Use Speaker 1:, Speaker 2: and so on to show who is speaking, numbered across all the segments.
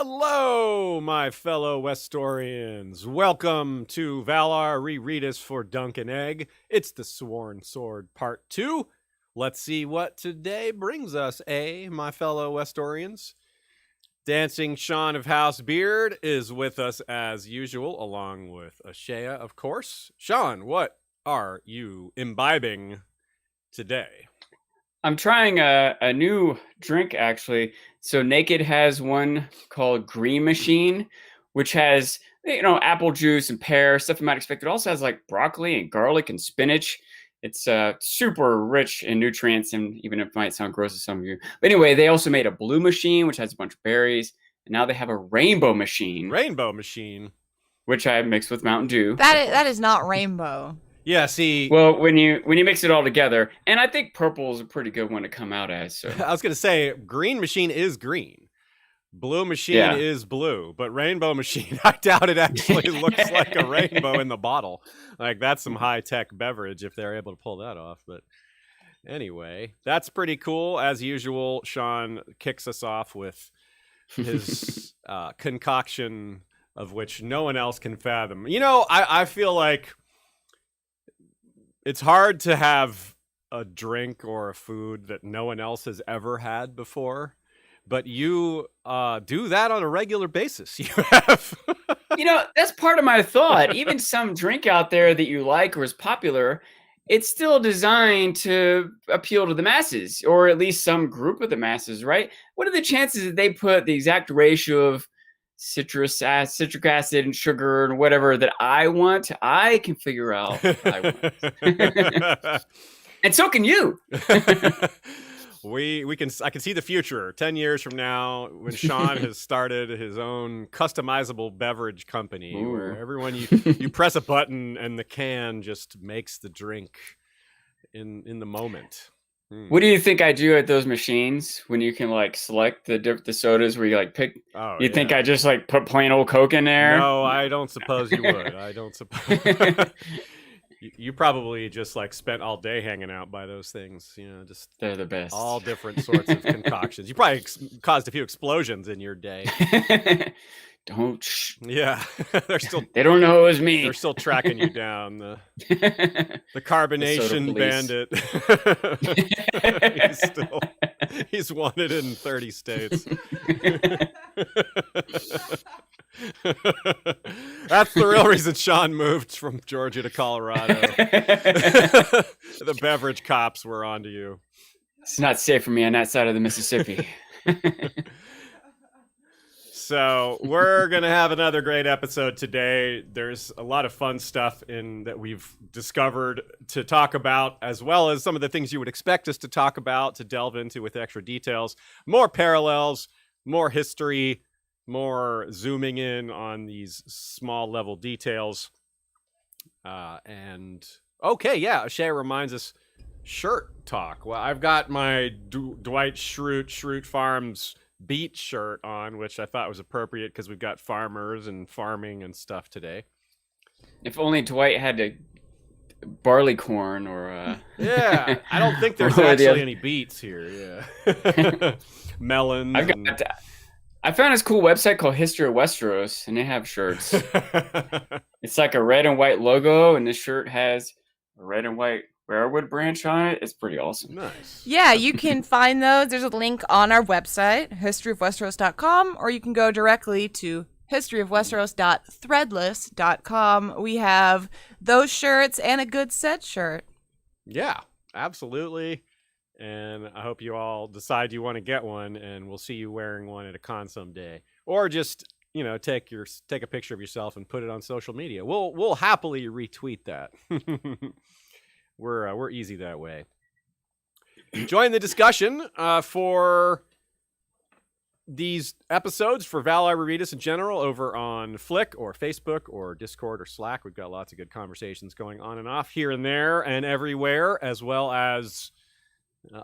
Speaker 1: Hello, my fellow Westorians. Welcome to Valar Rereadis for Dunk and Egg. It's the Sworn Sword Part 2. Let's see what today brings us, my fellow Westorians. Dancing Sean of House Beard is with us as usual, along with Ashea, of course. Sean, what are you imbibing today?
Speaker 2: I'm trying a new drink, actually. So Naked has one called Green Machine, which has, apple juice and pear, stuff you might expect. It also has like broccoli and garlic and spinach. It's super rich in nutrients, and even if it might sound gross to some of you. But anyway, they also made a blue machine, which has a bunch of berries. And now they have a rainbow machine.
Speaker 1: Rainbow machine.
Speaker 2: Which I mixed with Mountain Dew.
Speaker 3: That is not rainbow.
Speaker 1: Yeah, see...
Speaker 2: Well, when you mix it all together, and I think purple is a pretty good one to come out as. So.
Speaker 1: I was going to say, green machine is green. Blue machine is blue. But rainbow machine, I doubt it actually looks like a rainbow in the bottle. Like, that's some high-tech beverage if they're able to pull that off. But anyway, that's pretty cool. As usual, Sean kicks us off with his concoction of which no one else can fathom. You know, I feel like... it's hard to have a drink or a food that no one else has ever had before, but you do that on a regular basis. You have.
Speaker 2: That's part of my thought. Even some drink out there that you like or is popular, it's still designed to appeal to the masses, or at least some group of the masses, right? What are the chances that they put the exact ratio of citric acid and sugar and whatever that I want? I can figure out what I want. And so can you.
Speaker 1: I can see the future 10 years from now when Sean has started his own customizable beverage company. Ooh. Where everyone you press a button and the can just makes the drink in the moment.
Speaker 2: What do you think I do at those machines when you can like select the sodas where you like pick?
Speaker 1: Oh,
Speaker 2: you think I just like put plain old Coke in there?
Speaker 1: No, I don't suppose you would. I don't suppose. You probably just like spent all day hanging out by those things. Just
Speaker 2: they're the best.
Speaker 1: All different sorts of concoctions. You probably caused a few explosions in your day.
Speaker 2: Don't.
Speaker 1: Yeah,
Speaker 2: They don't know it was me.
Speaker 1: They're still tracking you down. The carbonation bandit. he's wanted in 30 states. That's the real reason Sean moved from Georgia to Colorado. The beverage cops were onto you.
Speaker 2: It's not safe for me on that side of the Mississippi.
Speaker 1: So we're going to have another great episode today. There's a lot of fun stuff that we've discovered to talk about, as well as some of the things you would expect us to talk about, to delve into with extra details. More parallels, more history, more zooming in on these small level details. Ashea reminds us, shirt talk. Well, I've got my Dwight Schrute Farms beet shirt on, which I thought was appropriate because we've got farmers and farming and stuff today.
Speaker 2: If only Dwight had a barley corn or
Speaker 1: yeah, I don't think there's actually any beets here. Yeah. Melons.
Speaker 2: I found this cool website called History of Westeros, and they have shirts. It's like a red and white logo, and this shirt has a red and white Rarewood branch on it. It's pretty awesome.
Speaker 1: Nice.
Speaker 3: Yeah, you can find those. There's a link on our website, historyofwesteros.com, or you can go directly to historyofwesteros.threadless.com. We have those shirts and a good set shirt.
Speaker 1: Yeah, absolutely. And I hope you all decide you want to get one, and we'll see you wearing one at a con someday. Or just, take a picture of yourself and put it on social media. We'll happily retweet that. We're easy that way. Join the discussion for these episodes for Valar Rereadis in general over on Flick or Facebook or Discord or Slack. We've got lots of good conversations going on and off here and there and everywhere, as well as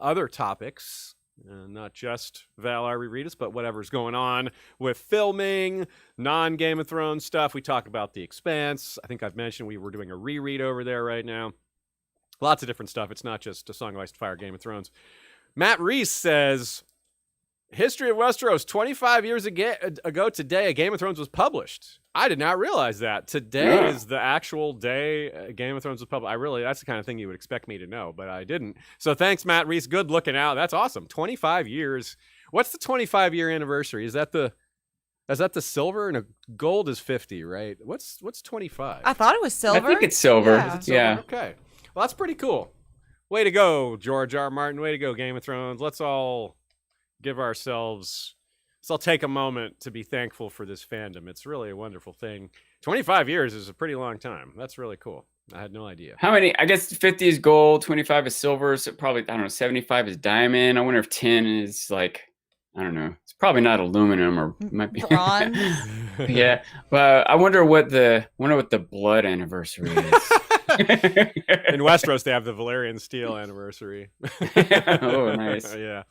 Speaker 1: other topics, not just Valar Rereadis, but whatever's going on with filming, non-Game of Thrones stuff. We talk about The Expanse. I think I've mentioned we were doing a reread over there right now. Lots of different stuff. It's not just A Song of Ice and Fire, Game of Thrones. Matt Reese says, History of Westeros, 25 years ago today, Game of Thrones was published. I did not realize that. Today is the actual day Game of Thrones was published. That's the kind of thing you would expect me to know, but I didn't. So thanks, Matt Reese. Good looking out. That's awesome. 25 years. What's the 25-year anniversary? Is that the silver? And gold is 50, right? What's 25?
Speaker 3: I thought it was silver.
Speaker 2: I think it's silver.
Speaker 3: Yeah.
Speaker 1: Is it silver?
Speaker 2: Yeah.
Speaker 1: Okay. Well, that's pretty cool. Way to go, George R. R. Martin. Way to go, Game of Thrones. Let's all take a moment to be thankful for this fandom. It's really a wonderful thing. 25 years is a pretty long time. That's really cool. I had no idea.
Speaker 2: How many? I guess 50 is gold, 25 is silver, so probably, I don't know, 75 is diamond. I wonder if 10 is like, I don't know. It's probably not aluminum, or might be
Speaker 3: Bronze.
Speaker 2: Yeah, but I wonder what the blood anniversary is.
Speaker 1: In Westeros, they have the Valyrian steel anniversary.
Speaker 2: Oh, nice.
Speaker 1: Yeah.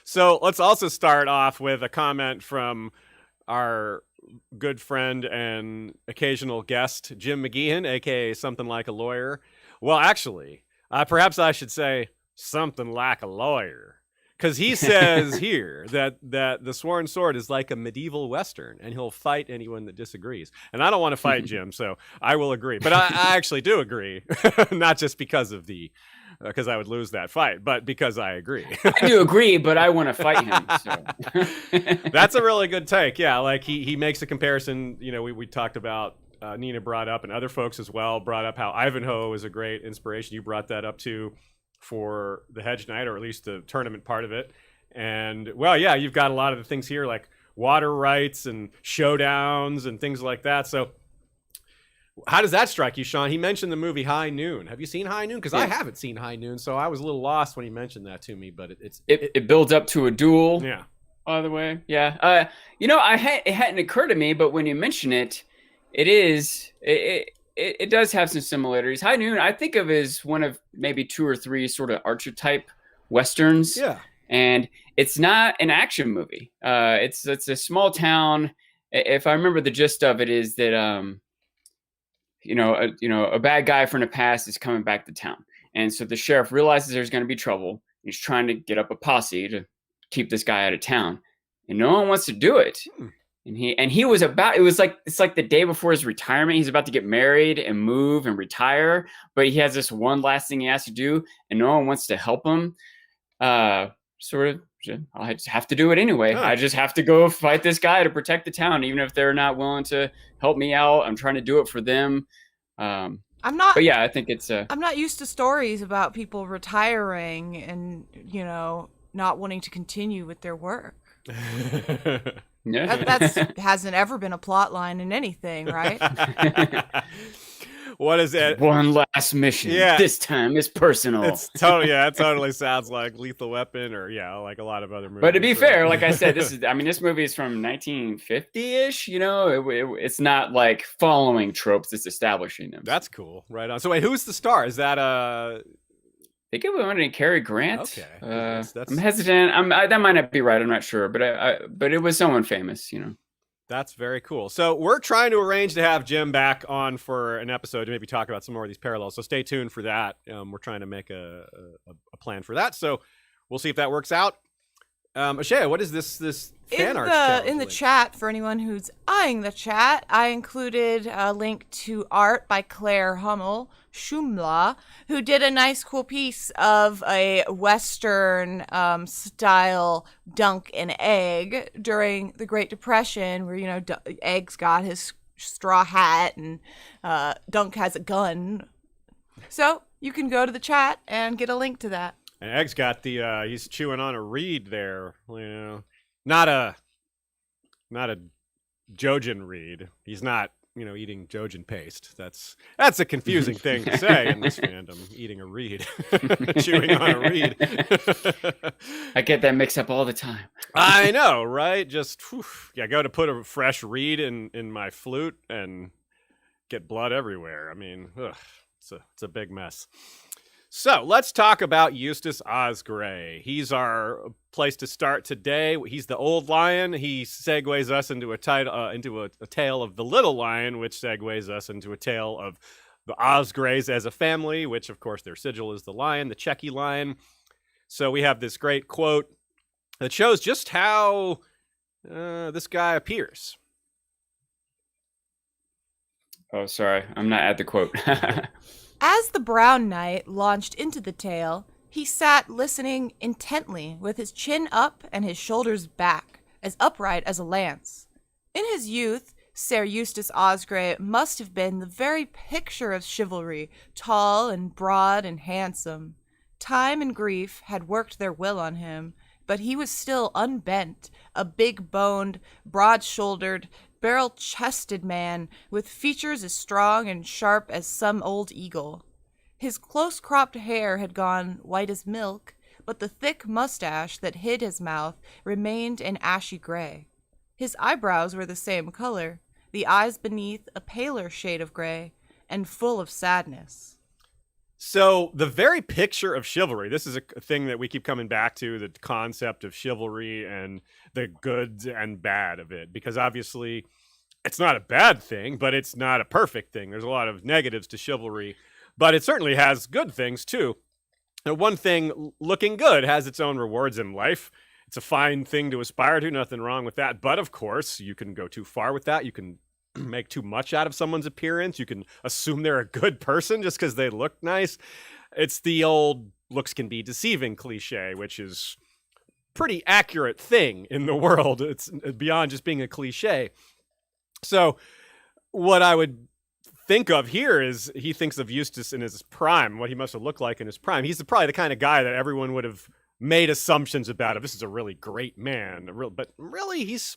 Speaker 1: So let's also start off with a comment from our good friend and occasional guest, Jim McGeehan, aka Something Like a Lawyer. Well, actually, perhaps I should say something like a lawyer, because he says here that the Sworn Sword is like a medieval Western, and he'll fight anyone that disagrees. And I don't want to fight Jim, so I will agree. But I actually do agree, not just because I would lose that fight, but because I agree.
Speaker 2: I do agree, but I want to fight him. So.
Speaker 1: That's a really good take. Yeah, like he makes a comparison. You know, we talked about, Nina brought up, and other folks as well brought up, how Ivanhoe is a great inspiration. You brought that up too for the Hedge Knight, or at least the tournament part of it. And well, yeah, you've got a lot of the things here, like water rights and showdowns and things like that. So how does that strike you, Sean? He mentioned the movie High Noon. Have you seen High Noon? Because I haven't seen High Noon, so I was a little lost when he mentioned that to me. But
Speaker 2: it builds up to a duel.
Speaker 1: Yeah.
Speaker 2: By the way, yeah. It hadn't occurred to me, but when you mention it, it does have some similarities. High Noon, I think of as one of maybe 2 or 3 sort of archetype westerns.
Speaker 1: Yeah.
Speaker 2: And it's not an action movie. It's a small town. If I remember, the gist of it is that a bad guy from the past is coming back to town, and so the sheriff realizes there's going to be trouble. He's trying to get up a posse to keep this guy out of town, and no one wants to do it. And he was about, it's like the day before his retirement. He's about to get married and move and retire, but he has this one last thing he has to do, and no one wants to help him. I just have to do it anyway. I just have to go fight this guy to protect the town, even if they're not willing to help me out. I'm trying to do it for them.
Speaker 3: I'm not.
Speaker 2: But yeah, I think it's.
Speaker 3: I'm not used to stories about people retiring and not wanting to continue with their work.
Speaker 2: Yeah.
Speaker 3: That's hasn't ever been a plot line in anything, right?
Speaker 1: What is it?
Speaker 2: One last mission.
Speaker 1: Yeah.
Speaker 2: This time is personal.
Speaker 1: It's totally, it totally sounds like Lethal Weapon, or like a lot of other movies.
Speaker 2: But to be fair, like I said, this movie is from 1950-ish. It's not like following tropes; it's establishing them.
Speaker 1: That's cool. Right on. So wait, who's the star? Is that
Speaker 2: I think it went to Cary Grant.
Speaker 1: Okay. That's...
Speaker 2: I'm hesitant. That might not be right. I'm not sure, but it was someone famous.
Speaker 1: That's very cool. So we're trying to arrange to have Jim back on for an episode to maybe talk about some more of these parallels. So stay tuned for that. We're trying to make a plan for that. So we'll see if that works out. Ashaya, what is this fan art challenge
Speaker 3: in the
Speaker 1: link?
Speaker 3: chat, for anyone who's eyeing the chat, I included a link to art by Claire Hummel Shumla, who did a nice cool piece of a Western style dunk and egg during the Great Depression, where Egg's got his straw hat and Dunk has a gun. So you can go to the chat and get a link to that.
Speaker 1: And Egg's got he's chewing on a reed there, not a Jojen reed. He's not, eating Jojen paste. That's a confusing thing to say in this fandom, eating a reed, chewing on a reed.
Speaker 2: I get that mix up all the time.
Speaker 1: I know, right? Just, go to put a fresh reed in my flute and get blood everywhere. I mean, it's a big mess. So let's talk about Eustace Osgray. He's our place to start today. He's the old lion. He segues us into a tale of the little lion, which segues us into a tale of the Osgrays as a family, which of course their sigil is the lion, the Checky lion. So we have this great quote that shows just how this guy appears.
Speaker 2: Oh, sorry. I'm not at the quote.
Speaker 3: As the Brown Knight launched into the tale, he sat listening intently with his chin up and his shoulders back, as upright as a lance. In his youth, Sir Eustace Osgray must have been the very picture of chivalry, tall and broad and handsome. Time and grief had worked their will on him, but he was still unbent, a big-boned, broad-shouldered, barrel-chested man with features as strong and sharp as some old eagle. His close-cropped hair had gone white as milk, but the thick mustache that hid his mouth remained an ashy gray. His eyebrows were the same color, the eyes beneath a paler shade of gray, and full of sadness.
Speaker 1: So the very picture of chivalry, this is a thing that we keep coming back to, the concept of chivalry and the good and bad of it, because obviously it's not a bad thing, but it's not a perfect thing. There's a lot of negatives to chivalry, but it certainly has good things too. And one thing, looking good has its own rewards in life. It's a fine thing to aspire to, nothing wrong with that. But of course, you can go too far with that. You can make too much out of someone's appearance. You can assume they're a good person just because they look nice. It's the old looks can be deceiving cliche, which is pretty accurate thing in the world. It's beyond just being a cliche. So what I would think of here is he thinks of Eustace in his prime, what he must have looked like in his prime. He's probably the kind of guy that everyone would have made assumptions about. If this is a really great man, but really he's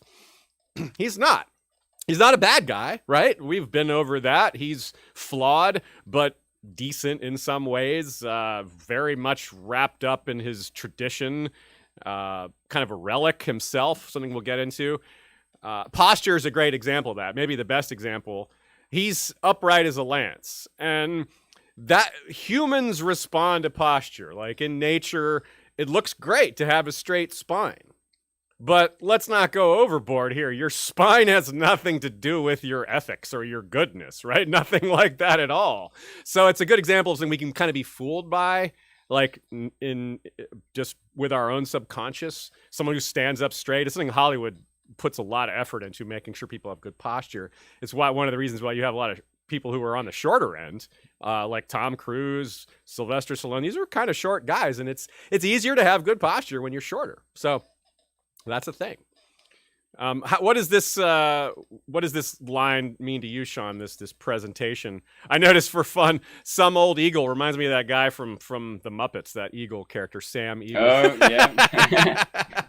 Speaker 1: not. He's not a bad guy, right? We've been over that. He's flawed, but decent in some ways, very much wrapped up in his tradition, kind of a relic himself, something we'll get into. Posture is a great example of that, maybe the best example. He's upright as a lance, and that humans respond to posture. Like in nature, it looks great to have a straight spine. But let's not go overboard here. Your spine has nothing to do with your ethics or your goodness, right? Nothing like that at all. So it's a good example of something we can kind of be fooled by, like in just with our own subconscious. Someone who stands up straight. It's something Hollywood puts a lot of effort into, making sure people have good posture. It's why one of the reasons why you have a lot of people who are on the shorter end, like Tom Cruise, Sylvester Stallone. These are kind of short guys, and it's easier to have good posture when you're shorter. So that's a thing. What does this line mean to you, Sean? This presentation. I noticed for fun, some old eagle reminds me of that guy from the Muppets. That eagle character, Sam Eagle.
Speaker 2: Oh yeah.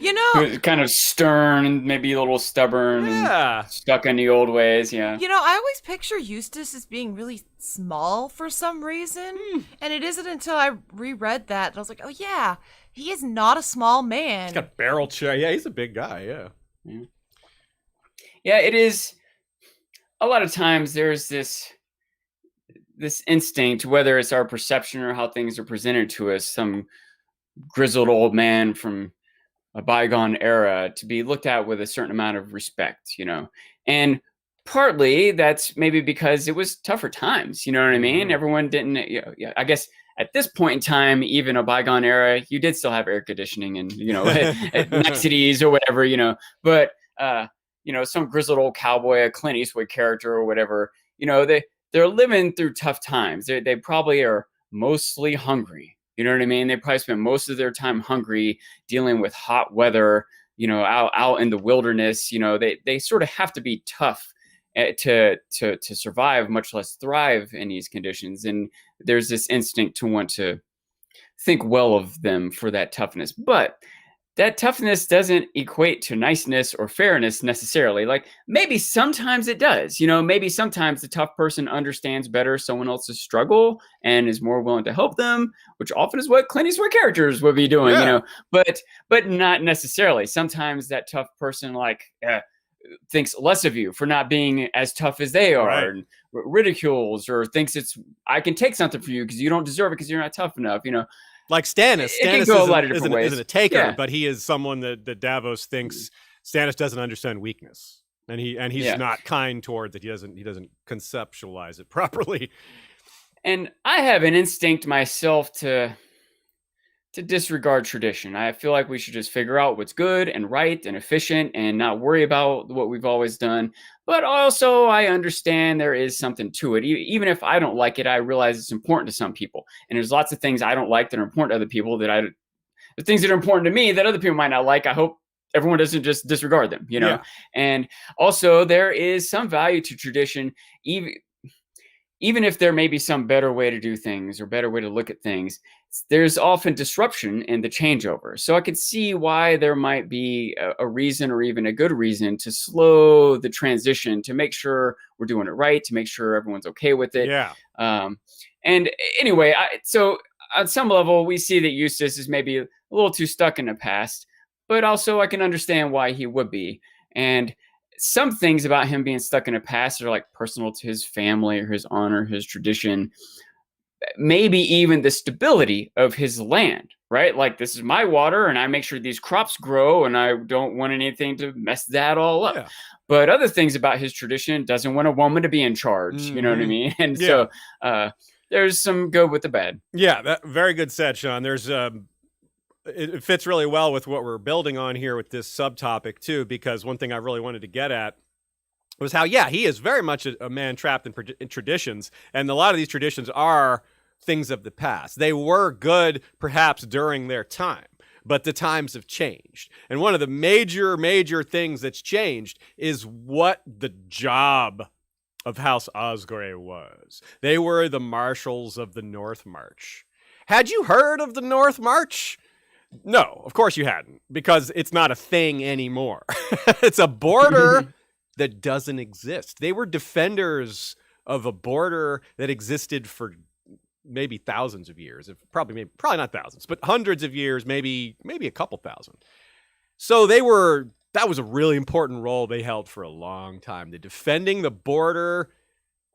Speaker 3: You know,
Speaker 2: kind of stern and maybe a little stubborn.
Speaker 1: Yeah.
Speaker 2: And stuck in the old ways. Yeah.
Speaker 3: You know, I always picture Eustace as being really small for some reason, and it isn't until I reread that I was like, oh yeah. He is not a small man.
Speaker 1: He's got a barrel chair. Yeah, he's a big guy. Yeah.
Speaker 2: Yeah, it is. A lot of times there's this instinct, whether it's our perception or how things are presented to us, some grizzled old man from a bygone era to be looked at with a certain amount of respect, you know. And partly that's maybe because it was tougher times, you know what I mean? Everyone didn't, I guess at this point in time, even a bygone era, you did still have air conditioning and, you know, at niceties or whatever, you know, but, you know, some grizzled old cowboy, a Clint Eastwood character or whatever, you know, they're living through tough times. They probably are mostly hungry. You know what I mean? They probably spend most of their time hungry, dealing with hot weather, you know, out in the wilderness. You know, they sort of have to be tough to survive, much less thrive in these conditions. And there's this instinct to want to think well of them for that toughness. But that toughness doesn't equate to niceness or fairness necessarily. Like maybe sometimes it does, you know, maybe sometimes the tough person understands better someone else's struggle and is more willing to help them, which often is what Clint Eastwood characters would be doing, you know, but not necessarily. Sometimes that tough person thinks less of you for not being as tough as they are, and ridicules or thinks I can take something for you because you don't deserve it because you're not tough enough, you know.
Speaker 1: Like Stannis.
Speaker 2: Stannis
Speaker 1: isn't a taker, but he is someone that Davos thinks Stannis doesn't understand weakness, and he's not kind towards it. He doesn't conceptualize it properly.
Speaker 2: And I have an instinct myself to to disregard tradition. I feel like we should just figure out what's good and right and efficient and not worry about what we've always done. But also, I understand there is something to it. Even if I don't like it, I realize it's important to some people. And there's lots of things I don't like that are important to other people the things that are important to me that other people might not like. I hope everyone doesn't just disregard them, you know?
Speaker 1: Yeah.
Speaker 2: And also, there is some value to tradition, even if there may be some better way to do things or better way to look at things. There's often disruption in the changeover. So I could see why there might be a reason, or even a good reason, to slow the transition, to make sure we're doing it right, to make sure everyone's okay with it.
Speaker 1: Yeah.
Speaker 2: And anyway, so on some level, we see that Eustace is maybe a little too stuck in the past, but also I can understand why he would be. And some things about him being stuck in the past are like personal to his family or his honor, his tradition, maybe even the stability of his land, right? Like, this is my water and I make sure these crops grow and I don't want anything to mess that all up.
Speaker 1: Yeah.
Speaker 2: But other things about his tradition, doesn't want a woman to be in charge. You know what I mean? And so there's some good with the bad.
Speaker 1: Yeah, that very good said, Sean. There's it fits really well with what we're building on here with this subtopic too, because one thing I really wanted to get at was how, he is very much a man trapped in traditions, and a lot of these traditions are things of the past. They were good perhaps during their time, but the times have changed. And one of the major things that's changed is what the job of House Osgray was. They were the marshals of the North March. Had you heard of the North March? No, of course you hadn't, because it's not a thing anymore. It's a border that doesn't exist. They were defenders of a border that existed for maybe thousands of years. Probably not thousands, but hundreds of years, maybe a couple thousand. So that was a really important role they held for a long time. They're defending the border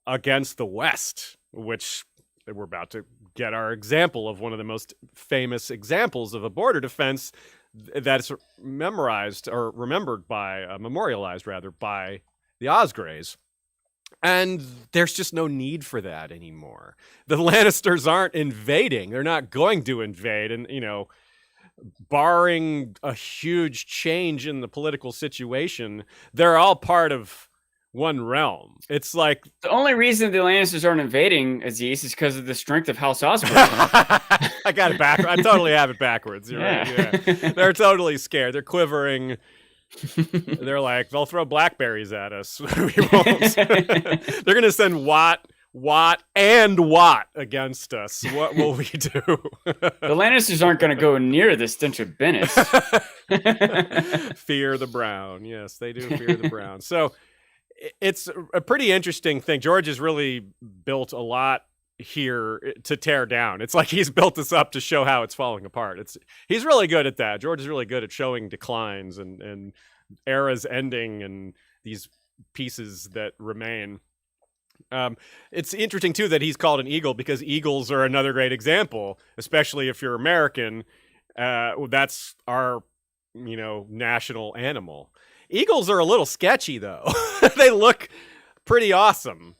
Speaker 1: against the West, which we're about to get our example of one of the most famous examples of a border defense that's memorialized by the Osgrays. And there's just no need for that anymore. The Lannisters aren't invading. They're not going to invade. And, barring a huge change in the political situation, they're all part of one realm. It's like
Speaker 2: the only reason the Lannisters aren't invading, Aziz, is because of the strength of House Osgray.
Speaker 1: I got it backwards. I totally have it backwards. You're right. Yeah. They're totally scared. They're quivering. They're like, they'll throw blackberries at us. We won't. They're going to send Watt against us. What will we do?
Speaker 2: The Lannisters aren't going to go near the stench of Bennis.
Speaker 1: Fear the brown. Yes, they do fear the brown. So it's a pretty interesting thing. George has really built a lot here to tear down. It's like he's built this up to show how it's falling apart. He's really good at that. George is really good at showing declines and eras ending and these pieces that remain. It's interesting too that he's called an eagle, because eagles are another great example, especially if you're American. That's our, national animal. Eagles are a little sketchy though. They look pretty awesome,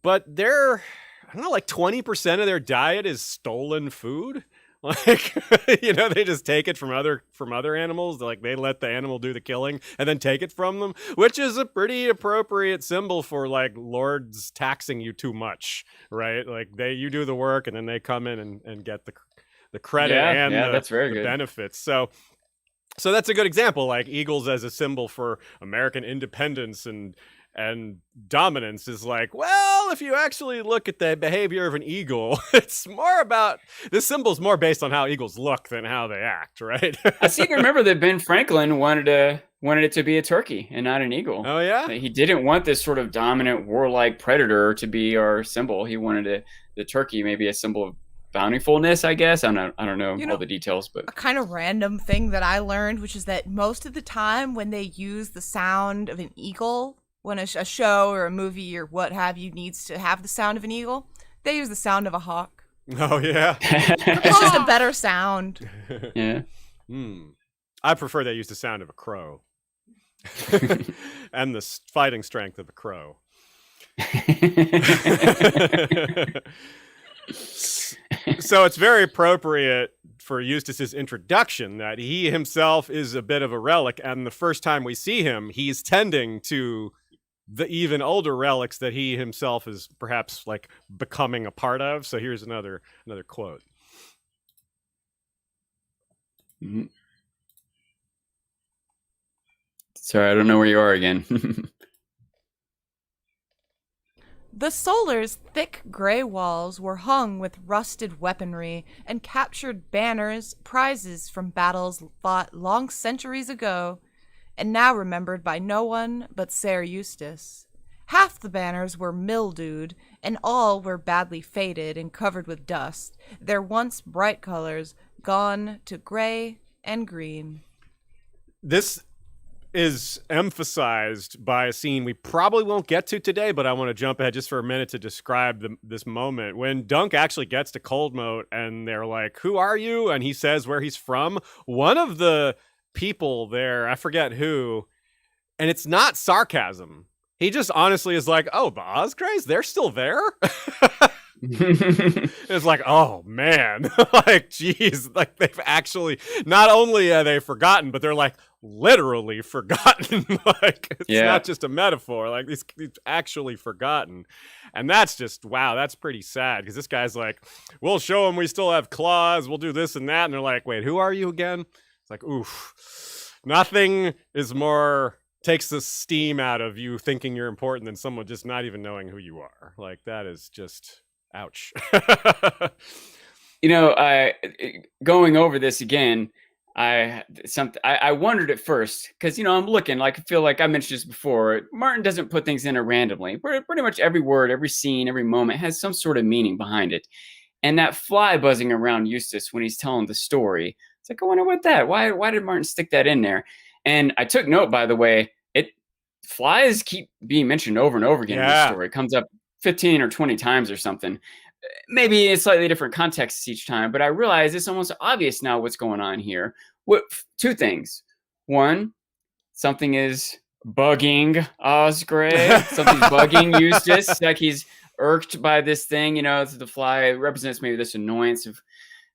Speaker 1: but they're, I don't know, like 20% of their diet is stolen food. Like, they just take it from other animals. Like, they let the animal do the killing and then take it from them, which is a pretty appropriate symbol for like lords taxing you too much, right? Like you do the work and then they come in and get the credit and
Speaker 2: that's very good.
Speaker 1: Benefits. So that's a good example, like eagles as a symbol for American independence and dominance is like, well, if you actually look at the behavior of an eagle, it's more about, this symbol's more based on how eagles look than how they act, right?
Speaker 2: I seem to remember that Ben Franklin wanted it to be a turkey and not an eagle.
Speaker 1: Oh yeah?
Speaker 2: He didn't want this sort of dominant warlike predator to be our symbol. He wanted the turkey maybe a symbol of bountifulness, I guess. I don't know all the details, but
Speaker 3: a kind of random thing that I learned, which is that most of the time when they use the sound of an eagle, when a show or a movie or what have you needs to have the sound of an eagle, they use the sound of a hawk.
Speaker 1: Oh yeah.
Speaker 3: It's just a better sound.
Speaker 2: Yeah.
Speaker 1: I prefer they use the sound of a crow. And the fighting strength of a crow. So it's very appropriate for Eustace's introduction, that he himself is a bit of a relic, and the first time we see him, he's tending to the even older relics that he himself is perhaps like becoming a part of. So here's another quote.
Speaker 2: Mm-hmm. Sorry, I don't know where you are again.
Speaker 3: The Solar's thick gray walls were hung with rusted weaponry and captured banners, prizes from battles fought long centuries ago, and now remembered by no one but Ser Eustace. Half the banners were mildewed, and all were badly faded and covered with dust, their once bright colors gone to gray and green.
Speaker 1: This is emphasized by a scene we probably won't get to today, but I want to jump ahead just for a minute to describe this moment. When Dunk actually gets to Coldmoat and they're like, "Who are you?" and he says where he's from, one of the people there, I forget who, and it's not sarcasm. He just honestly is like, "Oh, the Osgrays, they're still there?" It's like, oh man, like, geez, like they've actually, not only are they forgotten, but they're like literally forgotten. Like, it's not just a metaphor, like these actually forgotten. And that's just, wow, that's pretty sad, because this guy's like, we'll show them we still have claws, we'll do this and that, and they're like, wait, who are you again? It's like, oof, nothing is more takes the steam out of you thinking you're important than someone just not even knowing who you are. Like, that is just, ouch.
Speaker 2: Going over this again, I wondered at first, because I'm looking, like, I feel like I mentioned this before, Martin doesn't put things in it randomly. Pretty much every word, every scene, every moment has some sort of meaning behind it. And that fly buzzing around Eustace when he's telling the story, it's like, I wonder what that, why did Martin stick that in there? And I took note, by the way, flies keep being mentioned over and over again in the story. It comes up 15 or 20 times or something. Maybe in slightly different contexts each time, but I realize it's almost obvious now what's going on here. Two things. One, something is bugging Osgray. Something's bugging Eustace. Like, he's irked by this thing. The fly represents maybe this annoyance of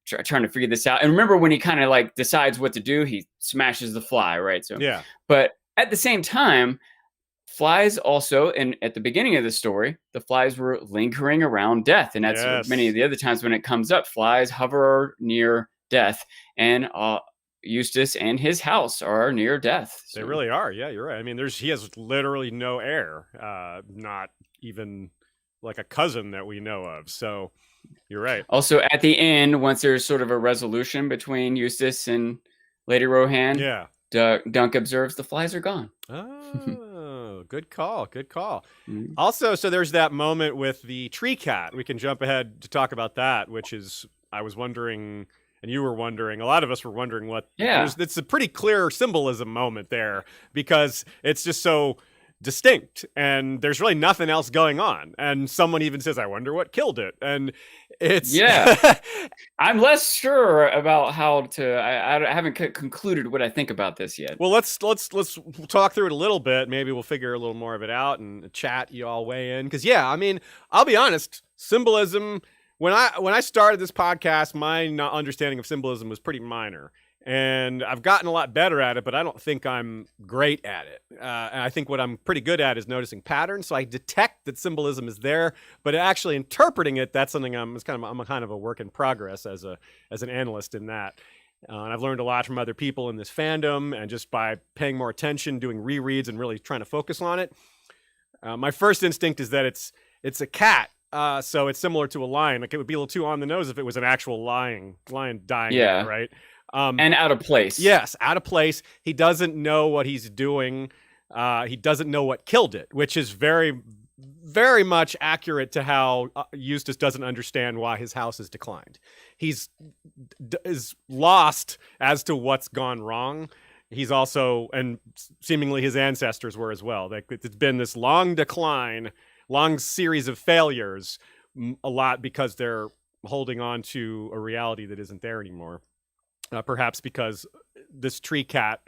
Speaker 2: trying to figure this out. And remember, when he kind of like decides what to do, he smashes the fly, right? So
Speaker 1: yeah.
Speaker 2: But at the same time, flies also, and at the beginning of the story, the flies were lingering around death. And that's many of the other times when it comes up, flies hover near death. And Eustace and his house are near death.
Speaker 1: So. They really are. Yeah, you're right. I mean, he has literally no heir, not even like a cousin that we know of. So you're right.
Speaker 2: Also, at the end, once there's sort of a resolution between Eustace and Lady Rohan, Dunk observes the flies are gone.
Speaker 1: Oh, good call. Good call.
Speaker 2: Mm-hmm.
Speaker 1: Also, so there's that moment with the tree cat. We can jump ahead to talk about that, which is, I was wondering, and you were wondering, a lot of us were wondering what.
Speaker 2: Yeah.
Speaker 1: It's a pretty clear symbolism moment there, because it's just so distinct and there's really nothing else going on. And someone even says, I wonder what killed it. And it's
Speaker 2: I'm less sure about how to, I haven't concluded what I think about this yet.
Speaker 1: Well, let's talk through it a little bit. Maybe we'll figure a little more of it out and chat, you all weigh in. Cause I mean, I'll be honest, symbolism, when I started this podcast, my understanding of symbolism was pretty minor. And I've gotten a lot better at it, but I don't think I'm great at it. And I think what I'm pretty good at is noticing patterns. So I detect that symbolism is there, but actually interpreting it, that's something I'm kind of a work in progress as an analyst in that. And I've learned a lot from other people in this fandom, and just by paying more attention, doing rereads, and really trying to focus on it. My first instinct is that it's a cat. So it's similar to a lion. Like, it would be a little too on the nose if it was an actual lion dying, right?
Speaker 2: And out of place.
Speaker 1: Yes, out of place. He doesn't know what he's doing. He doesn't know what killed it, which is very, very much accurate to how Eustace doesn't understand why his house has declined. He's is lost as to what's gone wrong. He's also, and seemingly his ancestors were as well. Like, it's been this long decline, long series of failures, a lot because they're holding on to a reality that isn't there anymore. Perhaps because this tree cat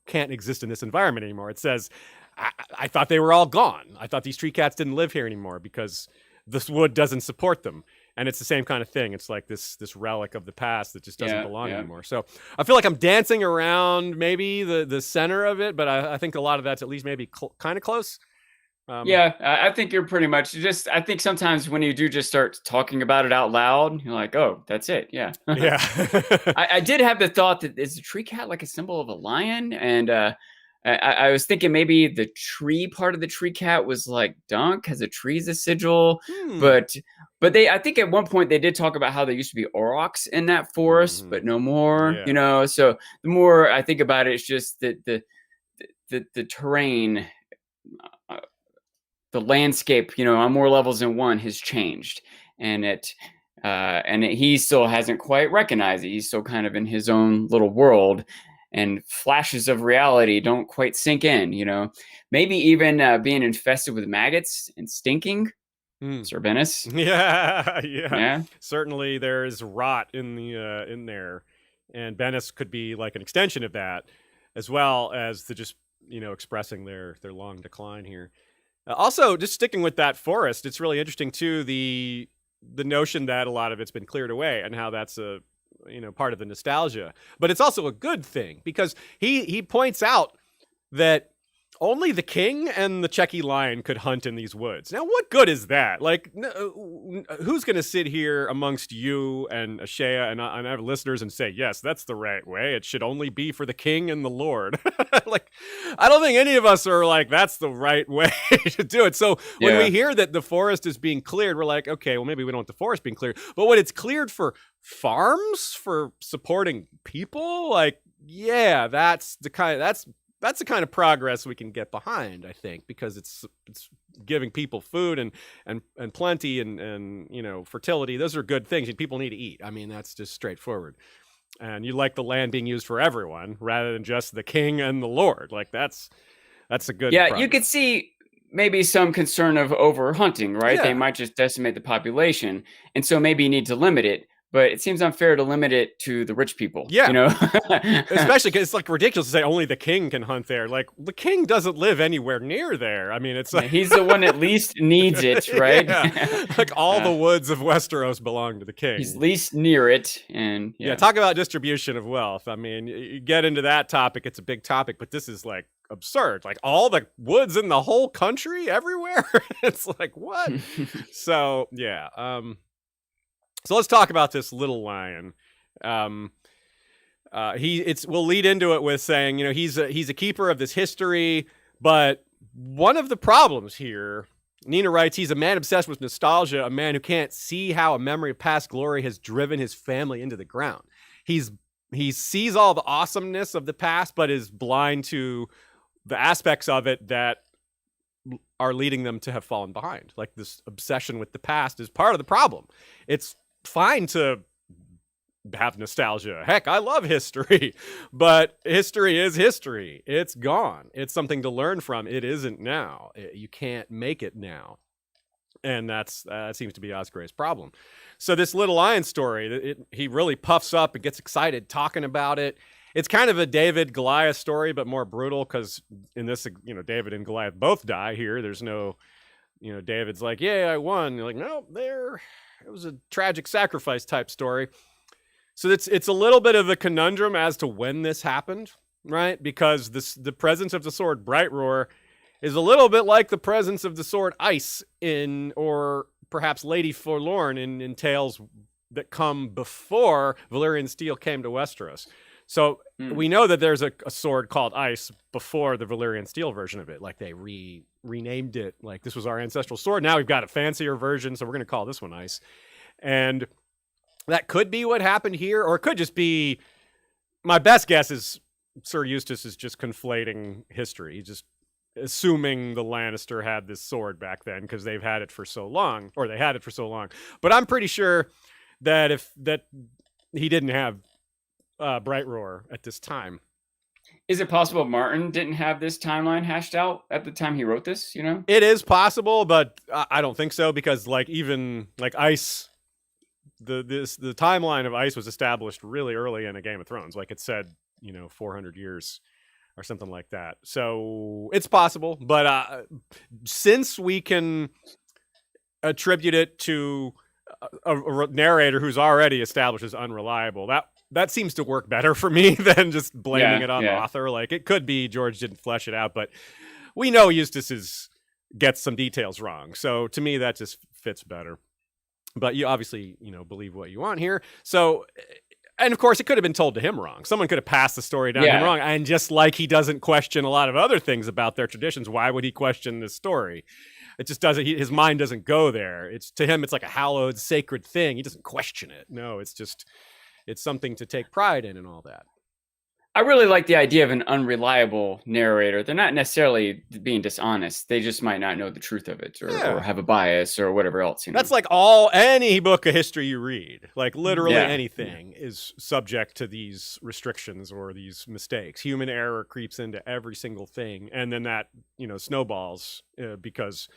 Speaker 1: can't exist in this environment anymore. It says, I thought they were all gone. I thought these tree cats didn't live here anymore because this wood doesn't support them. And it's the same kind of thing. It's like this relic of the past that just doesn't belong
Speaker 2: yeah.
Speaker 1: anymore. So I feel like I'm dancing around maybe the center of it, but I think a lot of that's at least maybe kind of close.
Speaker 2: Yeah, I think you're pretty much just. I think sometimes when you do just start talking about it out loud, you're like, oh, that's it. Yeah.
Speaker 1: Yeah.
Speaker 2: I did have the thought that is the tree cat like a symbol of a lion? And I was thinking maybe the tree part of the tree cat was like dunk, because a tree's a sigil. But I think at one point they did talk about how there used to be aurochs in that forest, but no more.
Speaker 1: Yeah.
Speaker 2: So the more I think about it, it's just that the terrain. The landscape, on more levels than one has changed, and he still hasn't quite recognized it. He's still kind of in his own little world, and flashes of reality don't quite sink in. Maybe even being infested with maggots and stinking. Sir Bennis.
Speaker 1: Yeah. Certainly, there is rot in there, and Bennis could be like an extension of that, as well as the just expressing their long decline here. Also, just sticking with that forest, it's really interesting too, the notion that a lot of it's been cleared away and how that's a part of the nostalgia. But it's also a good thing, because he points out that only the king and the Checky lion could hunt in these woods. Now, what good is that? Like, who's going to sit here amongst you and Ashea and our listeners and say, yes, that's the right way. It should only be for the king and the lord. Like, I don't think any of us are like, that's the right way to do it. So when we hear that the forest is being cleared, we're like, okay, well, maybe we don't want the forest being cleared. But when it's cleared for farms, for supporting people, like, yeah, that's the kind of progress we can get behind, I think, because it's giving people food and plenty and fertility. Those are good things. People need to eat. I mean, that's just straightforward. And you like the land being used for everyone rather than just the king and the lord. Like, that's a good progress.
Speaker 2: You could see maybe some concern of over hunting, right? They might just decimate the population, and so maybe you need to limit it. But it seems unfair to limit it to the rich people.
Speaker 1: Yeah. Especially because it's like ridiculous to say only the king can hunt there. Like, the king doesn't live anywhere near there. I mean, it's like
Speaker 2: he's the one that least needs it, right?
Speaker 1: Like, all the woods of Westeros belong to the king.
Speaker 2: He's least near it. And
Speaker 1: talk about distribution of wealth. I mean, you get into that topic, it's a big topic, but this is like absurd. Like, all the woods in the whole country, everywhere. It's like, what? So so let's talk about this little lion. We'll lead into it with saying, he's a keeper of this history, but one of the problems here, Nina writes, he's a man obsessed with nostalgia, a man who can't see how a memory of past glory has driven his family into the ground. He sees all the awesomeness of the past, but is blind to the aspects of it that are leading them to have fallen behind. Like, this obsession with the past is part of the problem. It's fine to have nostalgia. Heck, I love history, but history is history. It's gone. It's something to learn from. It isn't now. You can't make it now. And that seems to be Osgray's problem. So this little lion story, he really puffs up and gets excited talking about it. It's kind of a David Goliath story, but more brutal, because in this, David and Goliath both die here. There's no, David's like, yeah, I won. You're like, no, it was a tragic sacrifice type story. So it's a little bit of a conundrum as to when this happened, right? Because the presence of the sword Brightroar is a little bit like the presence of the sword Ice or perhaps Lady Forlorn in tales that come before Valyrian steel came to Westeros. So we know that there's a sword called Ice before the Valyrian steel version of it. Like, they renamed it. Like, this was our ancestral sword. Now we've got a fancier version, so we're going to call this one Ice. And that could be what happened here, or it could just be, my best guess is Sir Eustace is just conflating history. He's just assuming the Lannister had this sword back then because they've had it for so long, or they had it for so long. But I'm pretty sure that he didn't have Brightroar at this time.
Speaker 2: Is it possible Martin didn't have this timeline hashed out at the time he wrote this?
Speaker 1: It is possible, but I don't think so, because even Ice, the timeline of Ice was established really early in a Game of Thrones. Like, it said, 400 years or something like that. So it's possible, but since we can attribute it to a narrator who's already established as unreliable. That seems to work better for me than just blaming it on the author. Like, it could be George didn't flesh it out, but we know Eustace gets some details wrong. So to me, that just fits better. But you obviously, believe what you want here. So, and of course, it could have been told to him wrong. Someone could have passed the story down to him wrong. And just like he doesn't question a lot of other things about their traditions, why would he question this story? It just doesn't. His mind doesn't go there. It's to him, it's like a hallowed, sacred thing. He doesn't question it. No, it's something to take pride in and all that.
Speaker 2: I really like the idea of an unreliable narrator. They're not necessarily being dishonest. They just might not know the truth of it, or have a bias, or whatever else.
Speaker 1: That's like any book of history you read. Like, literally anything is subject to these restrictions or these mistakes. Human error creeps into every single thing, and then that snowballs because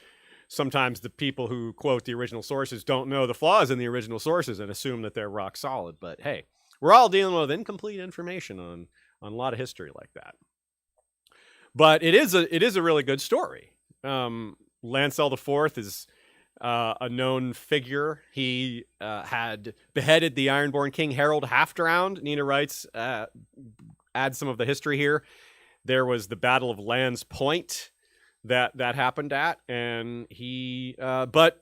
Speaker 1: sometimes the people who quote the original sources don't know the flaws in the original sources and assume that they're rock solid. But hey, we're all dealing with incomplete information on a lot of history like that. But it is a really good story. Lancel IV is a known figure. He had beheaded the Ironborn King Harold Halfdround. Nina writes, add some of the history here. There was the Battle of Land's Point that happened at, and he but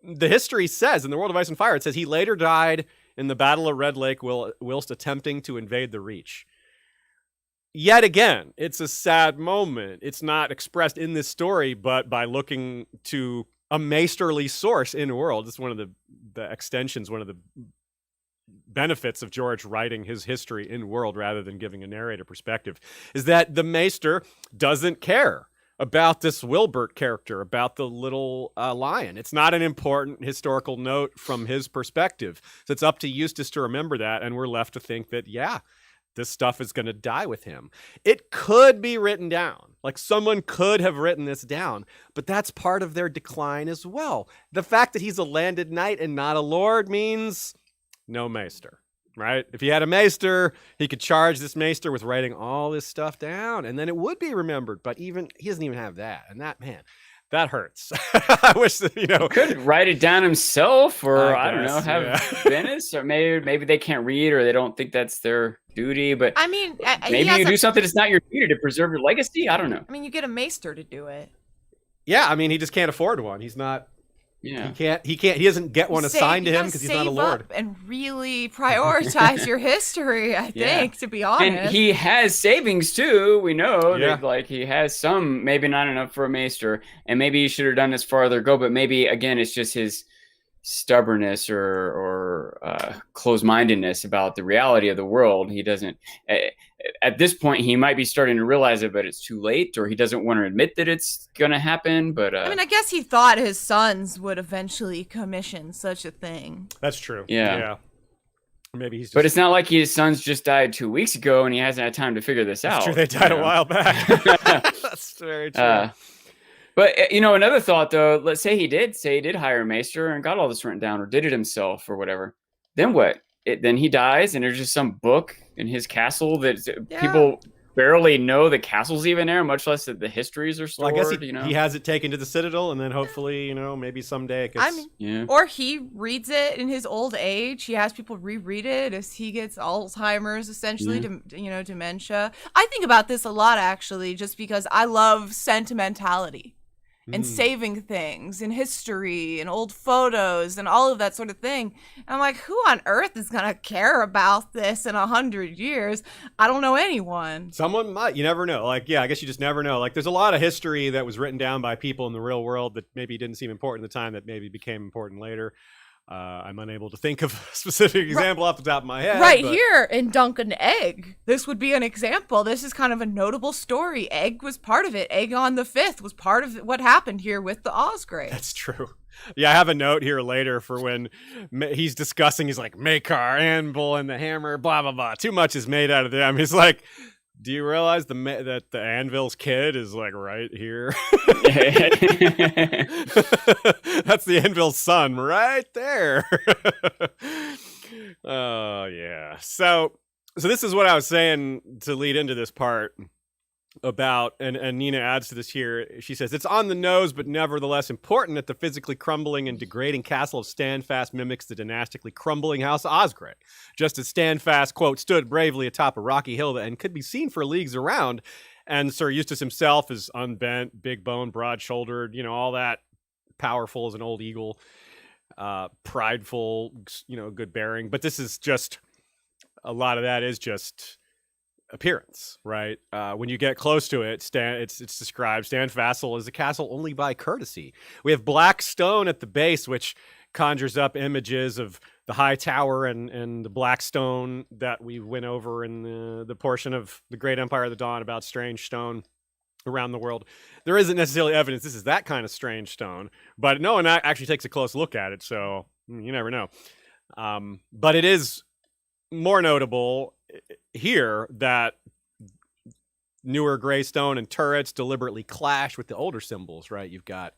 Speaker 1: the history says, in the World of Ice and Fire, it says he later died in the Battle of Red Lake whilst attempting to invade the Reach. Yet again, it's a sad moment. It's not expressed in this story, but by looking to a maesterly source in the world. It's one of the extensions, one of the benefits of George writing his history in world rather than giving a narrator perspective, is that the Maester doesn't care about this Wilbert character, about the little lion. It's not an important historical note from his perspective. So it's up to Eustace to remember that, and we're left to think that, this stuff is going to die with him. It could be written down. Like, someone could have written this down, but that's part of their decline as well. The fact that he's a landed knight and not a lord means no Maester, right? If he had a Maester, he could charge this Maester with writing all this stuff down, and then it would be remembered. But he doesn't even have that. And that hurts. I wish that,
Speaker 2: He could write it down himself, or I don't know, have Venice, or maybe they can't read, or they don't think that's their duty. But
Speaker 3: I mean,
Speaker 2: maybe you do something that's not your duty to preserve your legacy. I don't know.
Speaker 3: I mean, you get a Maester to do it.
Speaker 1: Yeah, I mean, he just can't afford one. He's not.
Speaker 2: Yeah.
Speaker 1: He doesn't get one assigned to him because he's not a lord.
Speaker 3: Up and really prioritize your history, I think, to be honest.
Speaker 2: And he has savings too. We know that, like, he has some, maybe not enough for a Maester, and maybe he should have done this farther ago, but maybe again it's just his stubbornness or closed-mindedness about the reality of the world. He doesn't at this point, he might be starting to realize it, but it's too late, or he doesn't want to admit that it's going to happen. But
Speaker 3: I mean, I guess he thought his sons would eventually commission such a thing.
Speaker 1: That's true.
Speaker 2: Yeah.
Speaker 1: Maybe he's just...
Speaker 2: But it's not like his sons just died 2 weeks ago and he hasn't had time to figure this out.
Speaker 1: True, they died a while back. That's very true.
Speaker 2: But, another thought, though, let's say he did hire a Maester and got all this written down, or did it himself or whatever. Then what? Then he dies and there's just some book in his castle that people barely know the castle's even there, much less that the histories are stored.
Speaker 1: Well, I guess he has it taken to the Citadel, and then hopefully, maybe someday it gets...
Speaker 3: Or he reads it in his old age. He has people reread it as he gets Alzheimer's, essentially, dementia. I think about this a lot, actually, just because I love sentimentality. And saving things and history and old photos and all of that sort of thing. And I'm like, who on earth is going to care about this in 100 years? I don't know anyone.
Speaker 1: Someone might. You never know. I guess you just never know. Like, there's a lot of history that was written down by people in the real world that maybe didn't seem important at the time that maybe became important later. I'm unable to think of a specific example off the top of my head.
Speaker 3: Here in Duncan Egg, this would be an example. This is kind of a notable story. Egg was part of it. Aegon V was part of what happened here with the Osgray.
Speaker 1: That's true. Yeah, I have a note here later for when he's discussing, he's like, Maekar, Anvil, and the hammer, blah, blah, blah. Too much is made out of them. He's like, do you realize that the Anvil's kid is like right here? That's the Anvil's son right there. Oh, yeah. So this is what I was saying to lead into this part. about, and Nina adds to this here. She says, it's on the nose, but nevertheless important that the physically crumbling and degrading castle of Stanfass mimics the dynastically crumbling house Osgray. Just as Stanfass, quote, stood bravely atop a rocky hill and could be seen for leagues around, and Sir Eustace himself is unbent, big boned, broad-shouldered, all that, powerful as an old eagle, prideful, good bearing. But this is just, a lot of that is just appearance, right? When you get close to it, it's described, Stanfassel is a castle only by courtesy. We have black stone at the base, which conjures up images of the high tower and the black stone that we went over in the portion of the Great Empire of the Dawn about strange stone around the world. There isn't necessarily evidence this is that kind of strange stone, but no one actually takes a close look at it, so you never know. But it is more notable here that newer gray stone and turrets deliberately clash with the older symbols, right? You've got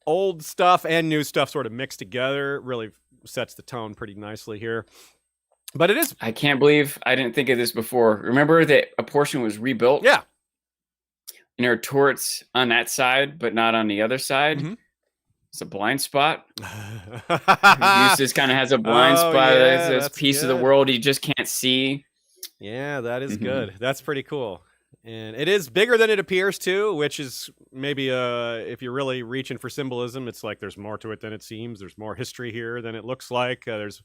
Speaker 1: old stuff and new stuff sort of mixed together. It really sets the tone pretty nicely here. But it is...
Speaker 2: I can't believe I didn't think of this before. Remember that a portion was rebuilt?
Speaker 1: Yeah.
Speaker 2: And there are turrets on that side, but not on the other side. Mm-hmm. It's a blind spot. Eustace kind of has a blind spot.
Speaker 1: Yeah,
Speaker 2: this piece of the world he just can't see.
Speaker 1: Yeah, that is good. That's pretty cool. And it is bigger than it appears too, which is maybe if you're really reaching for symbolism, it's like there's more to it than it seems. There's more history here than it looks like. There's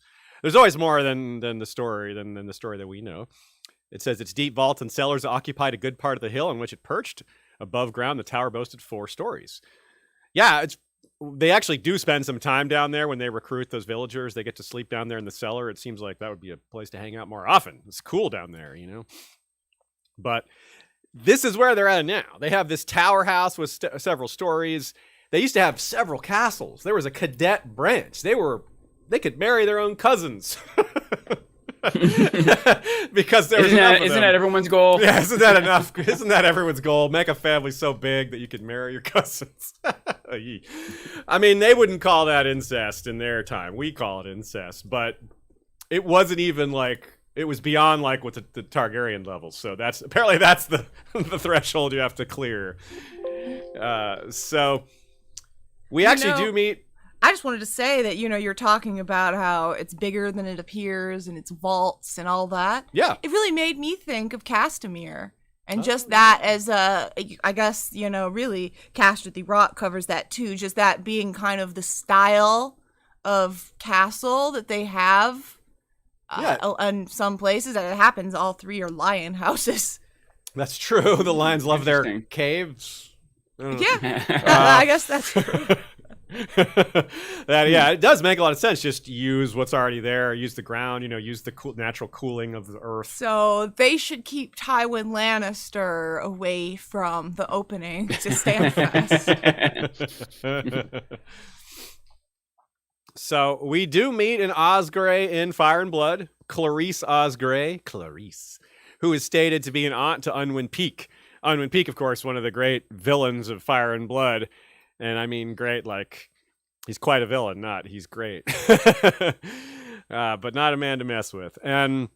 Speaker 1: always more than the story than the story that we know. It says its deep vaults and cellars occupied a good part of the hill on which it perched. Above ground, the tower boasted 4 stories. Yeah, they actually do spend some time down there when they recruit those villagers. They get to sleep down there in the cellar. It seems like that would be a place to hang out more often. It's cool down there, But this is where they're at now. They have this tower house with several stories. They used to have several castles. There was a cadet branch. They could marry their own cousins. Because there was
Speaker 2: isn't that everyone's goal?
Speaker 1: Yeah, isn't that enough? Isn't that everyone's goal? Make a family so big that you could marry your cousins. I mean, they wouldn't call that incest in their time. We call it incest, but it wasn't even like, it was beyond like with the Targaryen levels. So that's the threshold you have to clear. So we actually do meet.
Speaker 3: I just wanted to say that, you're talking about how it's bigger than it appears and it's vaults and all that.
Speaker 1: Yeah.
Speaker 3: It really made me think of Castamere. And just that as I guess, really Caster the Rock covers that too. Just that being kind of the style of castle that they have in some places. That it happens, all 3 are lion houses.
Speaker 1: That's true. The lions love their caves.
Speaker 3: Yeah, I guess that's true.
Speaker 1: It does make a lot of sense. Just use what's already there, use the ground, use the natural cooling of the earth.
Speaker 3: So they should keep Tywin Lannister away from the opening to Stanfass.
Speaker 1: So we do meet an Osgray in Fire and Blood, Clarice Osgray, who is stated to be an aunt to Unwin Peake. Unwin Peake, of course, one of the great villains of Fire and Blood. And I mean, great, like, he's quite a villain, he's great. But not a man to mess with. And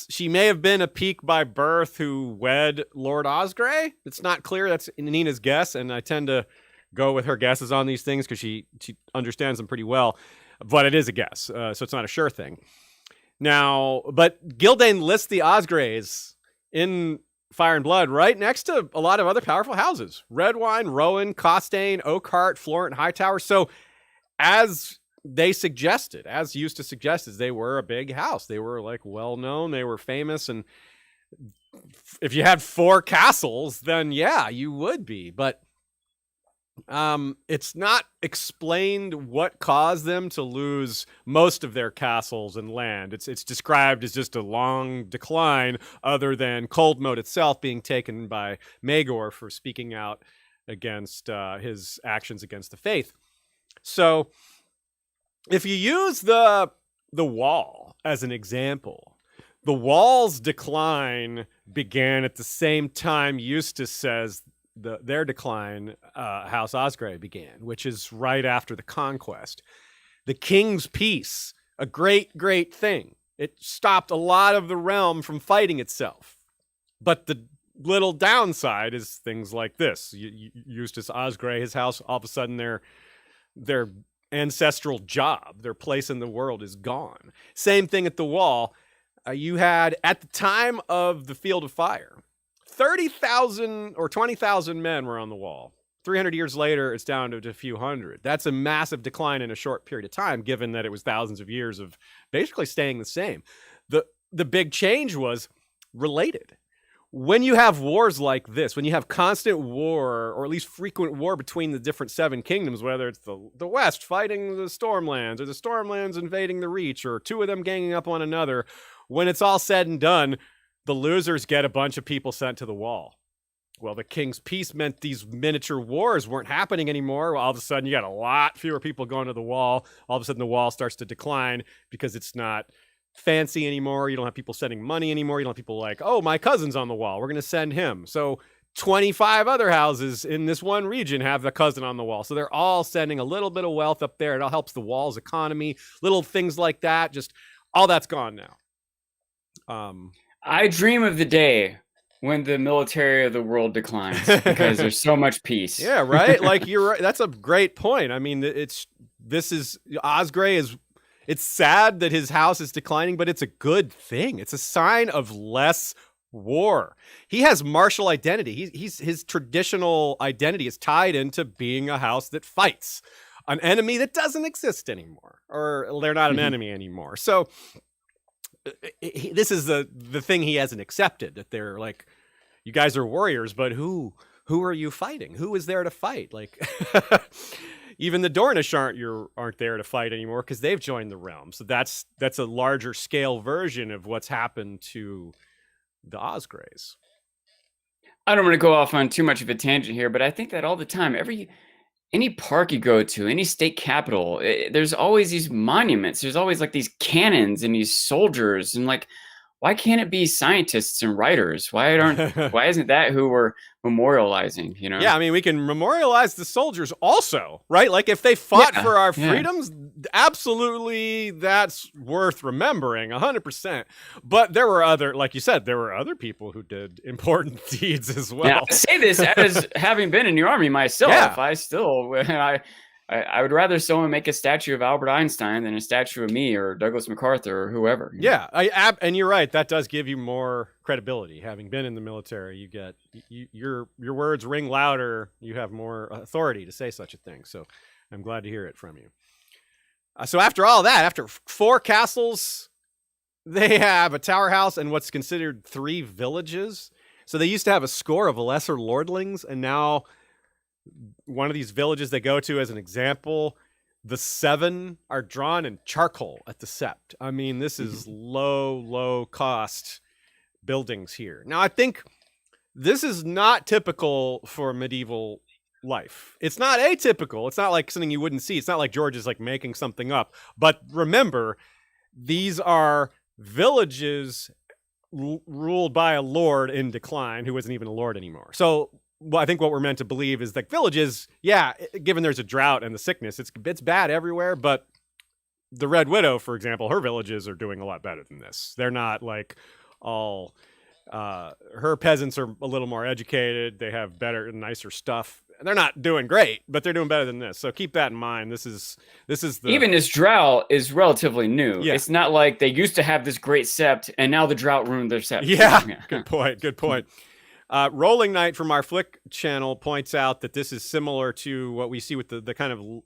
Speaker 1: she may have been a Peake by birth who wed Lord Osgray. It's not clear. That's Nina's guess, and I tend to go with her guesses on these things because she understands them pretty well. But it is a guess, so it's not a sure thing. Now, but Gildane lists the Osgrays in Fire and Blood right next to a lot of other powerful houses. Redwine, Rowan, Costain, Oakhart, Florent, Hightower. So as Eustace suggested, they were a big house. They were like well known. They were famous. And if you had 4 castles, then yeah, you would be. But it's not explained what caused them to lose most of their castles and land. It's described as just a long decline, other than Coldmoat itself being taken by Maegor for speaking out against his actions against the faith. So if you use the wall as an example, the wall's decline began at the same time Eustace says their decline, House Osgray began, which is right after the conquest. The King's Peace, a great, great thing. It stopped a lot of the realm from fighting itself. But the little downside is things like this. Eustace Osgray, his house, all of a sudden their ancestral job, their place in the world is gone. Same thing at the Wall. You had, at the time of the Field of Fire, 30,000 or 20,000 men were on the Wall. 300 years later, it's down to a few hundred. That's a massive decline in a short period of time, given that it was thousands of years of basically staying the same. The big change was related. When you have wars like this, when you have constant war, or at least frequent war between the different seven kingdoms, whether it's the West fighting the Stormlands, or the Stormlands invading the Reach, or two of them ganging up on another, when it's all said and done, the losers get a bunch of people sent to the Wall. Well, the King's Peace meant these miniature wars weren't happening anymore. All of a sudden, you got a lot fewer people going to the Wall. All of a sudden, the Wall starts to decline because it's not fancy anymore. You don't have people sending money anymore. You don't have people like, oh, my cousin's on the Wall, we're going to send him. So 25 other houses in this one region have a cousin on the Wall. So they're all sending a little bit of wealth up there. It all helps the Wall's economy. Little things like that. Just all that's gone now.
Speaker 2: I dream of the day when the military of the world declines because there's so much peace.
Speaker 1: Yeah, right? Like, you're right. That's a great point. I mean, Osgray is, it's sad that his house is declining, but it's a good thing. It's a sign of less war. He has martial identity. His traditional identity is tied into being a house that fights an enemy that doesn't exist anymore, or they're not an enemy anymore. So this is the thing he hasn't accepted, that they're like, you guys are warriors, but who are you fighting? Who is there to fight? Like, even the Dornish aren't there to fight anymore because they've joined the realm. So that's a larger scale version of what's happened to the Osgrays.
Speaker 2: I don't want to go off on too much of a tangent here, but I think that all the time, any park you go to, any state capital, there's always these monuments. There's always like these cannons and these soldiers, and like, why can't it be scientists and writers? Why isn't that who we're memorializing? You know?
Speaker 1: Yeah, I mean, we can memorialize the soldiers also, right? Like, if they fought for our freedoms, absolutely, that's worth remembering, 100%. But there were like you said, there were other people who did important deeds as well.
Speaker 2: Now, I say this as having been in the army myself.
Speaker 1: Yeah.
Speaker 2: I would rather someone make a statue of Albert Einstein than a statue of me or Douglas MacArthur or whoever.
Speaker 1: Yeah, and you're right. That does give you more credibility. Having been in the military, you get your words ring louder. You have more authority to say such a thing. So I'm glad to hear it from you. So after all that, after 4 castles, they have a tower house and what's considered 3 villages. So they used to have a score of lesser lordlings, and now one of these villages they go to, as an example, the 7 are drawn in charcoal at the sept. I mean, this is low cost buildings here. Now, I think this is not typical for medieval life. It's not atypical. It's not like something you wouldn't see. It's not like George is like making something up. But remember, these are villages ruled by a lord in decline who isn't even a lord anymore. So I think what we're meant to believe is that villages, yeah, given there's a drought and the sickness, it's bad everywhere. But the Red Widow, for example, her villages are doing a lot better than this. They're not like all, her peasants are a little more educated. They have better and nicer stuff. They're not doing great, but they're doing better than this. So keep that in mind. This is
Speaker 2: even this drought is relatively new.
Speaker 1: Yeah.
Speaker 2: It's not like they used to have this great sept and now the drought ruined their sept.
Speaker 1: Yeah. Good point. Rolling Knight from our Flick channel points out that this is similar to what we see with the kind of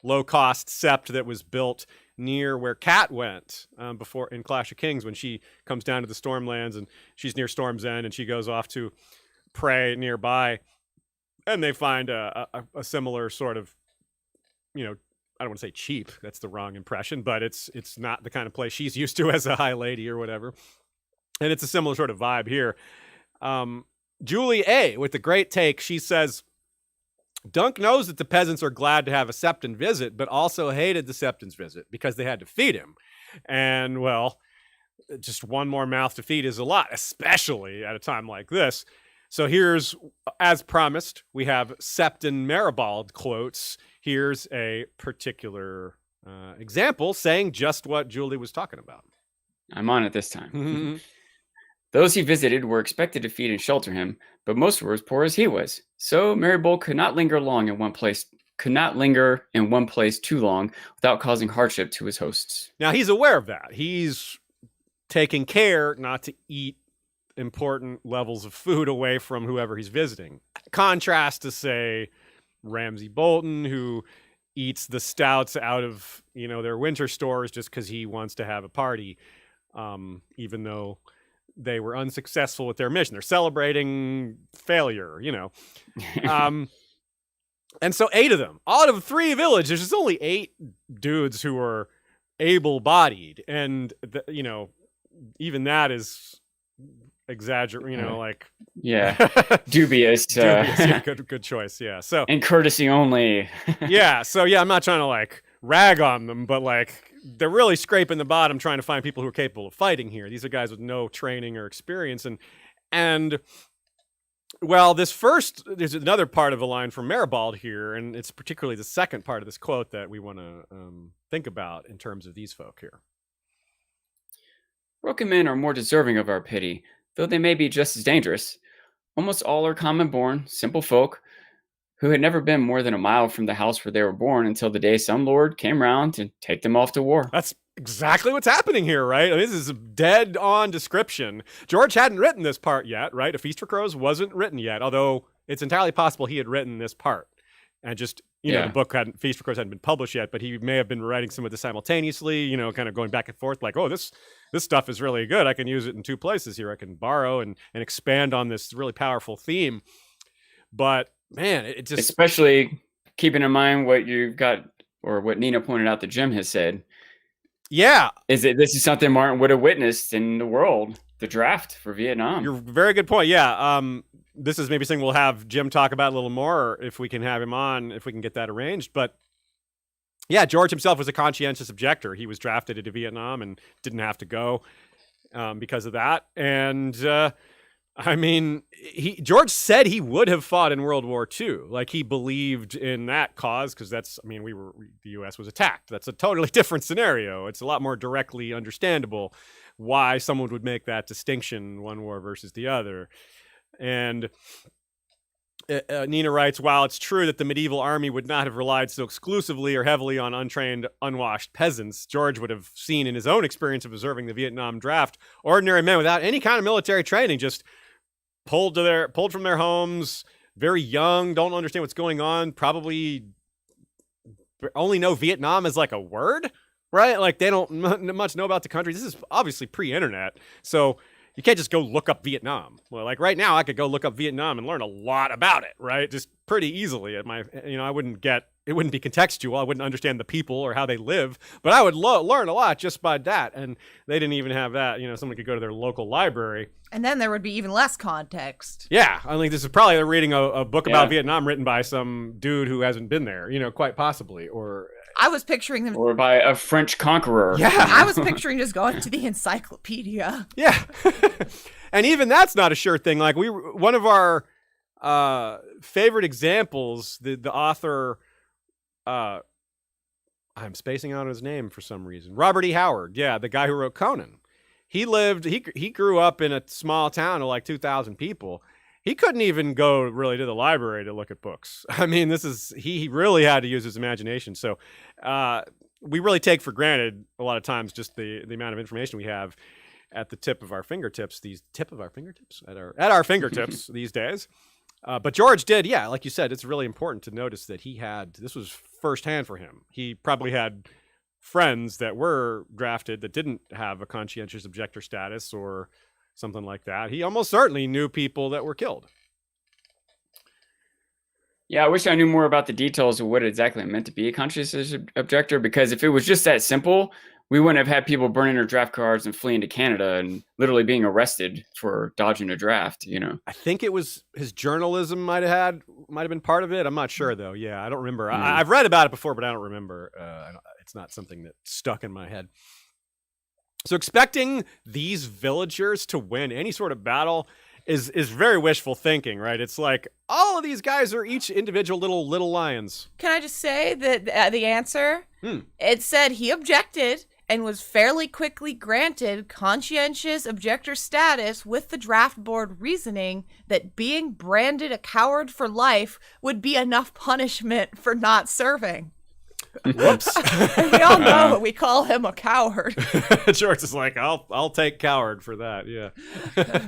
Speaker 1: low-cost sept that was built near where Kat went before in Clash of Kings, when she comes down to the Stormlands and she's near Storm's End and she goes off to pray nearby, and they find a similar sort of, I don't want to say cheap, that's the wrong impression, but it's not the kind of place she's used to as a high lady or whatever. And it's a similar sort of vibe here. Julie A. with the great take, she says, Dunk knows that the peasants are glad to have a Septon visit, but also hated the Septons visit because they had to feed him. And, well, just one more mouth to feed is a lot, especially at a time like this. So here's, as promised, we have Septon Maribald quotes. Here's a particular example saying just what Julie was talking about.
Speaker 2: I'm on it this time. Those he visited were expected to feed and shelter him, but most were as poor as he was. So Maribel could not linger in one place too long without causing hardship to his hosts.
Speaker 1: Now, he's aware of that. He's taking care not to eat important levels of food away from whoever he's visiting. Contrast to, say, Ramsay Bolton, who eats the stouts out of, their winter stores just because he wants to have a party, even though they were unsuccessful with their mission. They're celebrating failure, and so 8 of them, out of 3 villages, there's only 8 dudes who are able-bodied, and even that is exaggerated.
Speaker 2: Dubious.
Speaker 1: Dubious. Yeah, good choice. Yeah. So
Speaker 2: and courtesy only.
Speaker 1: yeah. So yeah, I'm not trying to rag on them, but they're really scraping the bottom, trying to find people who are capable of fighting here. These are guys with no training or experience, and well, there's another part of a line from Maribald here, and it's particularly the second part of this quote that we want to think about in terms of these folk here.
Speaker 2: Broken men are more deserving of our pity, though they may be just as dangerous. Almost all are common-born, simple folk, who had never been more than a mile from the house where they were born until the day some lord came round to take them off to war.
Speaker 1: That's exactly what's happening here, right? This is a dead-on description. George hadn't written this part yet, right? A Feast for Crows wasn't written yet, although it's entirely possible he had written this part. And just, the book Feast for Crows hadn't been published yet, but he may have been writing some of this simultaneously, kind of going back and forth, this stuff is really good. I can use it in 2 places here. I can borrow and expand on this really powerful theme. But man, it just,
Speaker 2: especially keeping in mind what you've got, or what Nina pointed out that Jim has said.
Speaker 1: Yeah.
Speaker 2: This is something Martin would have witnessed in the world, the draft for Vietnam.
Speaker 1: You're very good point. Yeah. This is maybe something we'll have Jim talk about a little more if we can have him on, if we can get that arranged. But yeah, George himself was a conscientious objector. He was drafted into Vietnam and didn't have to go because of that. And George said he would have fought in World War II. He believed in that cause because the U.S. was attacked. That's a totally different scenario. It's a lot more directly understandable why someone would make that distinction, one war versus the other. And Nina writes, while it's true that the medieval army would not have relied so exclusively or heavily on untrained, unwashed peasants, George would have seen in his own experience of observing the Vietnam draft, ordinary men without any kind of military training just pulled from their homes, very young, don't understand what's going on, probably only know Vietnam as a word, right? They don't much know about the country. This is obviously pre-internet, so you can't just go look up Vietnam. Well, right now I could go look up Vietnam and learn a lot about it, right? Just pretty easily at my, it wouldn't be contextual. I wouldn't understand the people or how they live, but I would learn a lot just by that. And they didn't even have that. Someone could go to their local library.
Speaker 3: And then there would be even less context.
Speaker 1: Yeah. I think this is probably reading a book about Vietnam written by some dude who hasn't been there, quite possibly. Or
Speaker 3: I was picturing them.
Speaker 2: Or by a French conqueror.
Speaker 1: Yeah.
Speaker 3: I was picturing just going to the encyclopedia.
Speaker 1: Yeah. And even that's not a sure thing. One of our favorite examples, the author, I'm spacing out his name for some reason. Robert E. Howard. Yeah, the guy who wrote Conan. He grew up in a small town of 2,000 people. He couldn't even go really to the library to look at books. He really had to use his imagination. So we really take for granted a lot of times just the amount of information we have at the tip of our fingertips. At our fingertips these days. But George did, yeah, like you said, it's really important to notice that this was firsthand for him. He probably had friends that were drafted that didn't have a conscientious objector status or something like that. He almost certainly knew people that were killed.
Speaker 2: Yeah, I wish I knew more about the details of what exactly it meant to be a conscientious objector, because if it was just that simple, we wouldn't have had people burning their draft cards and fleeing to Canada and literally being arrested for dodging a draft, I
Speaker 1: think it was his journalism might have been part of it. I'm not sure, though. Yeah, I don't remember. I've read about it before, but I don't remember. It's not something that stuck in my head. So expecting these villagers to win any sort of battle is very wishful thinking, right? It's all of these guys are each individual little lions.
Speaker 3: Can I just say that the answer? It said he objected, and was fairly quickly granted conscientious objector status with the draft board reasoning that being branded a coward for life would be enough punishment for not serving.
Speaker 1: Whoops.
Speaker 3: And we all know we call him a coward.
Speaker 1: George is like, I'll take coward for that. Yeah.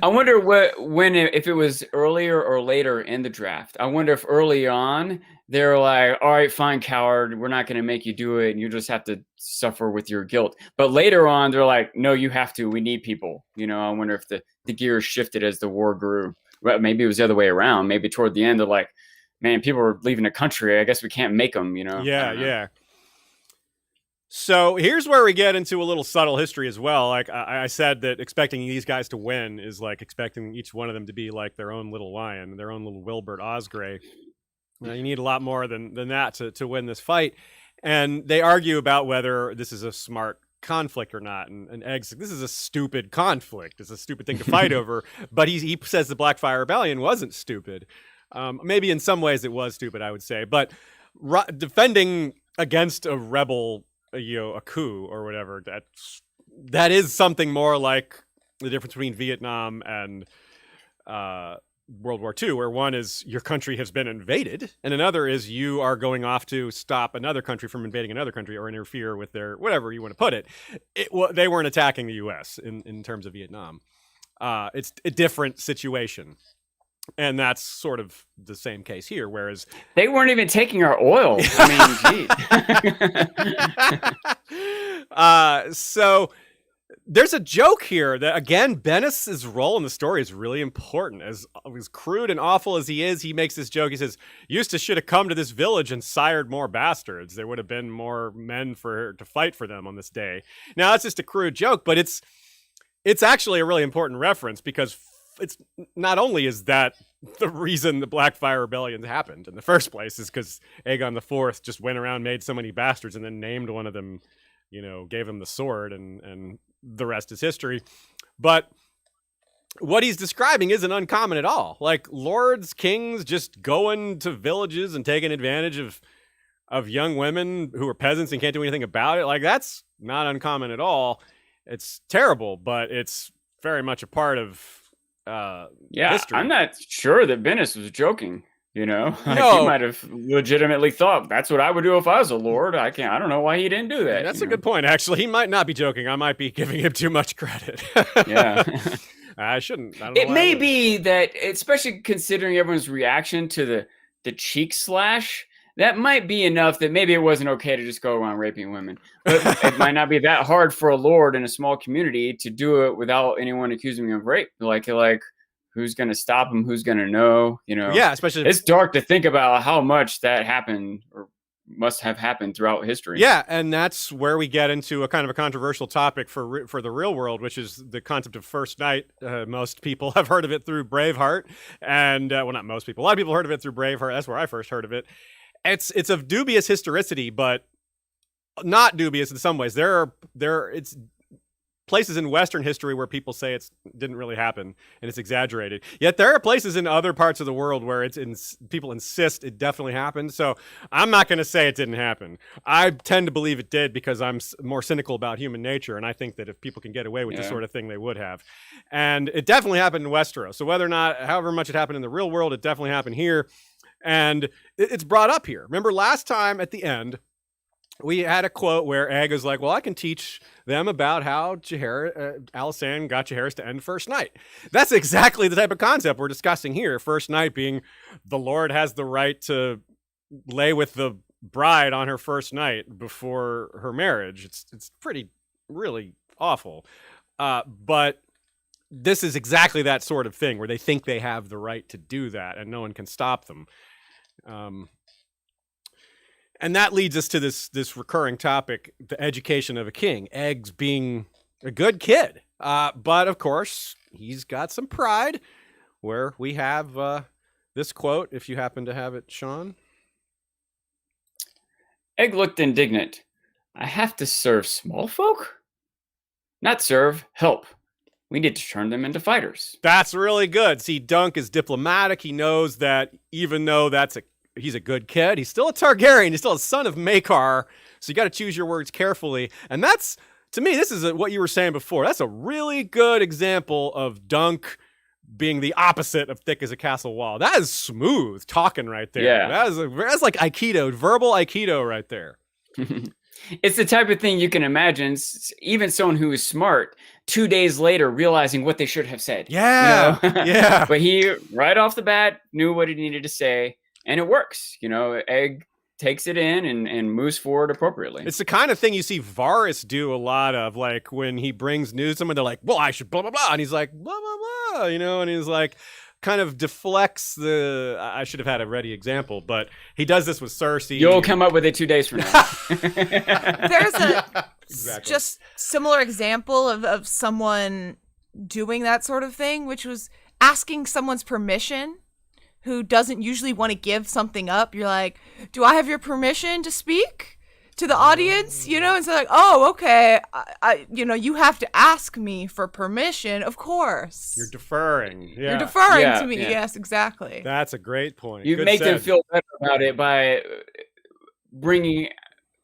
Speaker 2: I wonder if it was earlier or later in the draft. I wonder if early on they're like, all right, fine, coward, we're not going to make you do it, and you just have to suffer with your guilt. But later on, they're like, no, you have to. We need people. I wonder if the gears shifted as the war grew. Well, maybe it was the other way around. Maybe toward the end, they're like, man, people are leaving the country. I guess we can't make them.
Speaker 1: Yeah. So here's where we get into a little subtle history as well. Like I said, that expecting these guys to win is like expecting each one of them to be like their own little lion, their own little Wilbert Osgray. You need a lot more than that to win this fight. And they argue about whether this is a smart conflict or not. And Egg's, this is a stupid conflict. It's a stupid thing to fight over. But he says the Blackfire Rebellion wasn't stupid. Maybe in some ways it was stupid, I would say. But defending against a rebel, a coup or whatever, that is something more like the difference between Vietnam and World War II, where one is your country has been invaded, and another is you are going off to stop another country from invading another country or interfere with their whatever you want to put it. They weren't attacking the U.S. in terms of Vietnam. It's a different situation. And that's sort of the same case here, whereas
Speaker 2: they weren't even taking our oil. I mean,
Speaker 1: so there's a joke here that, again, Bennis's role in the story is really important. As crude and awful as he is, he makes this joke. He says, Eustace should have come to this village and sired more bastards. There would have been more men to fight for them on this day. Now, that's just a crude joke, but it's actually a really important reference, because it's not only is that the reason the Blackfire Rebellion happened in the first place is because Aegon IV just went around, made so many bastards, and then named one of them, gave him the sword, and the rest is history. But what he's describing isn't uncommon at all. Like lords, kings just going to villages and taking advantage of young women who are peasants and can't do anything about it. Like that's not uncommon at all. It's terrible, but it's very much a part of history.
Speaker 2: I'm not sure that Bennis was joking.
Speaker 1: No.
Speaker 2: He might have legitimately thought that's what I would do if I was a lord. I don't know why he didn't do that.
Speaker 1: That's a good point, actually. He might not be joking. I might be giving him too much credit.
Speaker 2: Yeah.
Speaker 1: I shouldn't. I don't know
Speaker 2: it may be that, especially considering everyone's reaction to the cheek slash, that might be enough that maybe it wasn't okay to just go around raping women. But it might not be that hard for a lord in a small community to do it without anyone accusing him of rape. Like who's going to stop him? Who's going to know?
Speaker 1: Yeah, especially
Speaker 2: it's dark to think about how much that happened or must have happened throughout history.
Speaker 1: Yeah, and that's where we get into a kind of a controversial topic for the real world, which is the concept of first night. Most people have heard of it through Braveheart, and well, not most people. A lot of people heard of it through Braveheart. That's where I first heard of it. It's of dubious historicity, but not dubious in some ways. It's places in Western history where people say it didn't really happen and it's exaggerated. Yet there are places in other parts of the world where people insist it definitely happened. So I'm not going to say it didn't happen. I tend to believe it did because I'm more cynical about human nature, and I think that if people can get away with this sort of thing, they would have. And it definitely happened in Westeros. So however much it happened in the real world, it definitely happened here. And it's brought up here. Remember last time at the end, we had a quote where Egg is like, well, I can teach them about how Alysanne got Jaehaerys to end first night. That's exactly the type of concept we're discussing here. First night being the Lord has the right to lay with the bride on her first night before her marriage. It's pretty, really awful. But this is exactly that sort of thing where they think they have the right to do that and no one can stop them. And that leads us to this recurring topic, the education of a king. Eggs being a good kid. But, of course, he's got some pride, where we have this quote, if you happen to have it, Sean.
Speaker 2: Egg looked indignant. I have to serve small folk? Not serve, help. We need to turn them into fighters.
Speaker 1: That's really good. See, Dunk is diplomatic. He knows that even though he's a good kid, he's still a Targaryen. He's still a son of Maekar. So you got to choose your words carefully. And that's to me, this is what you were saying before. That's a really good example of Dunk being the opposite of thick as a castle wall. That is smooth talking right there.
Speaker 2: Yeah.
Speaker 1: That's like Aikido, verbal Aikido right there.
Speaker 2: It's the type of thing you can imagine, even someone who is smart, 2 days later realizing what they should have said.
Speaker 1: Yeah, yeah.
Speaker 2: But he, right off the bat, knew what he needed to say, and it works. Egg takes it in and moves forward appropriately.
Speaker 1: It's the kind of thing you see Varys do a lot of, like when he brings news to someone, they're like, well, I should blah, blah, blah. And he's like, blah, blah, blah, and he's like, kind of deflects I should have had a ready example, but he does this with Cersei.
Speaker 2: You'll come up with it 2 days from now.
Speaker 3: There's a
Speaker 1: Exactly.
Speaker 3: just similar example of someone doing that sort of thing, which was asking someone's permission who doesn't usually want to give something up. You're like, do I have your permission to speak to the audience? And so like, oh, okay. I you have to ask me for permission. Of course.
Speaker 1: You're deferring. Yeah.
Speaker 3: You're deferring
Speaker 2: Yeah,
Speaker 3: to me.
Speaker 2: yeah.
Speaker 3: Yes, exactly.
Speaker 1: That's a great point.
Speaker 2: You
Speaker 1: Good
Speaker 2: make them
Speaker 1: said.
Speaker 2: feel better about it by bringing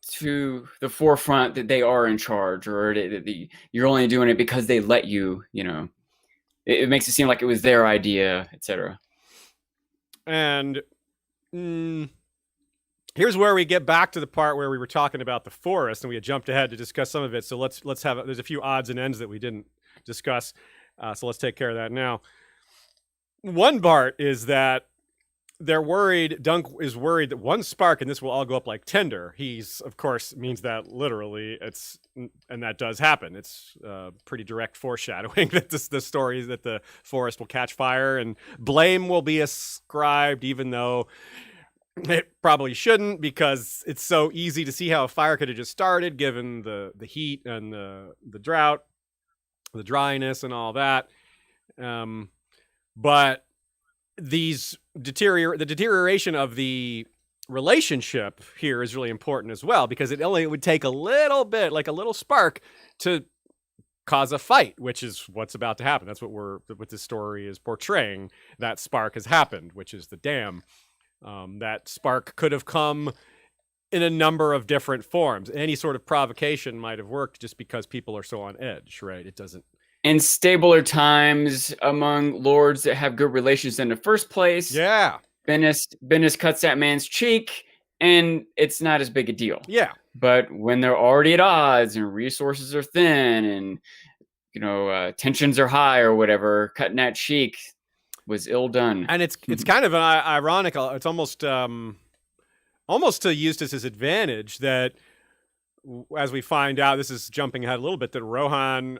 Speaker 2: to the forefront that they are in charge, or that you're only doing it because they let you. It makes it seem like it was their idea, etc.
Speaker 1: And here's where we get back to the part where we were talking about the forest, and we had jumped ahead to discuss some of it. So let's have there's a few odds and ends that we didn't discuss. So let's take care of that now. One part is that Dunk is worried that one spark and this will all go up like tinder. He's, of course, means that literally, and that does happen. It's pretty direct foreshadowing that the story is that the forest will catch fire and blame will be ascribed, even though it probably shouldn't, because it's so easy to see how a fire could have just started given the heat and the drought, the dryness and all that. But the deterioration of the relationship here is really important as well, because it only would take a little bit, like a little spark, to cause a fight, which is what's about to happen. That's what this story is portraying. That spark has happened, which is the dam. That spark could have come in a number of different forms. Any sort of provocation might have worked just because people are so on edge, right? It doesn't.
Speaker 2: In stabler times among lords that have good relations in the first place,
Speaker 1: Yeah.
Speaker 2: Bennis cuts that man's cheek, and it's not as big a deal.
Speaker 1: Yeah.
Speaker 2: But when they're already at odds and resources are thin and tensions are high or whatever, cutting that cheek was ill done.
Speaker 1: And it's kind of ironic. It's almost to Eustace's advantage that, as we find out, this is jumping ahead a little bit, that Rohan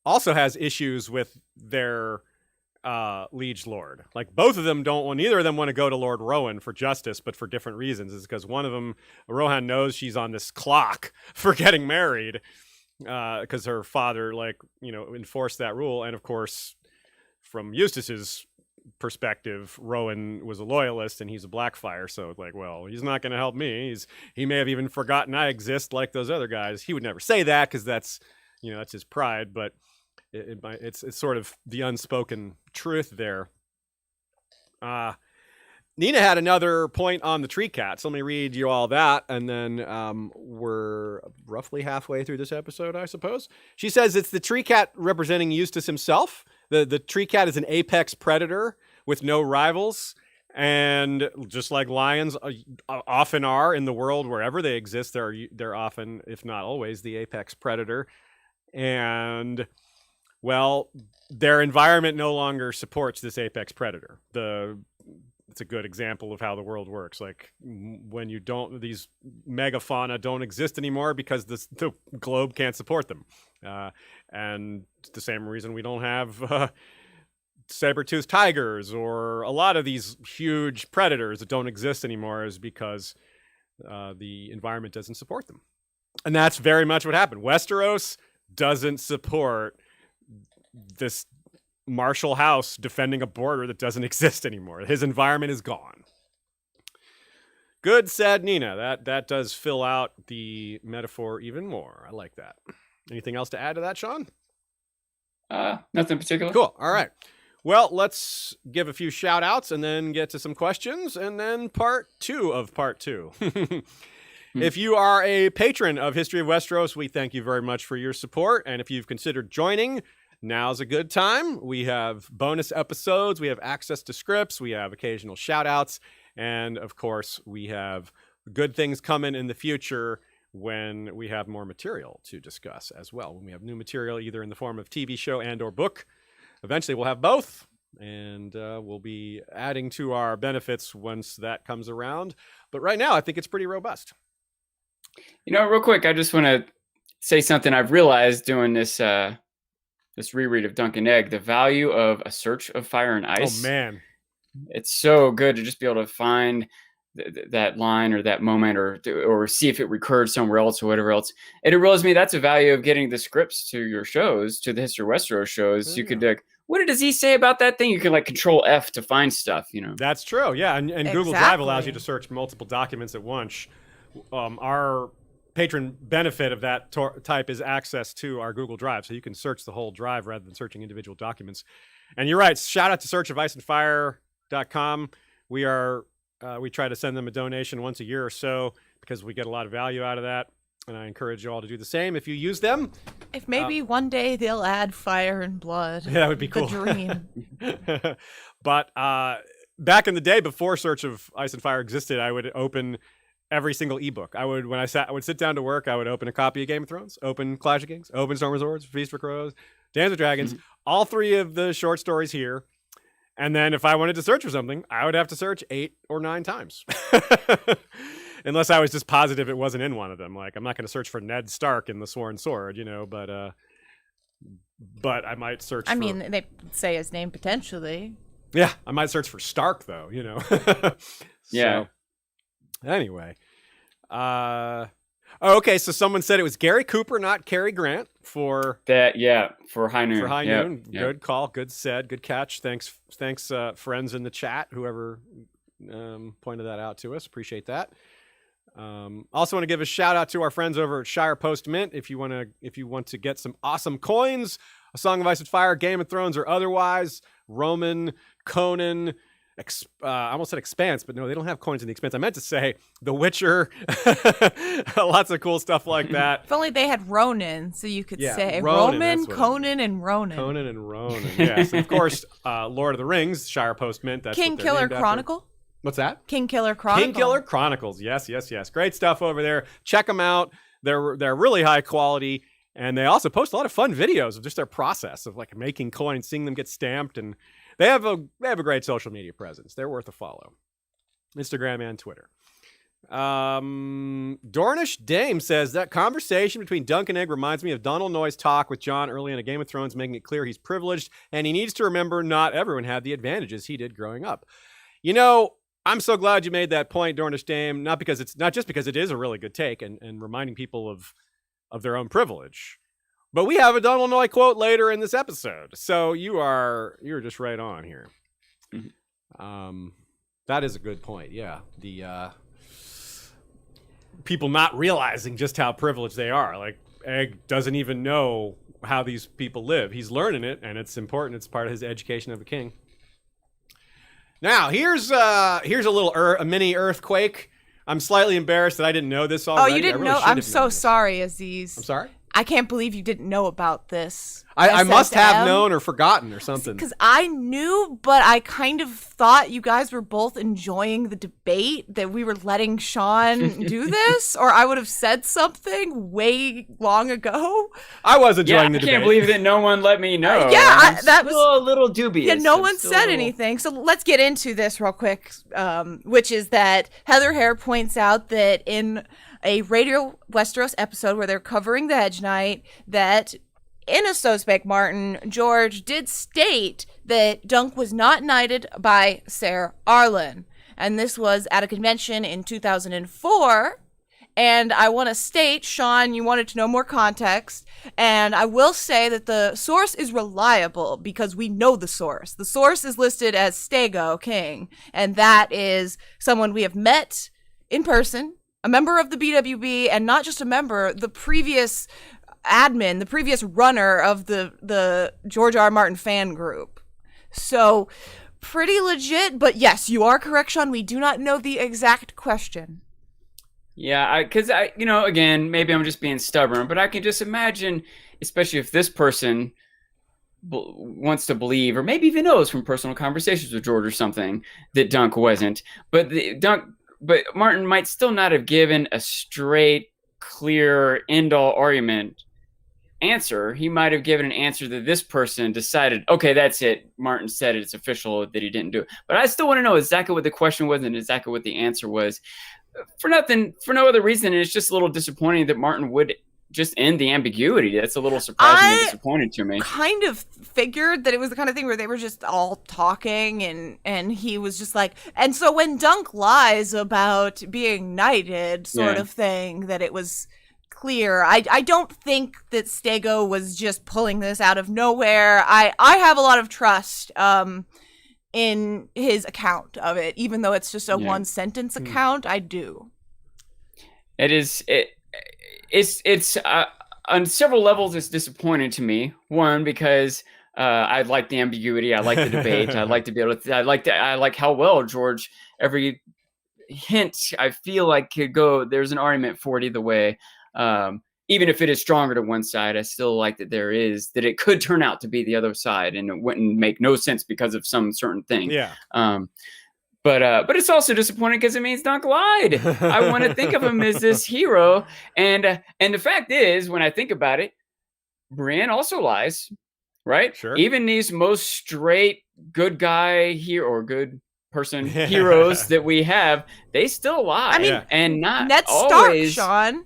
Speaker 1: also has issues with their liege lord. Like, both of them neither of them want to go to Lord Rowan for justice, but for different reasons. It's because one of them, Rohan, knows she's on this clock for getting married, because her father, enforced that rule. And of course, from Eustace's perspective, Rowan was a loyalist and he's a Blackfire, so he's not going to help me. He may have even forgotten I exist like those other guys. He would never say that because that's his pride, but it's sort of the unspoken truth there. Nina had another point on the tree cat, so let me read you all that, and then we're roughly halfway through this episode, I suppose. She says it's the tree cat representing Eustace himself. The tree cat is an apex predator with no rivals, and just like lions often are in the world wherever they exist, they're often, if not always, the apex predator. And, well, their environment no longer supports this apex predator. It's a good example of how the world works. Like, when these megafauna don't exist anymore because the globe can't support them. And it's the same reason we don't have saber-toothed tigers or a lot of these huge predators that don't exist anymore, is because the environment doesn't support them. And that's very much what happened. Westeros doesn't support this martial house defending a border that doesn't exist anymore. His environment is gone. Good, said Nina. That does fill out the metaphor even more. I like that. Anything else to add to that, Sean?
Speaker 2: Nothing particular.
Speaker 1: Cool. All right. Well, let's give a few shout outs and then get to some questions, and then part 2 of part 2. If you are a patron of History of Westeros, we thank you very much for your support. And if you've considered joining, now's a good time. We have bonus episodes. We have access to scripts. We have occasional shout outs. And of course, we have good things coming in the future when we have more material to discuss as well. When we have new material, either in the form of TV show and or book. Eventually, we'll have both. And we'll be adding to our benefits once that comes around. But right now, I think it's pretty robust.
Speaker 2: Real quick, I just want to say something I've realized doing this this reread of Dunk and Egg, the value of A Search of Fire and Ice.
Speaker 1: Oh, man.
Speaker 2: It's so good to just be able to find that line or that moment or see if it recurred somewhere else or whatever else. And it realized me that's a value of getting the scripts to your shows, to the History of Westeros shows. You could what does he say about that thing? You can Control F to find stuff,
Speaker 1: That's true. Yeah. And Google Drive allows you to search multiple documents at once. Our patron benefit of that type is access to our Google Drive. So you can search the whole drive rather than searching individual documents. And you're right. Shout out to searchoficeandfire.com. We try to send them a donation once a year or so because we get a lot of value out of that. And I encourage you all to do the same if you use them.
Speaker 3: If maybe one day they'll add Fire and Blood.
Speaker 1: Yeah, that would be cool.
Speaker 3: The dream.
Speaker 1: But back in the day, before Search of Ice and Fire existed, I would open every single ebook. I would sit down to work, I would open a copy of Game of Thrones, open Clash of Kings, open Storm of Swords, Feast for Crows, Dance with Dragons, all three of the short stories here. And then if I wanted to search for something, I would have to search 8 or 9 times. Unless I was just positive it wasn't in one of them. Like, I'm not going to search for Ned Stark in the Sworn Sword, but I might search for...
Speaker 3: I mean, they say his name potentially.
Speaker 1: Yeah, I might search for Stark, though,
Speaker 2: Yeah.
Speaker 1: Anyway. Okay, so someone said it was Gary Cooper, not Cary Grant, for...
Speaker 2: for High Noon.
Speaker 1: For High Noon. Yep. Good call, good said, good catch. Thanks, friends in the chat, whoever pointed that out to us. Appreciate that. Also want to give a shout out to our friends over at Shire Post Mint. If you want to get some awesome coins, A Song of Ice and Fire, Game of Thrones, or otherwise, Roman, Conan, I almost said Expanse, but no, they don't have coins in the Expanse. I meant to say The Witcher. Lots of cool stuff like that.
Speaker 3: If only they had Ronin, so you could say
Speaker 1: Ronin,
Speaker 3: Roman, Conan, and Ronin.
Speaker 1: Conan and Ronin, yes. And of course, Lord of the Rings, Shire Post Mint. That's
Speaker 3: King Killer Chronicle.
Speaker 1: What's that?
Speaker 3: King Killer Chronicle.
Speaker 1: King Killer Chronicles. Yes. Great stuff over there. Check them out. They're really high quality, and they also post a lot of fun videos of just their process of making coins, seeing them get stamped, and they have a great social media presence. They're worth a follow. Instagram and Twitter. Dornish Dame says that conversation between Dunk and Egg reminds me of Donald Noy's talk with Jon early in A Game of Thrones, making it clear he's privileged and he needs to remember not everyone had the advantages he did growing up. I'm so glad you made that point, Dornish Dame, not just because it is a really good take and reminding people of their own privilege. But we have a Donald Noy quote later in this episode. So you're just right on here. That is a good point. Yeah. The people not realizing just how privileged they are. Like, Egg doesn't even know how these people live. He's learning it, and it's important. It's part of his education of a king. Now, here's a mini earthquake. I'm slightly embarrassed that I didn't know this already.
Speaker 3: Oh, you didn't know? I'm so sorry, Aziz.
Speaker 1: I'm sorry?
Speaker 3: I can't believe you didn't know about this.
Speaker 1: I must have known or forgotten or something.
Speaker 3: Because I knew, but I kind of thought you guys were both enjoying the debate, that we were letting Sean do this, or I would have said something way long ago.
Speaker 1: I was enjoying the debate.
Speaker 2: I can't believe that no one let me know.
Speaker 3: That was
Speaker 2: a little dubious.
Speaker 3: Yeah, no one said anything. So let's get into this real quick, which is that Heather Hare points out that in a Radio Westeros episode where they're covering the Hedge Knight, that in a Sosbeck Martin, George did state that Dunk was not knighted by Ser Arlen. And this was at a convention in 2004. And I want to state, Sean, you wanted to know more context. And I will say that the source is reliable because we know the source. The source is listed as Stego King. And that is someone we have met in person, a member of the BWB, and not just a member, the previous admin, the previous runner of the George R. R. Martin fan group. So pretty legit, but yes, you are correct, Sean. We do not know the exact question.
Speaker 2: Yeah, because again, maybe I'm just being stubborn, but I can just imagine, especially if this person wants to believe, or maybe even knows from personal conversations with George or something, that Dunk wasn't. But but Martin might still not have given a straight, clear, end-all argument answer. He might have given an answer that this person decided, okay, that's it. Martin said it, it's official that he didn't do it. But I still want to know exactly what the question was and exactly what the answer was. For no other reason. And it's just a little disappointing that Martin would just end the ambiguity. That's a little surprising and disappointing to me.
Speaker 3: Kind of figured that it was the kind of thing where they were just all talking and he was just like, and so when Dunk lies about being knighted sort of thing, that it was clear. I don't think that Stego was just pulling this out of nowhere. I have a lot of trust in his account of it, even though it's just a one sentence account. I do.
Speaker 2: It's on several levels it's disappointing to me. One, because I like the ambiguity, I like the debate, I like to be able to I like how well George, every hint I feel like could go, there's an argument for it either way. Even if it is stronger to one side, I still like that that it could turn out to be the other side and it wouldn't make no sense because of some certain thing.
Speaker 1: Yeah.
Speaker 2: But it's also disappointing because it means Dunk lied. I want to think of him as this hero. And the fact is, when I think about it, Brienne also lies, right?
Speaker 1: Sure.
Speaker 2: Even these most straight good guy here or good person heroes that we have, they still lie.
Speaker 3: I mean,
Speaker 2: and not
Speaker 3: Ned
Speaker 2: always.
Speaker 3: Stark, Sean.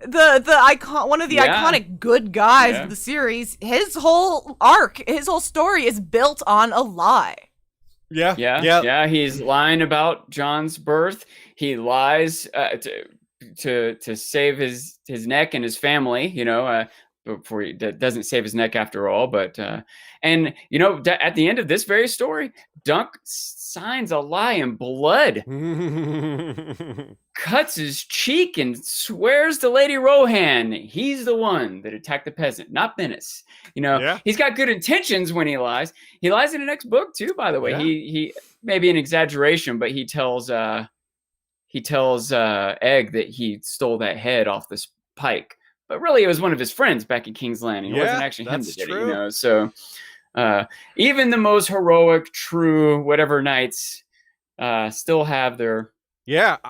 Speaker 3: The icon, one of the iconic good guys of the series, his whole arc, his whole story is built on a lie.
Speaker 2: Yeah. He's lying about Jon's birth. He lies to save his neck and his family. Before he doesn't save his neck after all. But and at the end of this very story, Dunk signs a lie in blood, cuts his cheek, and swears to Lady Rohan he's the one that attacked the peasant, not Bennis. He's got good intentions when he lies. He lies in the next book too, by the way. Yeah. He maybe an exaggeration, but he tells Egg that he stole that head off this pike. But really, it was one of his friends back in King's Landing. It wasn't actually him that did it, So even the most heroic, true, whatever knights still have their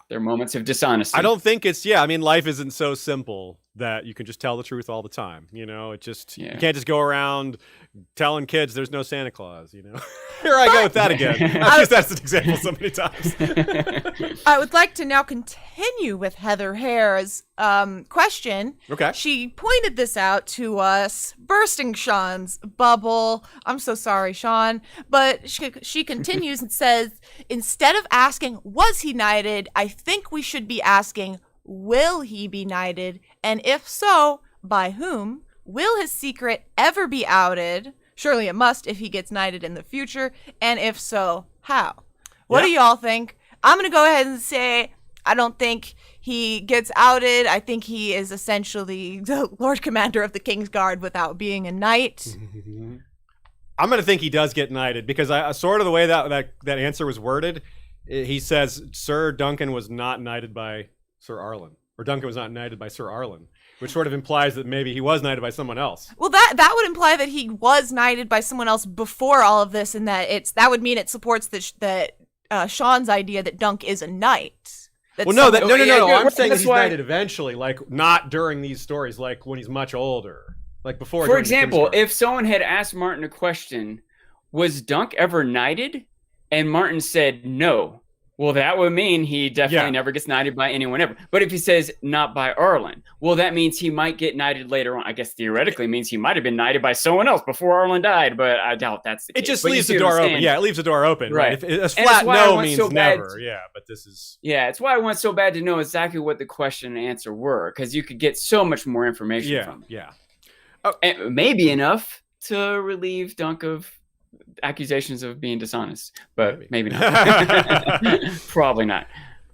Speaker 2: moments of dishonesty.
Speaker 1: I don't think it's life isn't so simple that you can just tell the truth all the time. You can't just go around telling kids there's no Santa Claus. Here I go with that again. I've used that as an example so many times.
Speaker 3: I would like to now continue with Heather Hare's question.
Speaker 1: Okay.
Speaker 3: She pointed this out to us, bursting Sean's bubble. I'm so sorry, Sean. But she continues and says, instead of asking, was he knighted, I think we should be asking, will he be knighted? And if so, by whom? Will his secret ever be outed? Surely it must if he gets knighted in the future. And if so, how? What do y'all think? I'm going to go ahead and say I don't think he gets outed. I think he is essentially the Lord Commander of the Kingsguard without being a knight.
Speaker 1: I'm going to think he does get knighted because I sort of the way that answer was worded, he says Sir Duncan was not knighted by Sir Arlen. Or Duncan was not knighted by Sir Arlen, which sort of implies that maybe he was knighted by someone else.
Speaker 3: Well, that would imply that he was knighted by someone else before all of this, and that would mean it supports that Sean's idea that Dunk is a knight.
Speaker 1: No. I'm saying that he's knighted eventually, like not during these stories, like when he's much older, like before.
Speaker 2: For example, if someone had asked Martin a question, was Dunk ever knighted? And Martin said no. Well, that would mean he definitely never gets knighted by anyone ever. But if he says not by Arlen, well, that means he might get knighted later on. I guess theoretically means he might have been knighted by someone else before Arlen died, but I doubt that's the case.
Speaker 1: It just leaves the door open. Yeah, it leaves the door open.
Speaker 2: Right.
Speaker 1: A flat no means never. But this is...
Speaker 2: Yeah, it's why I want so bad to know exactly what the question and answer were, because you could get so much more information from it.
Speaker 1: Yeah.
Speaker 2: And maybe enough to relieve Dunk of accusations of being dishonest, but maybe not. Probably not.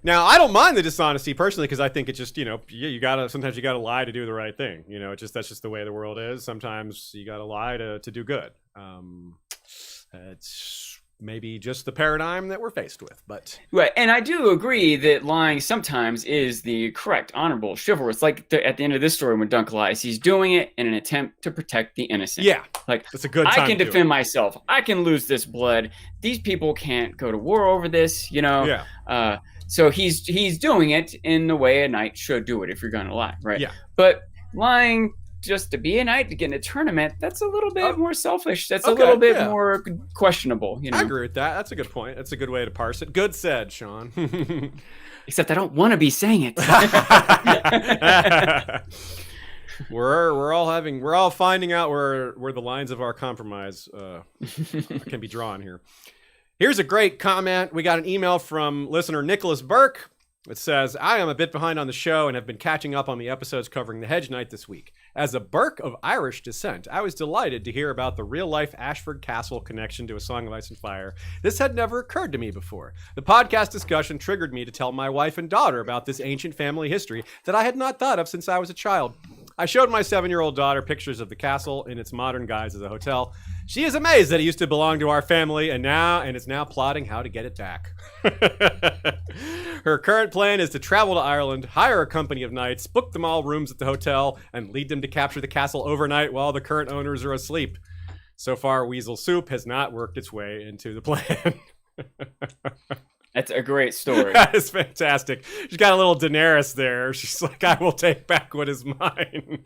Speaker 1: Now, I don't mind the dishonesty personally because I think it's just, sometimes you gotta lie to do the right thing. That's just the way the world is. Sometimes you gotta lie to do good. maybe just the paradigm that we're faced with. But
Speaker 2: Right, and I do agree that lying sometimes is the correct, honorable, chivalrous. Like at the end of this story, when Dunk lies, he's doing it in an attempt to protect the innocent.
Speaker 1: yeah,
Speaker 2: like
Speaker 1: it's a good
Speaker 2: I
Speaker 1: time
Speaker 2: can
Speaker 1: to do
Speaker 2: defend
Speaker 1: it.
Speaker 2: myself. I can lose this blood. These people can't go to war over this.
Speaker 1: Yeah.
Speaker 2: So he's doing it in the way a knight should do it if you're going to lie, right?
Speaker 1: Yeah.
Speaker 2: But lying just to be a knight to get in a tournament, that's a little bit more selfish. That's a
Speaker 1: okay,
Speaker 2: little bit
Speaker 1: yeah.
Speaker 2: more questionable.
Speaker 1: I agree with that. That's a good point. That's a good way to parse it. Good said, Sean.
Speaker 2: Except I don't want to be saying it.
Speaker 1: We're all finding out where the lines of our compromise can be drawn here. Here's a great comment. We got an email from listener Nicholas Burke. It says, I am a bit behind on the show and have been catching up on the episodes covering the Hedge Knight this week. As a Burke of Irish descent, I was delighted to hear about the real-life Ashford Castle connection to A Song of Ice and Fire. This had never occurred to me before. The podcast discussion triggered me to tell my wife and daughter about this ancient family history that I had not thought of since I was a child. I showed my 7-year-old daughter pictures of the castle in its modern guise as a hotel. She is amazed that it used to belong to our family and is now plotting how to get it back. Her current plan is to travel to Ireland, hire a company of knights, book them all rooms at the hotel, and lead them to capture the castle overnight while the current owners are asleep. So far, Weasel Soup has not worked its way into the plan.
Speaker 2: That's a great story.
Speaker 1: That is fantastic. She's got a little Daenerys there. She's like, I will take back what is mine.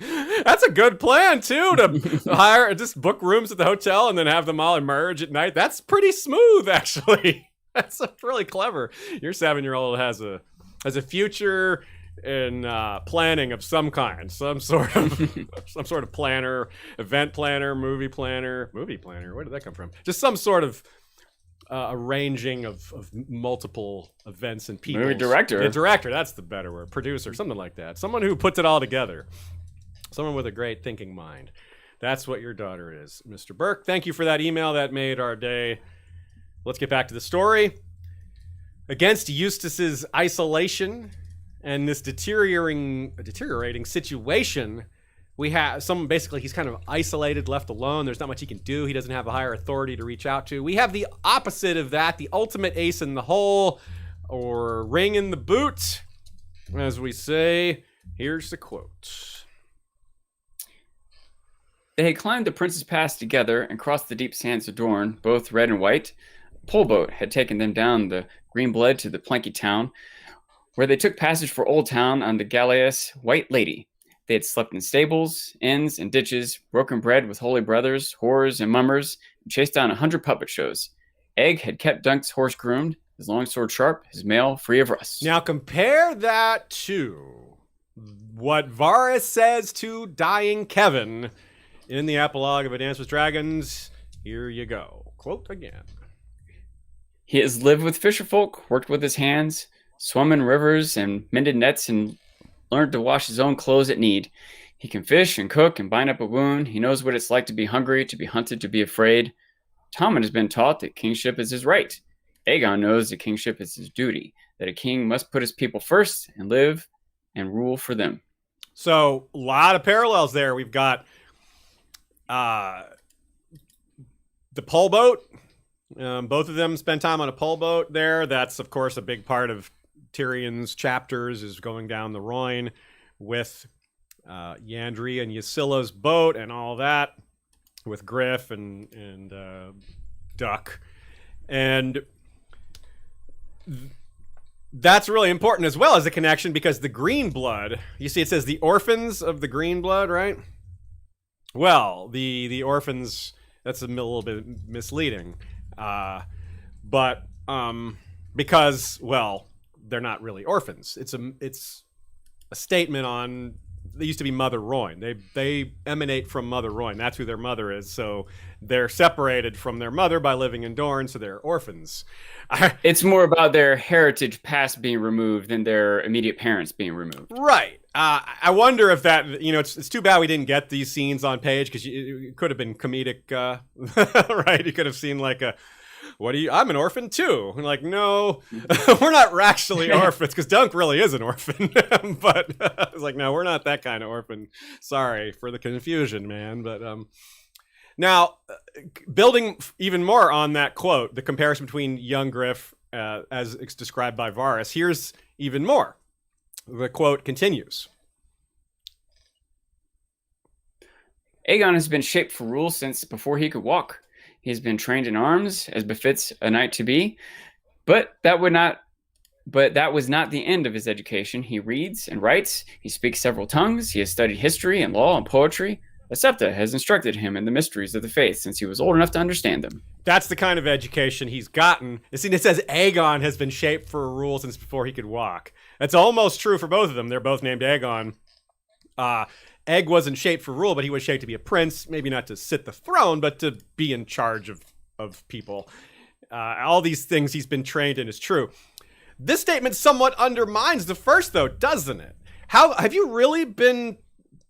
Speaker 1: That's a good plan, too, to just book rooms at the hotel and then have them all emerge at night. That's pretty smooth, actually. That's really clever. Your 7-year-old has a future in planning of some kind, some sort of planner, event planner, movie planner. Where did that come from? Just some sort of arranging of multiple events and people.
Speaker 2: Movie director.
Speaker 1: Yeah, director, that's the better word. Producer, something like that. Someone who puts it all together. Someone with a great thinking mind. That's what your daughter is, Mr. Burke. Thank you for that email. That made our day. Let's get back to the story. Against Eustace's isolation and this deteriorating situation, we have basically he's kind of isolated, left alone. There's not much he can do. He doesn't have a higher authority to reach out to. We have the opposite of that, the ultimate ace in the hole, or ring in the boot, as we say. Here's the quote.
Speaker 2: They had climbed the Prince's Pass together and crossed the deep sands of Dorne, both red and white. A pole boat had taken them down the Green Blood to the Planky Town, where they took passage for Old Town on the galleass White Lady. They had slept in stables, inns, and ditches, broken bread with holy brothers, whores, and mummers, and chased down 100 puppet shows. Egg had kept Dunk's horse groomed, his longsword sharp, his mail free of rust.
Speaker 1: Now compare that to what Varys says to dying Kevin in the epilogue of A Dance with Dragons. Here you go. Quote again.
Speaker 2: He has lived with fisherfolk, worked with his hands, swum in rivers and mended nets, and learned to wash his own clothes at need. He can fish and cook and bind up a wound. He knows what it's like to be hungry, to be hunted, to be afraid. Tommen has been taught that kingship is his right. Aegon knows that kingship is his duty, that a king must put his people first and live and rule for them.
Speaker 1: So, a lot of parallels there. We've got the pole boat. Both of them spend time on a pole boat there. That's, of course, a big part of Tyrion's chapters, is going down the Rhine with Yandri and Ysila's boat and all that, with Griff and Duck. And that's really important as well as a connection, because the Green Blood, you see it says the orphans of the Green Blood, right? Well, the orphans, that's a little bit misleading. But because, well, they're not really orphans. It's a statement on, they used to be Mother Royne. They emanate from Mother Royne. That's who their mother is. So they're separated from their mother by living in Dorne, so they're orphans.
Speaker 2: It's more about their heritage past being removed than their immediate parents being removed.
Speaker 1: Right. I wonder if that, it's too bad we didn't get these scenes on page, because it could have been comedic, right? You could have seen like I'm an orphan too. And like, no, we're not actually orphans, because Dunk really is an orphan. But it's like, no, we're not that kind of orphan. Sorry for the confusion, man. But Now, building even more on that quote, the comparison between young Griff as it's described by Varys, here's even more. The quote continues.
Speaker 2: Aegon has been shaped for rule since before he could walk. He has been trained in arms, as befits a knight to be, but that was not the end of his education. He reads and writes. He speaks several tongues. He has studied history and law and poetry. A septa has instructed him in the mysteries of the faith since he was old enough to understand them.
Speaker 1: That's the kind of education he's gotten. It says Aegon has been shaped for a rule since before he could walk. That's almost true for both of them. They're both named Aegon. Egg wasn't shaped for rule, but he was shaped to be a prince. Maybe not to sit the throne, but to be in charge of people. All these things he's been trained in is true. This statement somewhat undermines the first, though, doesn't it? How have you really been?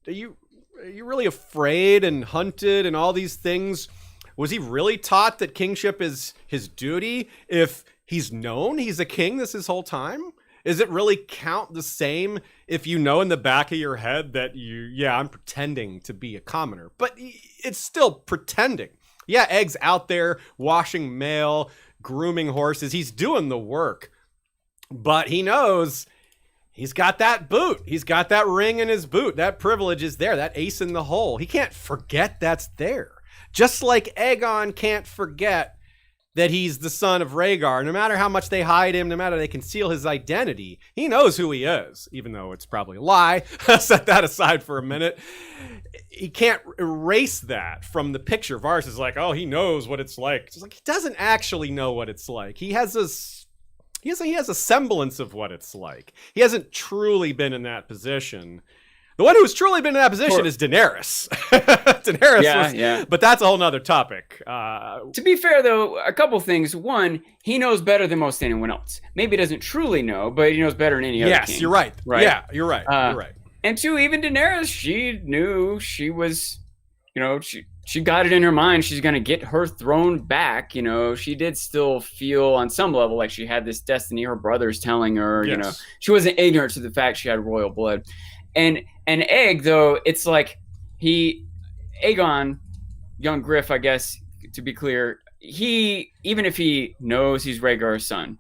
Speaker 1: Are you really afraid and hunted and all these things? Was he really taught that kingship is his duty if he's known he's a king this his whole time? Does it really count the same if you know in the back of your head that I'm pretending to be a commoner, but it's still pretending. Yeah, Egg's out there washing mail, grooming horses. He's doing the work, but he knows he's got that boot. He's got that ring in his boot. That privilege is there, that ace in the hole. He can't forget that's there. Just like Aegon can't forget that he's the son of Rhaegar. No matter how much they hide him, no matter they conceal his identity, he knows who he is, even though it's probably a lie. Set that aside for a minute. He can't erase that from the picture. Varys is like, oh, he knows what it's like. It's like he doesn't actually know what it's like. He has a semblance of what it's like. He hasn't truly been in that position. The one who's truly been in that position is Daenerys. Daenerys but that's a whole nother topic.
Speaker 2: To be fair, though, a couple things. One, he knows better than most anyone else. Maybe he doesn't truly know, but he knows better than any other king.
Speaker 1: Yes, you're right. Yeah, you're right. You're right.
Speaker 2: And two, even Daenerys, she knew she was, she got it in her mind she's going to get her throne back. She did still feel on some level like she had this destiny. Her brother's telling her, she wasn't ignorant to the fact she had royal blood. And Egg, though, it's like Aegon, young Griff, I guess, to be clear, even if he knows he's Rhaegar's son,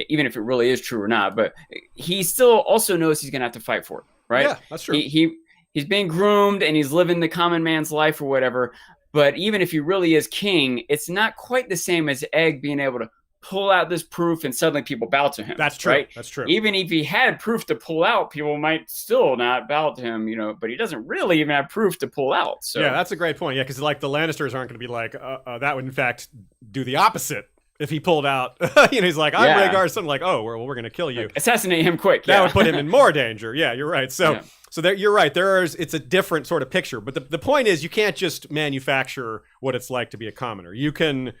Speaker 2: even if it really is true or not, but he still also knows he's going to have to fight for it, right?
Speaker 1: Yeah, that's true.
Speaker 2: He's being groomed and he's living the common man's life or whatever, but even if he really is king, it's not quite the same as Egg being able to pull out this proof and suddenly people bow to him.
Speaker 1: That's true.
Speaker 2: Right?
Speaker 1: That's true.
Speaker 2: Even if he had proof to pull out, people might still not bow to him, but he doesn't really even have proof to pull out. So
Speaker 1: yeah, that's a great point. Yeah, because like the Lannisters aren't going to be like, that would in fact do the opposite if he pulled out. He's like, I'm Rhaegar's son. Like, oh, we're going to kill you.
Speaker 2: Like, assassinate him quick.
Speaker 1: That would put him in more danger. Yeah, you're right. So there, you're right. It's a different sort of picture. But the point is, you can't just manufacture what it's like to be a commoner. You can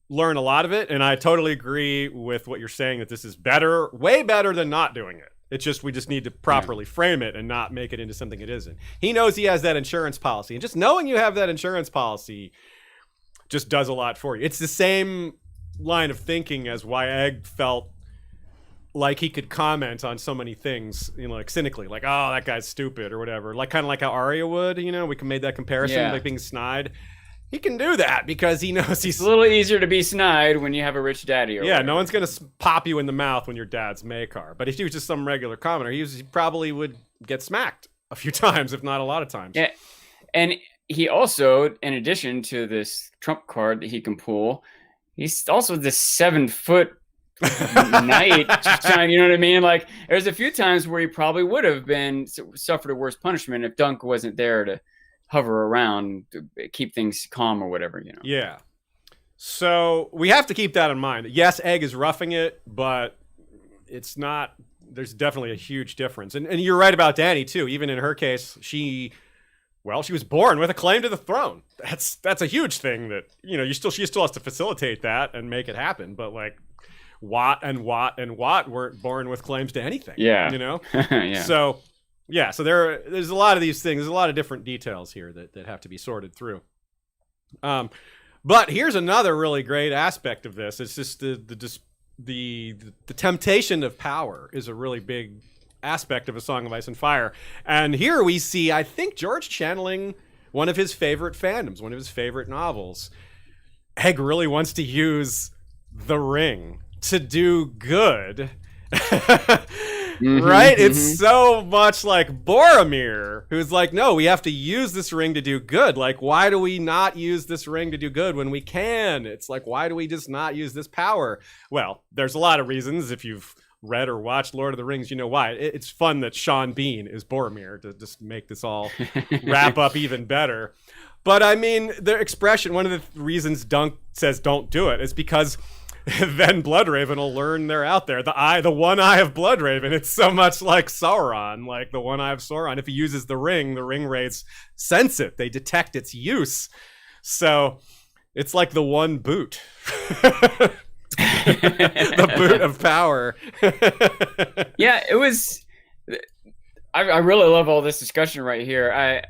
Speaker 1: learn a lot of it, and I totally agree with what you're saying that this is better, way better than not doing it. It's just we just need to properly frame it and not make it into something it isn't. He knows he has that insurance policy, and just knowing you have that insurance policy just does a lot for you. It's the same line of thinking as why Egg felt like he could comment on so many things, like cynically, like, oh, that guy's stupid or whatever, like kind of like how Arya would. We can make that comparison, like being snide. He can do that because he knows he's
Speaker 2: a little easier to be snide when you have a rich daddy. Or whatever.
Speaker 1: No one's going to pop you in the mouth when your dad's Maekar. But if he was just some regular commoner, he probably would get smacked a few times, if not a lot of times.
Speaker 2: Yeah. And he also, in addition to this trump card that he can pull, he's also this 7-foot knight. You know what I mean? Like, there's a few times where he probably would have suffered a worse punishment if Dunk wasn't there to hover around to keep things calm or whatever,
Speaker 1: Yeah. So we have to keep that in mind. Yes, Egg is roughing it, but it's not. There's definitely a huge difference. And you're right about Dany too. Even in her case, she was born with a claim to the throne. That's a huge thing that, she still has to facilitate that and make it happen. But like Wat and Wat weren't born with claims to anything.
Speaker 2: Yeah.
Speaker 1: Yeah. So there's a lot of these things. There's a lot of different details here that have to be sorted through. But here's another really great aspect of this. It's just the temptation of power is a really big aspect of A Song of Ice and Fire. And here we see, I think, George channeling one of his favorite fandoms, one of his favorite novels. Egg really wants to use the ring to do good. Right? It's so much like Boromir, who's like, no, we have to use this ring to do good. Like, why do we not use this ring to do good when we can? It's like, why do we just not use this power? Well, there's a lot of reasons. If you've read or watched Lord of the Rings, you know why. It's fun that Sean Bean is Boromir to just make this all wrap up even better. But I mean, the expression, one of the reasons Dunk says don't do it is because then Bloodraven will learn they're out there. The one eye of Bloodraven, it's so much like Sauron, like the one eye of Sauron. If he uses the ring wraiths sense it. They detect its use. So it's like the one boot. The boot of power.
Speaker 2: Yeah, it was... I really love all this discussion right here.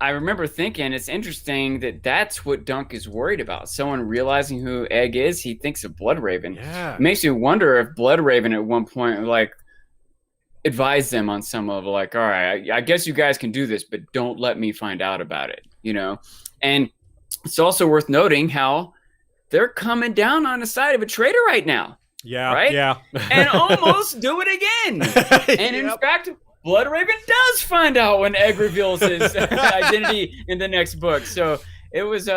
Speaker 2: I remember thinking it's interesting that that's what Dunk is worried about. Someone realizing who Egg is, he thinks of Bloodraven.
Speaker 1: Yeah.
Speaker 2: It makes me wonder if Bloodraven at one point like advised them on some of like, all right, I guess you guys can do this, but don't let me find out about it, you know? And it's also worth noting how they're coming down on the side of a traitor right now.
Speaker 1: Yeah.
Speaker 2: Right?
Speaker 1: Yeah.
Speaker 2: And almost do it again. And in fact, Bloodraven does find out when Egg reveals his identity in the next book. So it was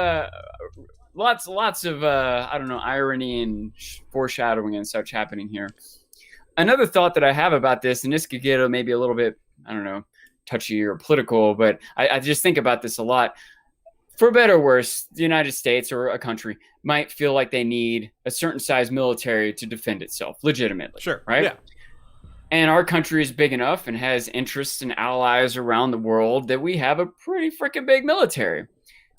Speaker 2: lots of I don't know, irony and foreshadowing and such happening here. Another thought that I have about this, and this could get maybe a little bit, I don't know, touchy or political, but I just think about this a lot. For better or worse, the United States or a country might feel like they need a certain size military to defend itself legitimately.
Speaker 1: Sure.
Speaker 2: Right?
Speaker 1: Yeah.
Speaker 2: And our country is big enough and has interests and allies around the world that we have a pretty freaking big military.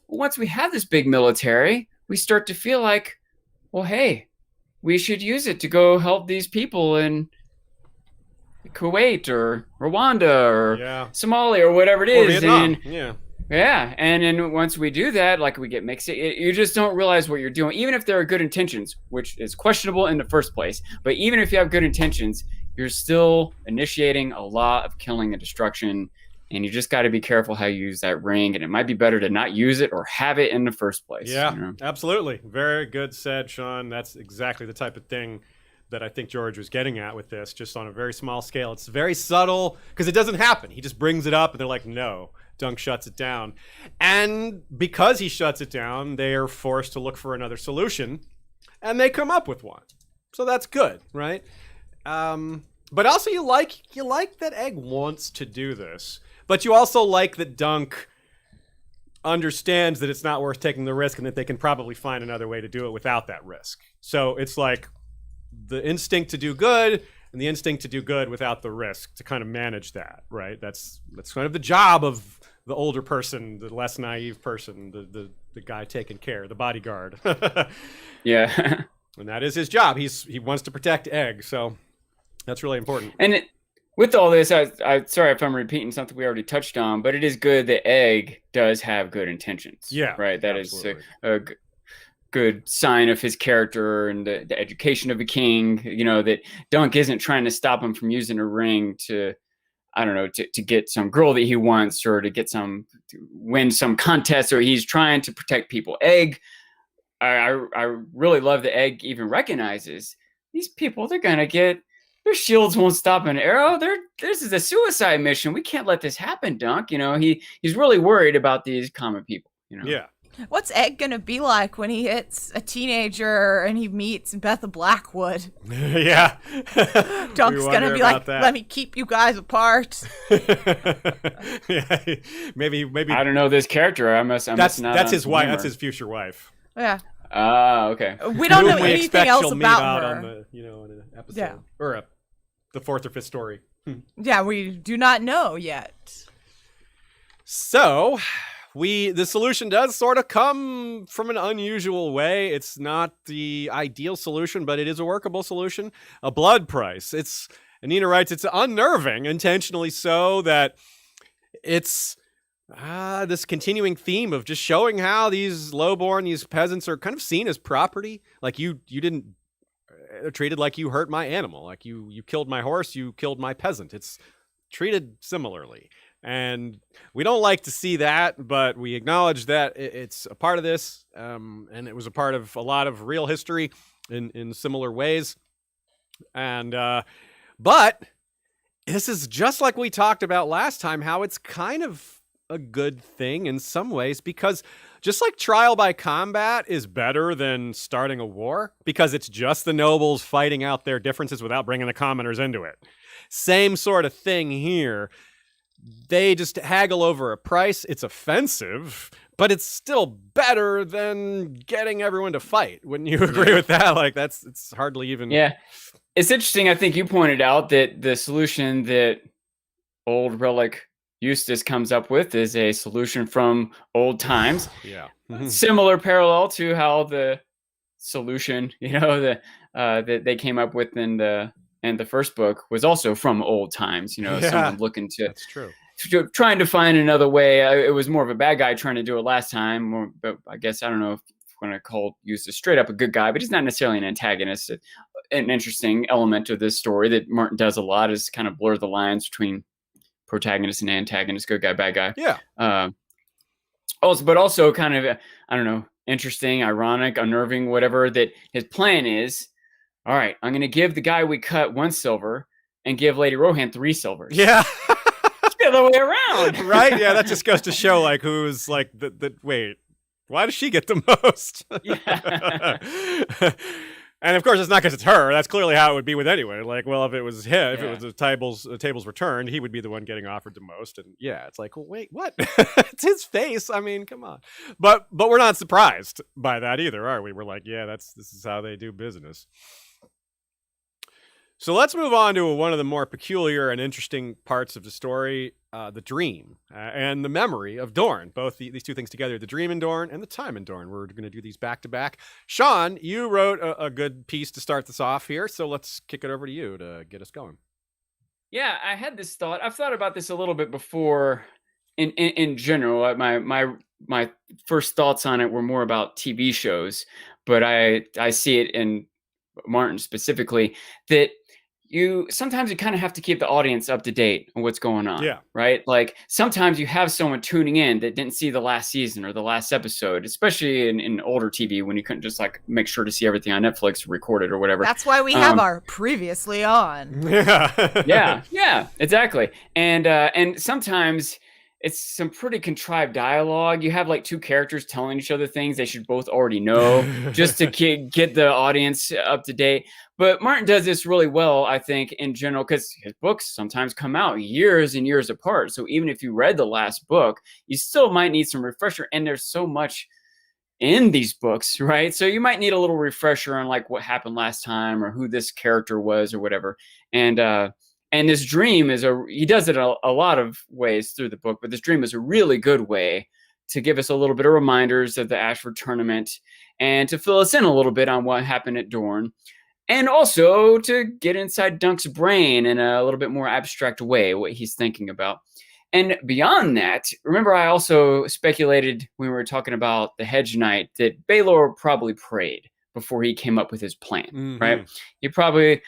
Speaker 2: Once we have this big military, we start to feel like, well, hey, we should use it to go help these people in Kuwait or Rwanda or Somalia or whatever it is.
Speaker 1: Vietnam.
Speaker 2: And yeah, and then once we do that, like we get mixed, you just don't realize what you're doing, even if there are good intentions, which is questionable in the first place. But even if you have good intentions, you're still initiating a lot of killing and destruction, and you just got to be careful how you use that ring, and it might be better to not use it or have it in the first place.
Speaker 1: Yeah,
Speaker 2: you know?
Speaker 1: Absolutely. Very good said, Sean. That's exactly the type of thing that I think George was getting at with this, just on a very small scale. It's very subtle, because it doesn't happen. He just brings it up, and they're like, no. Dunk shuts it down. And because he shuts it down, they are forced to look for another solution, and they come up with one. So that's good, right? But also you like that Egg wants to do this, but you also like that Dunk understands that it's not worth taking the risk and that they can probably find another way to do it without that risk. So it's like the instinct to do good and the instinct to do good without the risk, to kind of manage that, right? That's kind of the job of the older person, the less naive person, the guy taking care, the bodyguard.
Speaker 2: Yeah.
Speaker 1: And that is his job. He wants to protect Egg, so that's really important.
Speaker 2: And with all this, I sorry if I'm repeating something we already touched on, but it is good that Egg does have good intentions.
Speaker 1: Yeah.
Speaker 2: Right? That
Speaker 1: absolutely.
Speaker 2: is a good sign of his character and the education of a king, you know, that Dunk isn't trying to stop him from using a ring to, I don't know, to get some girl that he wants or to win some contest, or he's trying to protect people. Egg, I really love that Egg even recognizes these people, they're going to get, their shields won't stop an arrow. This is a suicide mission. We can't let this happen, Dunk. You know, he's really worried about these common people, you know?
Speaker 1: Yeah.
Speaker 3: What's Egg gonna be like when he hits a teenager and he meets Beth of Blackwood?
Speaker 1: Yeah.
Speaker 3: Dunk's gonna be like, let me keep you guys apart.
Speaker 1: Yeah. Maybe.
Speaker 2: I don't know this character.
Speaker 1: That's his wife. That's his future wife.
Speaker 3: Yeah.
Speaker 2: Okay.
Speaker 3: We don't know anything else about her.
Speaker 1: On the, in an episode or the fourth or fifth story.
Speaker 3: Yeah, we do not know yet.
Speaker 1: So, the solution does sort of come from an unusual way. It's not the ideal solution, but it is a workable solution. A blood price. Nina writes, it's unnerving, intentionally so, that it's this continuing theme of just showing how these lowborn, these peasants are kind of seen as property. Like you didn't treated like you hurt my animal, like you killed my horse, you killed my peasant. It's treated similarly. And we don't like to see that, but we acknowledge that it's a part of this, and it was a part of a lot of real history in similar ways. And but this is just like we talked about last time, how it's kind of a good thing in some ways, because just like trial by combat is better than starting a war, because it's just the nobles fighting out their differences without bringing the commoners into it. Same sort of thing here. They just haggle over a price. It's offensive, but it's still better than getting everyone to fight. Wouldn't you agree with that? Like, it's hardly even...
Speaker 2: Yeah. It's interesting. I think you pointed out that the solution that Old Relic Eustace comes up with is a solution from old times.
Speaker 1: Yeah.
Speaker 2: Similar parallel to how the solution, that they came up with in the first book was also from old times. Someone looking to...
Speaker 1: That's true.
Speaker 2: Trying to find another way. It was more of a bad guy trying to do it last time, but I guess I don't know if I'm going to call Eustace straight up a good guy, but he's not necessarily an antagonist. An interesting element of this story that Martin does a lot is kind of blur the lines between protagonist and antagonist, good guy, bad guy.
Speaker 1: Yeah.
Speaker 2: Also kind of, I don't know, interesting, ironic, unnerving, whatever, that his plan is, all right, I'm going to give the guy we cut 1 silver and give Lady Rohan 3 silvers.
Speaker 1: Yeah.
Speaker 2: The other way around.
Speaker 1: Right? Yeah, that just goes to show like who's like wait, why does she get the most?
Speaker 2: Yeah.
Speaker 1: And of course it's not because it's her. That's clearly how it would be with anyone. Like, well, if it was him, if it was the tables were turned, he would be the one getting offered the most. And yeah, it's like, well, wait, what? It's his face. I mean, come on. But we're not surprised by that either, are we? We're like, yeah, this is how they do business. So let's move on to one of the more peculiar and interesting parts of the story, the dream and the memory of Dorne. Both these two things together, the dream in Dorne and the time in Dorne. We're going to do these back to back. Sean, you wrote a good piece to start this off here, so let's kick it over to you to get us going.
Speaker 2: Yeah, I had this thought. I've thought about this a little bit before in general. My first thoughts on it were more about TV shows, but I see it in Martin specifically that sometimes you kind of have to keep the audience up to date on what's going on.
Speaker 1: Yeah.
Speaker 2: Right. Like sometimes you have someone tuning in that didn't see the last season or the last episode, especially in older TV when you couldn't just like make sure to see everything on Netflix recorded or whatever.
Speaker 3: That's why we have our previously on.
Speaker 2: Yeah, exactly. And sometimes it's some pretty contrived dialogue. You have like 2 characters telling each other things they should both already know just to get the audience up to date. But Martin does this really well, I think, in general, because his books sometimes come out years and years apart. So even if you read the last book, you still might need some refresher. And there's so much in these books, right? So you might need a little refresher on like what happened last time or who this character was or whatever. And this dream he does it a lot of ways through the book, but this dream is a really good way to give us a little bit of reminders of the Ashford tournament and to fill us in a little bit on what happened at Dorne. And also to get inside Dunk's brain in a little bit more abstract way, what he's thinking about. And beyond that, remember I also speculated when we were talking about the Hedge Knight that Baelor probably prayed before he came up with his plan, right? He probably,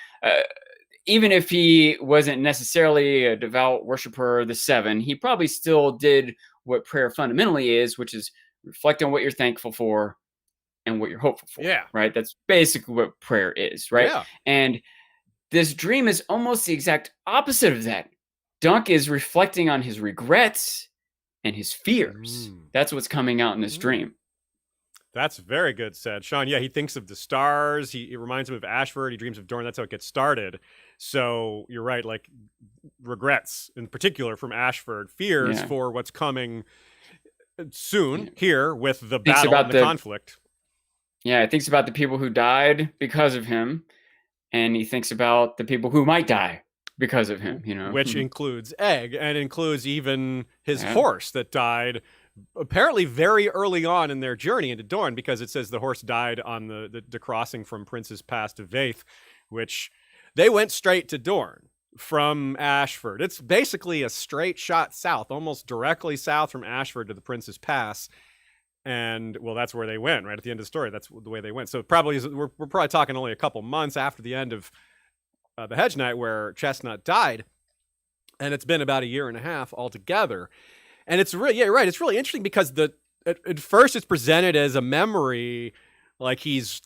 Speaker 2: even if he wasn't necessarily a devout worshiper of the 7, he probably still did what prayer fundamentally is, which is reflect on what you're thankful for and what you're hopeful for.
Speaker 1: Yeah.
Speaker 2: Right. That's basically what prayer is. Right.
Speaker 1: Yeah.
Speaker 2: And this dream is almost the exact opposite of that. Dunk is reflecting on his regrets and his fears. That's what's coming out in this dream.
Speaker 1: That's very good said. Sean, yeah, he thinks of the stars. It reminds him of Ashford. He dreams of Dorne. That's how it gets started. So you're right, like regrets in particular from Ashford, fears for what's coming soon here with the battle and the conflict.
Speaker 2: Yeah, he thinks about the people who died because of him, and he thinks about the people who might die because of him,
Speaker 1: Which includes Egg and includes even his horse that died apparently very early on in their journey into Dorne, because it says the horse died on the crossing from Prince's Pass to Vaith, which they went straight to Dorne from Ashford. It's basically a straight shot south, almost directly south from Ashford to the Prince's Pass. And well, that's where they went right at the end of the story. That's the way they went. So we're probably talking only a couple months after the end of the Hedge Knight, where Chestnut died. and it's been about a year and a half altogether. And it's really, yeah, right. It's really interesting because at first it's presented as a memory, like these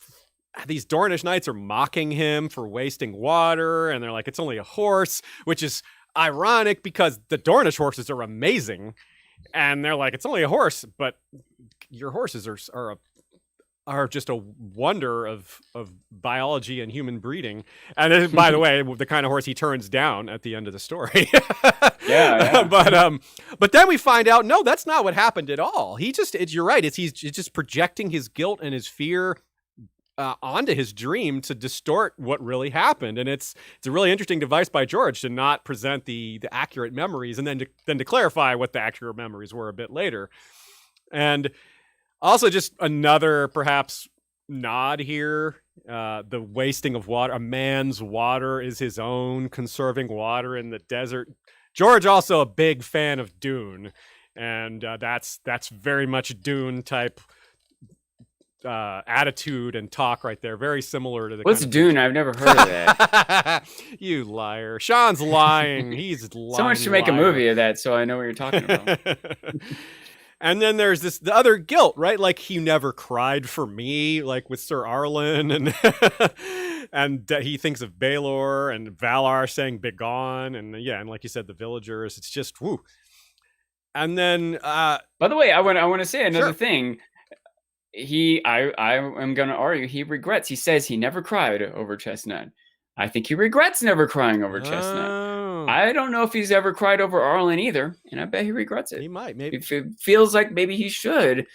Speaker 1: Dornish knights are mocking him for wasting water, and they're like, it's only a horse, which is ironic because the Dornish horses are amazing, and they're like, it's only a horse, but your horses are just a wonder of biology and human breeding. And then, by the way, the kind of horse he turns down at the end of the story.
Speaker 2: Yeah.
Speaker 1: But then we find out, no, that's not what happened at all. You're right. He's just projecting his guilt and his fear onto his dream to distort what really happened. And it's a really interesting device by George to not present the accurate memories and then to clarify what the accurate memories were a bit later. And also, just another perhaps nod here, the wasting of water. A man's water is his own, conserving water in the desert. George also a big fan of Dune, and that's very much Dune type attitude and talk right there. Very similar to the.
Speaker 2: What's Dune? I've never heard of that.
Speaker 1: You liar! Sean's lying. He's lying.
Speaker 2: Someone should make a movie of that, so I know what you're talking about.
Speaker 1: And then there's the other guilt, right? Like, he never cried for me, like with Sir Arlen, and and he thinks of Baelor and Valar saying "begone," and yeah, and like you said, the villagers. It's just woo. And then,
Speaker 2: by the way, I want to say another
Speaker 1: Sure.
Speaker 2: thing. I am going to argue he regrets. He says he never cried over Chestnut. I think he regrets never crying over Chestnut.
Speaker 1: Oh,
Speaker 2: I don't know if he's ever cried over Arlen either, and I bet he regrets it.
Speaker 1: he might, maybe.
Speaker 2: It feels like maybe he should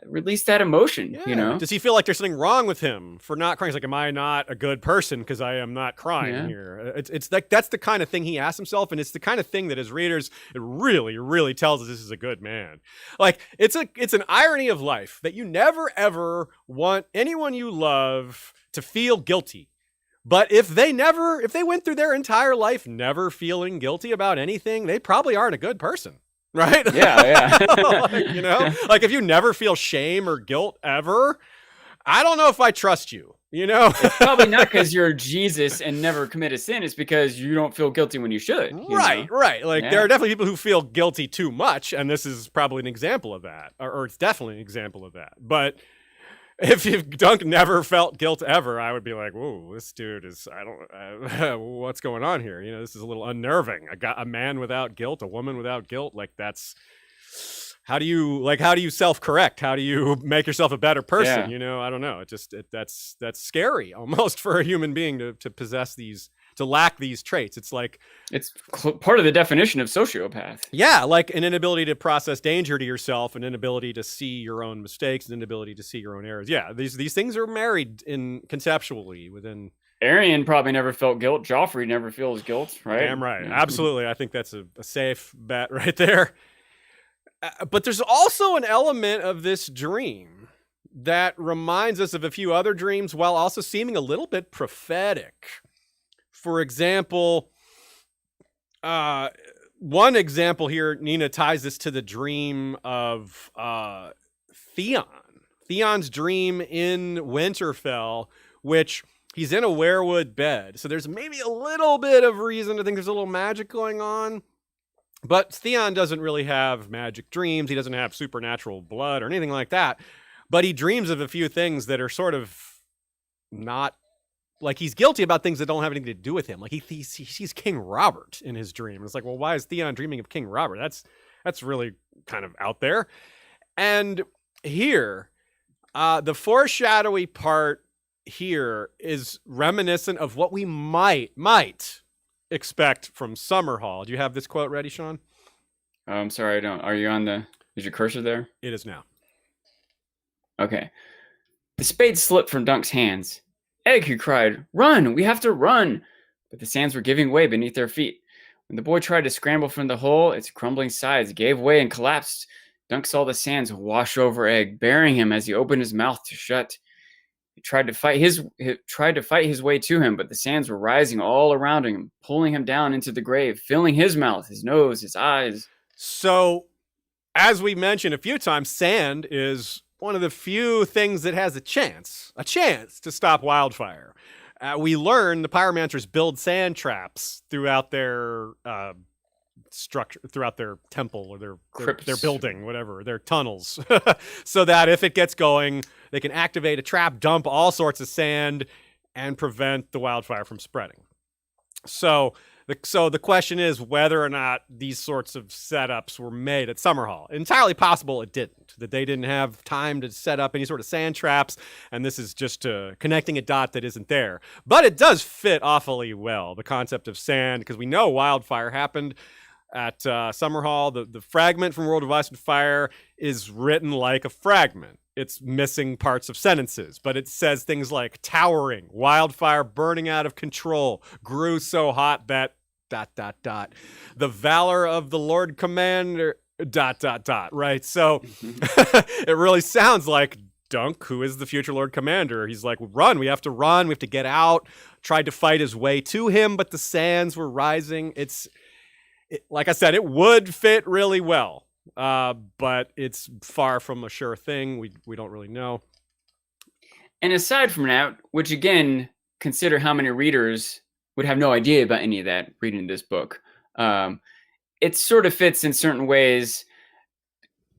Speaker 2: release that emotion,
Speaker 1: Yeah.
Speaker 2: you know?
Speaker 1: Does he feel like there's something wrong with him for not crying? He's like, am I not a good person because I am not crying
Speaker 2: Yeah.
Speaker 1: here? It's like that's the kind of thing he asks himself, and it's the kind of thing that as readers, it really, really tells us this is a good man. Like, it's an irony of life that you never ever want anyone you love to feel guilty. But if they went through their entire life never feeling guilty about anything, they probably aren't a good person. Right?
Speaker 2: Yeah.
Speaker 1: Like, like if you never feel shame or guilt ever, I don't know if I trust you,
Speaker 2: It's probably not because you're Jesus and never commit a sin. It's because you don't feel guilty when you should.
Speaker 1: Right. Like,
Speaker 2: Yeah.
Speaker 1: there are definitely people who feel guilty too much, and this is probably an example of that, or it's definitely an example of that. But if Dunk never felt guilt ever, I would be like, whoa, this dude is, what's going on here? This is a little unnerving. A man without guilt, a woman without guilt. Like, how do you self-correct? How do you make yourself a better person?
Speaker 2: Yeah.
Speaker 1: I don't know. That's scary almost for a human being to possess to lack these traits. It's like,
Speaker 2: It's part of the definition of sociopath.
Speaker 1: yeah, like an inability to process danger to yourself, an inability to see your own mistakes, an inability to see your own errors. Yeah, these things are married conceptually within.
Speaker 2: Arian probably never felt guilt. Joffrey never feels guilt, right?
Speaker 1: Damn right.
Speaker 2: Yeah.
Speaker 1: Absolutely. I think that's a safe bet right there. But there's also an element of this dream that reminds us of a few other dreams while also seeming a little bit prophetic. For example, one example here, Nina ties this to the dream of Theon. Theon's dream in Winterfell, which he's in a weirwood bed. So there's maybe a little bit of reason to think there's a little magic going on. But Theon doesn't really have magic dreams. He doesn't have supernatural blood or anything like that. But he dreams of a few things that are sort of not, like, he's guilty about things that don't have anything to do with him. Like, he sees King Robert in his dream. It's like, well, why is Theon dreaming of King Robert? That's really kind of out there. And here, the foreshadowy part here is reminiscent of what we might expect from Summerhall. Do you have this quote ready, Sean?
Speaker 2: I'm sorry, I don't. Are you is your cursor there?
Speaker 1: It is now.
Speaker 2: Okay. The spade slipped from Dunk's hands. Egg, he cried, run, we have to run. But the sands were giving way beneath their feet. When the boy tried to scramble from the hole, its crumbling sides gave way and collapsed. Dunk saw the sands wash over Egg, burying him as he opened his mouth to shut. He tried to fight his way to him, but the sands were rising all around him, pulling him down into the grave, filling his mouth, his nose, his eyes.
Speaker 1: So, as we mentioned a few times, sand is one of the few things that has a chance to stop wildfire. We learn the pyromancers build sand traps throughout their structure, throughout their temple or their
Speaker 2: Crypts.
Speaker 1: building, whatever, their tunnels, so that if it gets going, they can activate a trap, dump all sorts of sand, and prevent the wildfire from spreading. So the question is whether or not these sorts of setups were made at Summerhall. Entirely possible it didn't, that they didn't have time to set up any sort of sand traps, and this is just connecting a dot that isn't there. But it does fit awfully well, the concept of sand, because we know wildfire happened at Summerhall. The fragment from World of Ice and Fire is written like a fragment. It's missing parts of sentences, but it says things like towering, wildfire burning out of control, grew so hot that ... the valor of the Lord Commander ... right? So it really sounds like Dunk, who is the future Lord Commander, he's like, run, we have to get out. Tried to fight his way to him, but the sands were rising. Like I said, it would fit really well. But it's far from a sure thing. We don't really know.
Speaker 2: And aside from that, which again, consider how many readers would have no idea about any of that reading this book. It sort of fits in certain ways.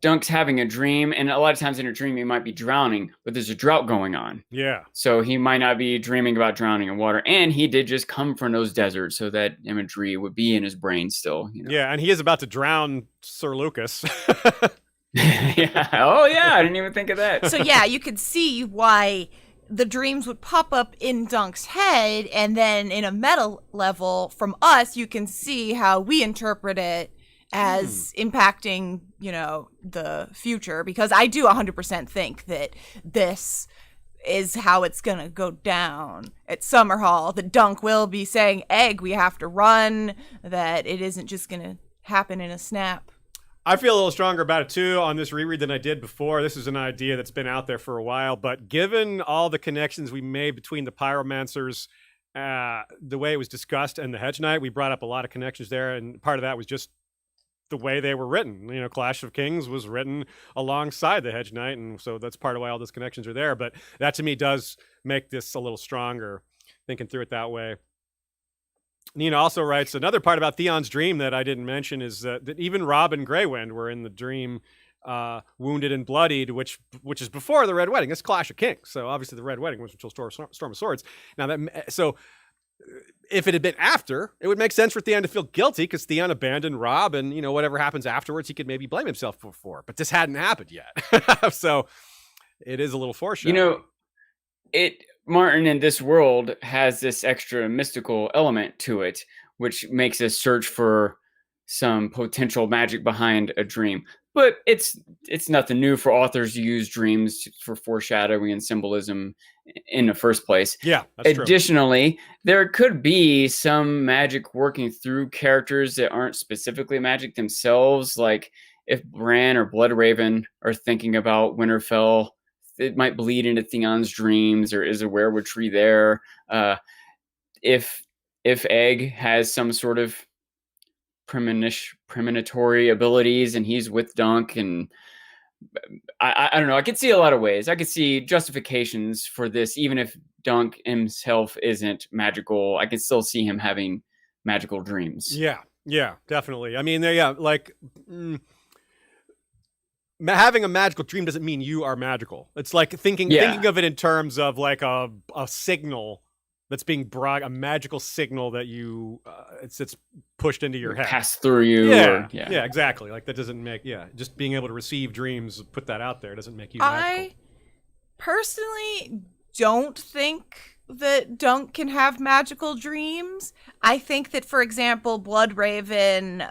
Speaker 2: Dunk's having a dream, and a lot of times in a dream he might be drowning, but there's a drought going on.
Speaker 1: Yeah.
Speaker 2: So he might not be dreaming about drowning in water, and he did just come from those deserts, so that imagery would be in his brain still. You know?
Speaker 1: Yeah, and he is about to drown Sir Lucas.
Speaker 2: Yeah. Oh, yeah. I didn't even think of that.
Speaker 3: So yeah, you could see why the dreams would pop up in Dunk's head, and then in a meta level from us, you can see how we interpret it as impacting, the future, because I do 100% think that this is how it's going to go down at Summerhall. That Dunk will be saying, Egg, we have to run, that it isn't just going to happen in a snap.
Speaker 1: I feel a little stronger about it too on this reread than I did before. This is an idea that's been out there for a while, but given all the connections we made between the pyromancers, the way it was discussed, and the Hedge Knight, we brought up a lot of connections there, and part of that was just the way they were written. Clash of Kings was written alongside the Hedge Knight, and so that's part of why all those connections are there. But that to me does make this a little stronger, thinking through it that way. Nina also writes, another part about Theon's dream that I didn't mention is that even Robb and Greywind were in the dream, wounded and bloodied, which is before the Red Wedding. It's Clash of Kings, so obviously the Red Wedding was until Storm of Swords. Now if it had been after, it would make sense for Theon to feel guilty because Theon abandoned Robb, and whatever happens afterwards, he could maybe blame himself for. But this hadn't happened yet, so it is a little foreshadowing.
Speaker 2: Martin in this world has this extra mystical element to it, which makes us search for some potential magic behind a dream. But it's nothing new for authors to use dreams for foreshadowing and symbolism in the first place.
Speaker 1: Yeah, that's true.
Speaker 2: Additionally, there could be some magic working through characters that aren't specifically magic themselves. Like if Bran or Bloodraven are thinking about Winterfell, it might bleed into Theon's dreams, or is a werewood tree there. If Egg has some sort of premonitory abilities and he's with Dunk, and I don't know, I could see a lot of ways. I could see justifications for this, even if Dunk himself isn't magical. I could still see him having magical dreams.
Speaker 1: Yeah, definitely. I mean, having a magical dream doesn't mean you are magical. It's like thinking of it in terms of like a signal that's being brought, a magical signal that you it's pushed into your head,
Speaker 2: pass through you.
Speaker 1: Yeah, exactly. Like that doesn't make just being able to receive dreams, put that out there, doesn't make you magical.
Speaker 3: I personally don't think that Dunk can have magical dreams. I think that, for example, Bloodraven,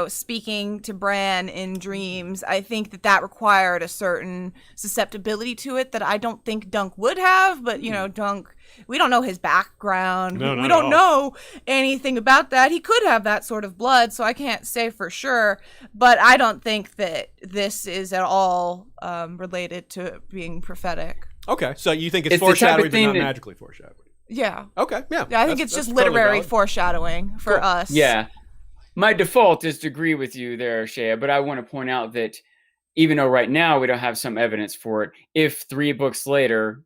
Speaker 3: speaking to Bran in dreams, I think that required a certain susceptibility to it that I don't think Dunk would have. But, Dunk, we don't know his background. We don't know anything about that. He could have that sort of blood, so I can't say for sure. But I don't think that this is at all related to being prophetic.
Speaker 1: Okay, so you think it's foreshadowing, but not magically foreshadowing.
Speaker 3: Yeah.
Speaker 1: Okay, yeah.
Speaker 3: I think it's just literary foreshadowing for us.
Speaker 2: Yeah. My default is to agree with you there, Shea, but I want to point out that even though right now we don't have some evidence for it, if 3 books later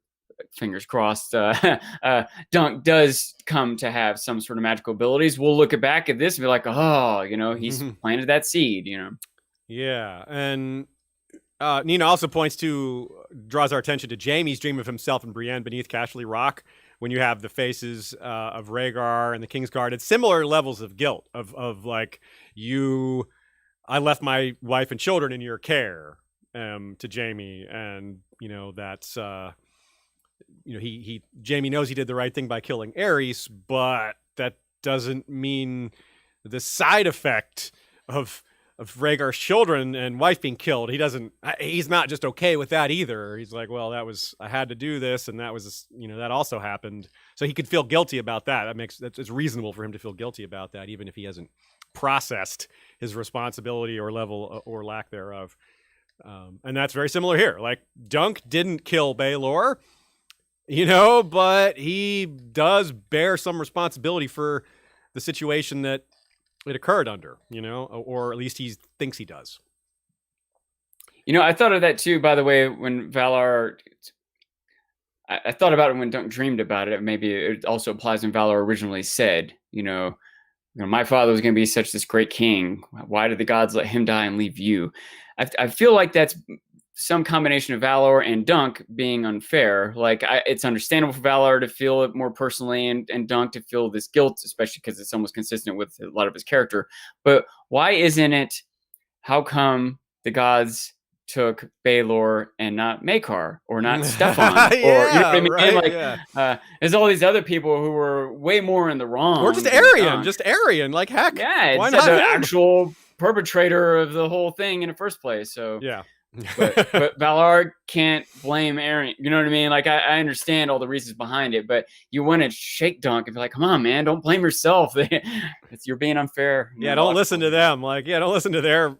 Speaker 2: fingers crossed, Dunk does come to have some sort of magical abilities, we'll look back at this and be like, oh, he's planted that seed,
Speaker 1: Yeah, and Nina also draws our attention to Jaime's dream of himself and Brienne beneath Cashley Rock, when you have the faces of Rhaegar and the Kingsguard. It's similar levels of guilt of like, I left my wife and children in your care, to Jaime, and that's Jaime knows he did the right thing by killing Aerys, but that doesn't mean the side effect of Rhaegar's children and wife being killed. He's not just okay with that either. He's like, well, I had to do this, and that was, that also happened. So he could feel guilty about that. It's reasonable for him to feel guilty about that, even if he hasn't processed his responsibility or level or lack thereof. And that's very similar here. Like, Dunk didn't kill Baelor, but he does bear some responsibility for the situation that it occurred under, or at least he thinks he does.
Speaker 2: I thought of that too, by the way, when Valar, I thought about it when Dunk dreamed about it. Maybe it also applies when Valar originally said, my father was going to be this great king. Why did the gods let him die and leave you? I feel like that's some combination of Valar and Dunk being unfair. Like, it's understandable for Valar to feel it more personally and Dunk to feel this guilt, especially because it's almost consistent with a lot of his character. But why isn't it, how come the gods took Baelor and not Maekar or not Stefan? Or, you know what I mean?
Speaker 1: Right,
Speaker 2: there's all these other people who were way more in the wrong.
Speaker 1: Or just Aryan, like, heck.
Speaker 2: Yeah,
Speaker 1: why
Speaker 2: it's
Speaker 1: not
Speaker 2: the
Speaker 1: him?
Speaker 2: actual perpetrator of the whole thing in the first place. So
Speaker 1: yeah.
Speaker 2: but Valar can't blame Aryan. You know what I mean? Like, I understand all the reasons behind it, but you want to shake Dunk and be like, come on, man, don't blame yourself. You're being unfair.
Speaker 1: Yeah, don't listen to them. Like, don't listen to their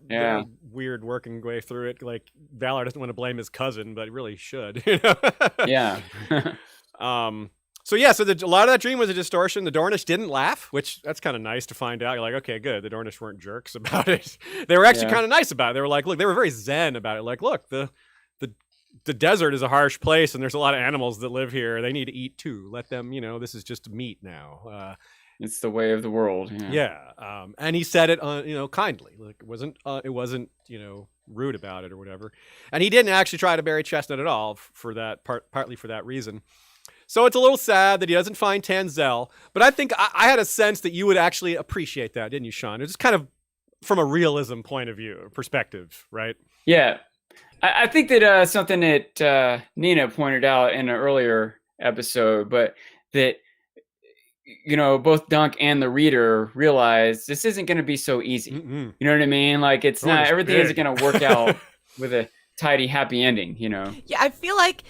Speaker 1: weird working way through it. Like, Valar doesn't want to blame his cousin, but he really should.
Speaker 2: Yeah.
Speaker 1: So a lot of that dream was a distortion. The Dornish didn't laugh, which that's kind of nice to find out. You're like, okay, good. The Dornish weren't jerks about it. They were actually kind of nice about it. They were like, look, they were very zen about it. Like, look, the desert is a harsh place, and there's a lot of animals that live here. They need to eat too. Let them, this is just meat now.
Speaker 2: It's the way of the world.
Speaker 1: Yeah. And he said it, kindly. Like, it wasn't, rude about it or whatever. And he didn't actually try to bury Chestnut at all partly for that reason. So it's a little sad that he doesn't find Tanzel, but I think I had a sense that you would actually appreciate that, didn't you, Sean? It's just kind of from a realism point of view, perspective, right?
Speaker 2: Yeah. I think that something that Nina pointed out in an earlier episode, but that, both Dunk and the reader realize this isn't going to be so easy.
Speaker 1: Mm-mm.
Speaker 2: You know what I mean? Like, it's not, everything isn't going to work out with a tidy, happy ending, Yeah,
Speaker 3: I feel like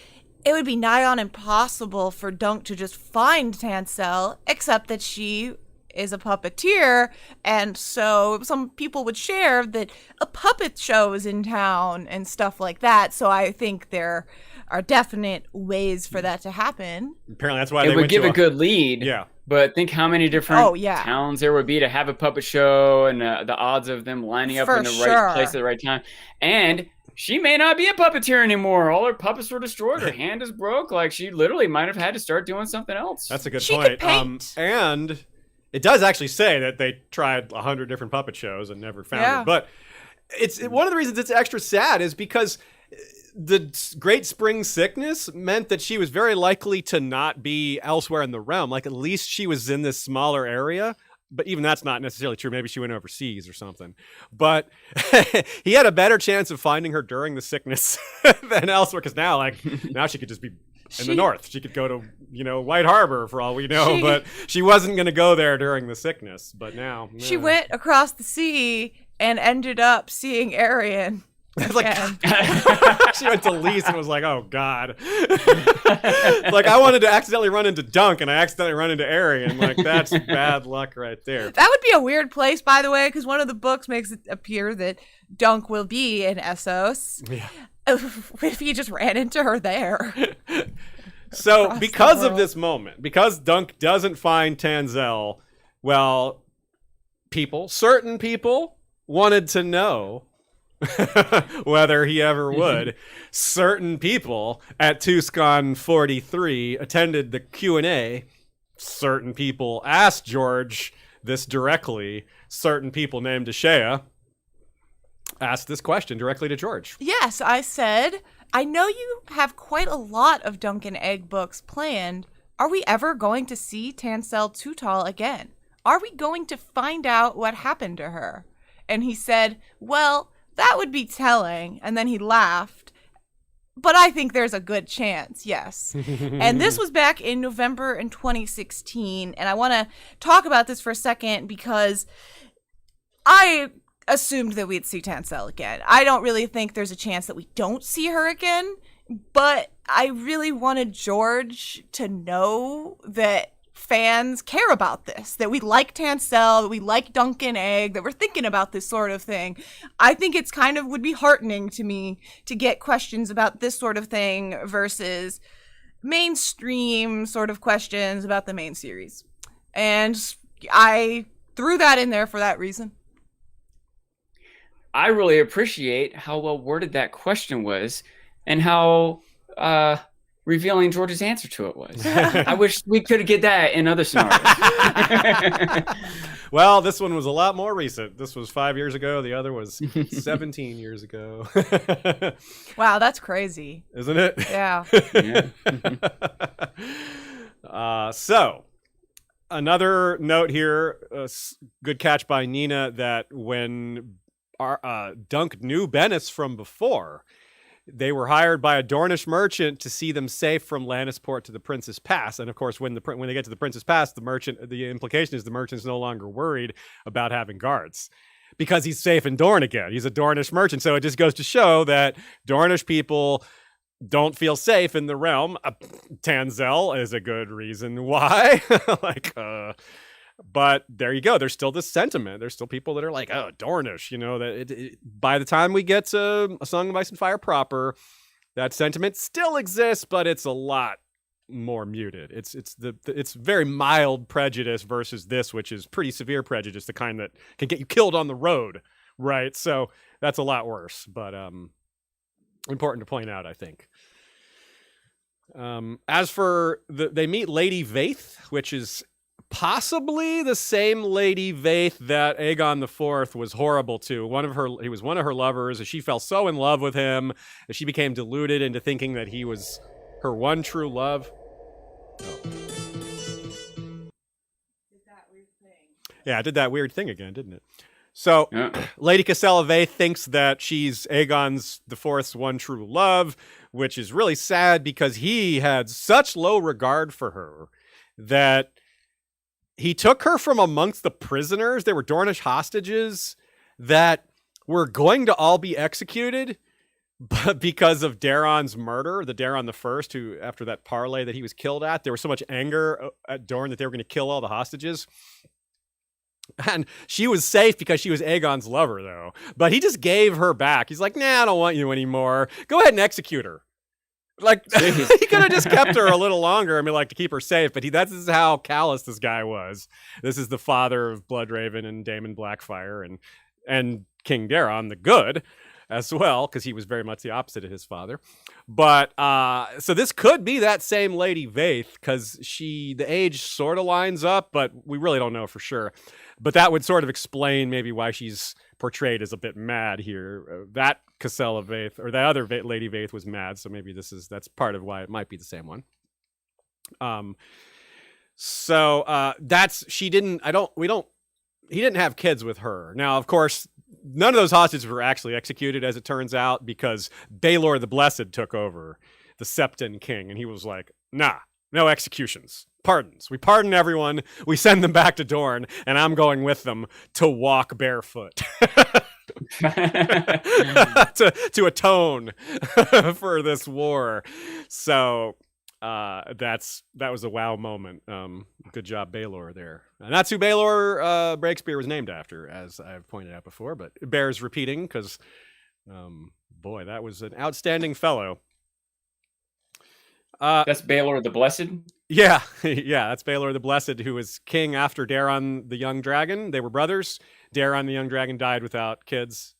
Speaker 3: it would be nigh on impossible for Dunk to just find Tansel, except that she is a puppeteer, and so some people would share that a puppet show is in town and stuff like that. So I think there are definite ways for that to happen.
Speaker 1: Apparently, that's why
Speaker 2: it would give a good lead.
Speaker 1: Yeah.
Speaker 2: But think how many different towns there would be to have a puppet show, and the odds of them lining up in the right place at the right time. And she may not be a puppeteer anymore. All her puppets were destroyed. Her hand is broke. Like, she literally might have had to start doing something else.
Speaker 1: That's a good
Speaker 3: she
Speaker 1: point.
Speaker 3: Could paint.
Speaker 1: And it does actually say that they tried 100 different puppet shows and never found her. But one of the reasons it's extra sad is because the Great Spring Sickness meant that she was very likely to not be elsewhere in the realm. Like, at least she was in this smaller area. But even that's not necessarily true. Maybe she went overseas or something. But he had a better chance of finding her during the sickness than elsewhere. Because now she could just be in the north. She could go to, White Harbor for all we know. But she wasn't going to go there during the sickness. But now.
Speaker 3: She went across the sea and ended up seeing Aryan.
Speaker 1: It's like she went to Lys and was like, "Oh God!" Like, I wanted to accidentally run into Dunk, and I accidentally run into Aryan. Like, that's bad luck right there.
Speaker 3: That would be a weird place, by the way, because one of the books makes it appear that Dunk will be in Essos.
Speaker 1: Yeah.
Speaker 3: If he just ran into her there.
Speaker 1: So, because of this moment, because Dunk doesn't find Tanzel, well, certain people wanted to know whether he ever would. Certain people at Tuscan 43 attended the Q&A. Certain people asked George this directly. Certain people named Ashea asked this question directly to George.
Speaker 3: Yes, I said, I know you have quite a lot of Dunk and Egg books planned. Are we ever going to see Tansel Tootal again? Are we going to find out what happened to her? And he said, well, that would be telling. And then he laughed. But I think there's a good chance, yes. And this was back in November in 2016. And I want to talk about this for a second because I assumed that we'd see Tansel again. I don't really think there's a chance that we don't see her again. But I really wanted George to know that fans care about this, that we like Tansel, that we like Dunk and Egg, that we're thinking about this sort of thing. I think it's kind of would be heartening to me to get questions about this sort of thing versus mainstream sort of questions about the main series. And I threw that in there for that reason.
Speaker 2: I really appreciate how well worded that question was and how revealing George's answer to it was. I wish we could get that in other scenarios.
Speaker 1: Well, this one was a lot more recent. This was 5 years ago. The other was 17 years ago.
Speaker 3: Wow, that's crazy.
Speaker 1: Isn't it?
Speaker 3: Yeah.
Speaker 1: So, another note here, good catch by Nina, that when Dunk knew Bennis from before, they were hired by a Dornish merchant to see them safe from Lannisport to the Prince's Pass. And of course, when they get to the Prince's Pass, the implication is the merchant's no longer worried about having guards because he's safe in Dorne again. He's a Dornish merchant. So it just goes to show that Dornish people don't feel safe in the realm. Tansel is a good reason why. But there you go. There's still this sentiment. There's still people that are like, oh, Dornish, that by the time we get to A Song of Ice and Fire proper, that sentiment still exists, but it's a lot more muted. It's very mild prejudice versus this, which is pretty severe prejudice, the kind that can get you killed on the road, right? So that's a lot worse, but important to point out, I think. As for they meet Lady Vaith, which is possibly the same Lady Vaith that Aegon IV was horrible to. He was one of her lovers, and she fell so in love with him that she became deluded into thinking that he was her one true love. Oh. Yeah, I did that weird thing again, didn't it? So, Lady Cassella Vaith thinks that she's Aegon's IV's one true love, which is really sad because he had such low regard for her that he took her from amongst the prisoners. They were Dornish hostages that were going to all be executed, but because of Daeron's murder, the Daeron the First, who after that parley that he was killed at, there was so much anger at Dorne that they were going to kill all the hostages. And she was safe because she was Aegon's lover, though. But he just gave her back. He's like, nah, I don't want you anymore. Go ahead and execute her. Like, he could have just kept her a little longer, to keep her safe. But this is how callous this guy was. This is the father of Bloodraven and Daemon Blackfire and King Daeron, the good, as well, because he was very much the opposite of his father. But, so this could be that same Lady Vaith, because the age sort of lines up, but we really don't know for sure. But that would sort of explain maybe why she's portrayed as a bit mad here. That Cassella Vaith, or the other Lady Vaith, was mad, so maybe that's part of why it might be the same one. He didn't have kids with her. Now, of course, none of those hostages were actually executed, as it turns out, because Baelor the Blessed took over, the Septon King, and he was like, nah, no executions. Pardons. We pardon everyone. We send them back to Dorne, and I'm going with them to walk barefoot. to atone for this war. So that was a wow moment. Good job, Baelor, there. And that's who Baelor Breakspear was named after, as I've pointed out before, but it bears repeating because, boy, that was an outstanding fellow.
Speaker 2: That's Baelor the Blessed?
Speaker 1: Yeah, that's Baelor the Blessed, who was king after Daeron the Young Dragon. They were brothers. Daeron the Young Dragon died without kids.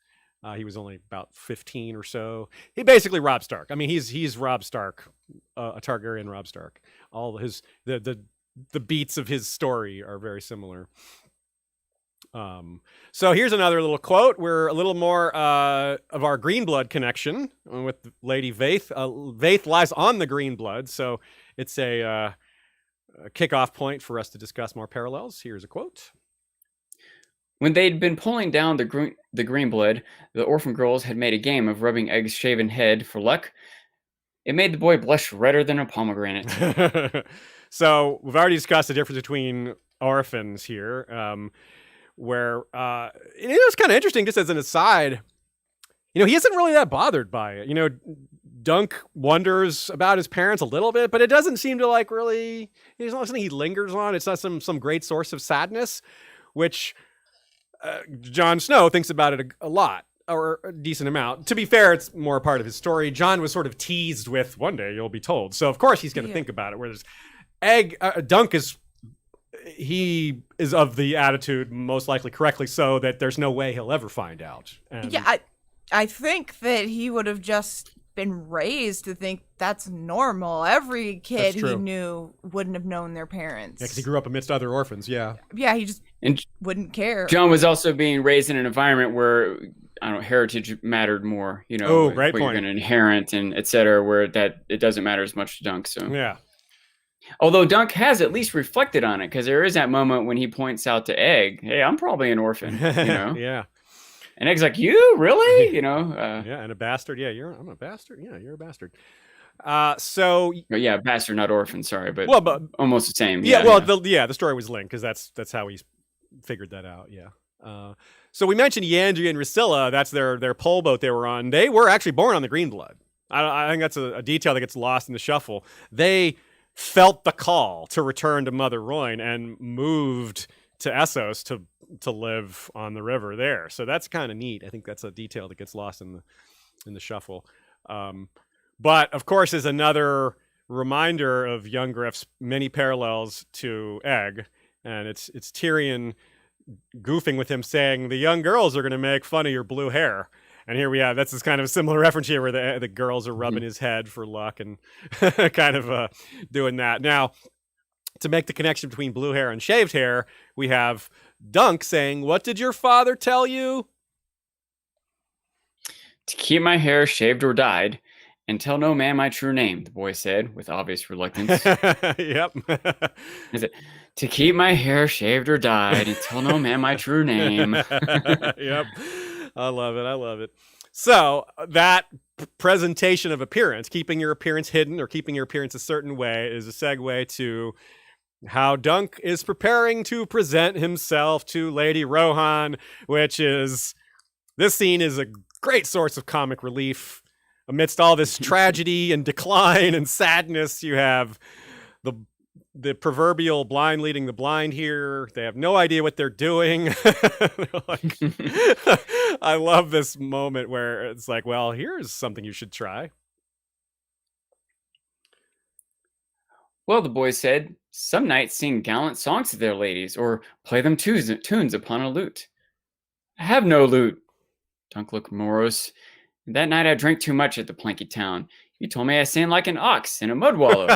Speaker 1: He was only about 15 or so. He basically Robb Stark. I mean, he's Robb Stark, a Targaryen Robb Stark. All his the beats of his story are very similar. So here's another little quote. We're a little more of our Greenblood connection with Lady Vaith. Vaith lies on the Greenblood, so it's a kickoff point for us to discuss more parallels. Here's a quote.
Speaker 2: When they'd been pulling down the Greenblood, the orphan girls had made a game of rubbing Egg's shaven head for luck. It made the boy blush redder than a pomegranate.
Speaker 1: So we've already discussed the difference between orphans here. Where it was kind of interesting, just as an aside, he isn't really that bothered by it. Dunk wonders about his parents a little bit, but it doesn't seem to really, it's not something he lingers on. It's not some great source of sadness, which Jon Snow thinks about it a lot, or a decent amount. To be fair, it's more a part of his story. Jon was sort of teased with, one day you'll be told. So of course he's going to think about it, whereas Dunk he is of the attitude, most likely correctly so, that there's no way he'll ever find out. And
Speaker 3: I think that he would have just been raised to think that's normal. Every kid he knew wouldn't have known their parents.
Speaker 1: Yeah, because he grew up amidst other orphans, yeah.
Speaker 3: Yeah, he just wouldn't care.
Speaker 2: Jon was also being raised in an environment where, heritage mattered more,
Speaker 1: great
Speaker 2: what
Speaker 1: point.
Speaker 2: You're going to inherit and et cetera, where that it doesn't matter as much to Dunk. So
Speaker 1: yeah.
Speaker 2: Although Dunk has at least reflected on it, because there is that moment when he points out to Egg, "Hey, I'm probably an orphan,"
Speaker 1: Yeah.
Speaker 2: And Egg's like, "You really?"
Speaker 1: Yeah, and a bastard. Yeah, I'm a bastard. Yeah, you're a bastard. So
Speaker 2: yeah, bastard, not orphan. Sorry, but almost the same.
Speaker 1: Yeah, the story was linked because that's how he figured that out. Yeah. So we mentioned Yandri and Rhaenyra. That's their pole boat they were on. They were actually born on the Greenblood. I think that's a detail that gets lost in the shuffle. They felt the call to return to Mother Royne and moved to Essos to live on the river there. So that's kind of neat. I think that's a detail that gets lost in the shuffle. But of course, is another reminder of young Griff's many parallels to Egg, and it's Tyrion goofing with him, saying the young girls are going to make fun of your blue hair. And here we have, that's this kind of a similar reference here where the girls are rubbing his head for luck and kind of doing that. Now, to make the connection between blue hair and shaved hair, we have Dunk saying, "What did your father tell you?"
Speaker 2: "To keep my hair shaved or dyed, and tell no man my true name," the boy said with obvious reluctance.
Speaker 1: Yep.
Speaker 2: Is it, "To keep my hair shaved or dyed, and tell no man my true name."
Speaker 1: Yep. I love it. So that presentation of appearance, keeping your appearance hidden or keeping your appearance a certain way, is a segue to how Dunk is preparing to present himself to Lady Rohan, which is, this scene is a great source of comic relief. Amidst all this tragedy and decline and sadness, you have the proverbial blind leading the blind here. They have no idea what they're doing. I love this moment where it's like, well, here's something you should try.
Speaker 2: "Well," the boy said, "some knights sing gallant songs to their ladies, or play them tunes upon a lute. I have no lute." Dunk looked morose. "That night I drank too much at the Planky Town. You told me I sang like an ox in a mud wallow."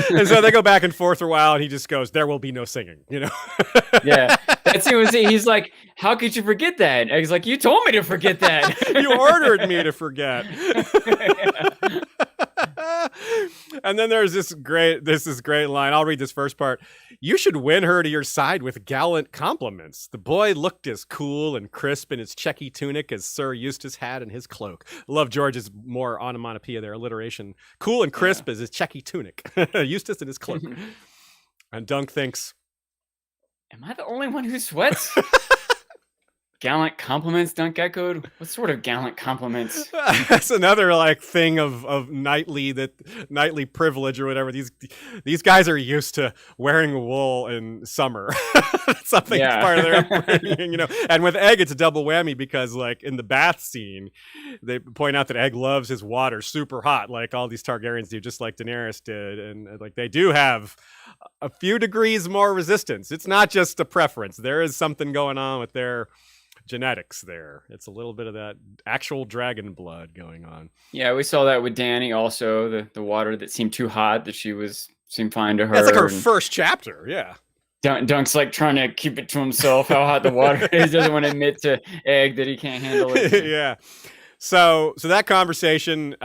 Speaker 1: And so they go back and forth for a while, and he just goes, "There will be no singing,"
Speaker 2: Yeah, that's it. He's like, "How could you forget that?" He's like, "You told me to forget that."
Speaker 1: You ordered me to forget. And then there's this great line. I'll read this first part. "You should win her to your side with gallant compliments. The boy looked as cool and crisp in his checky tunic as Sir Eustace had in his cloak." I love George's more onomatopoeia there, alliteration. Cool and crisp as his checky tunic. Eustace in his cloak. And Dunk thinks,
Speaker 2: "Am I the only one who sweats?" "Gallant compliments," Dunk echoed. "What sort of gallant compliments?"
Speaker 1: That's another thing of knightly privilege or whatever. These guys are used to wearing wool in summer. Something that's part of their upbringing, And with Egg, it's a double whammy because in the bath scene, they point out that Egg loves his water super hot, like all these Targaryens do, just like Daenerys did, and they do have a few degrees more resistance. It's not just a preference. There is something going on with their genetics there. It's a little bit of that actual dragon blood going on.
Speaker 2: Yeah, we saw that with Dany also. The water that seemed too hot that seemed fine to her.
Speaker 1: Yeah, it's like her
Speaker 2: and
Speaker 1: first chapter. Yeah.
Speaker 2: Dunk's like trying to keep it to himself how hot the water is. Doesn't want to admit to Egg that he can't handle it.
Speaker 1: Yeah. So that conversation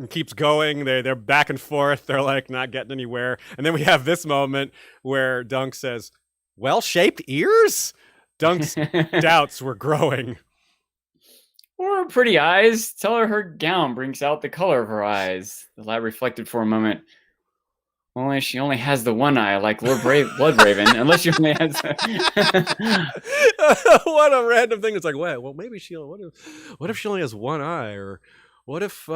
Speaker 1: keeps going. They're back and forth. They're like not getting anywhere. And then we have this moment where Dunk says, "Well-shaped ears?" Dunk's doubts were growing.
Speaker 2: Or pretty eyes. Tell her gown brings out the color of her eyes. The lad reflected for a moment. Only she only has the one eye, like Lord Bloodraven. Unless she only has.
Speaker 1: What a random thing! It's like, well, maybe she. What if she only has one eye, or what if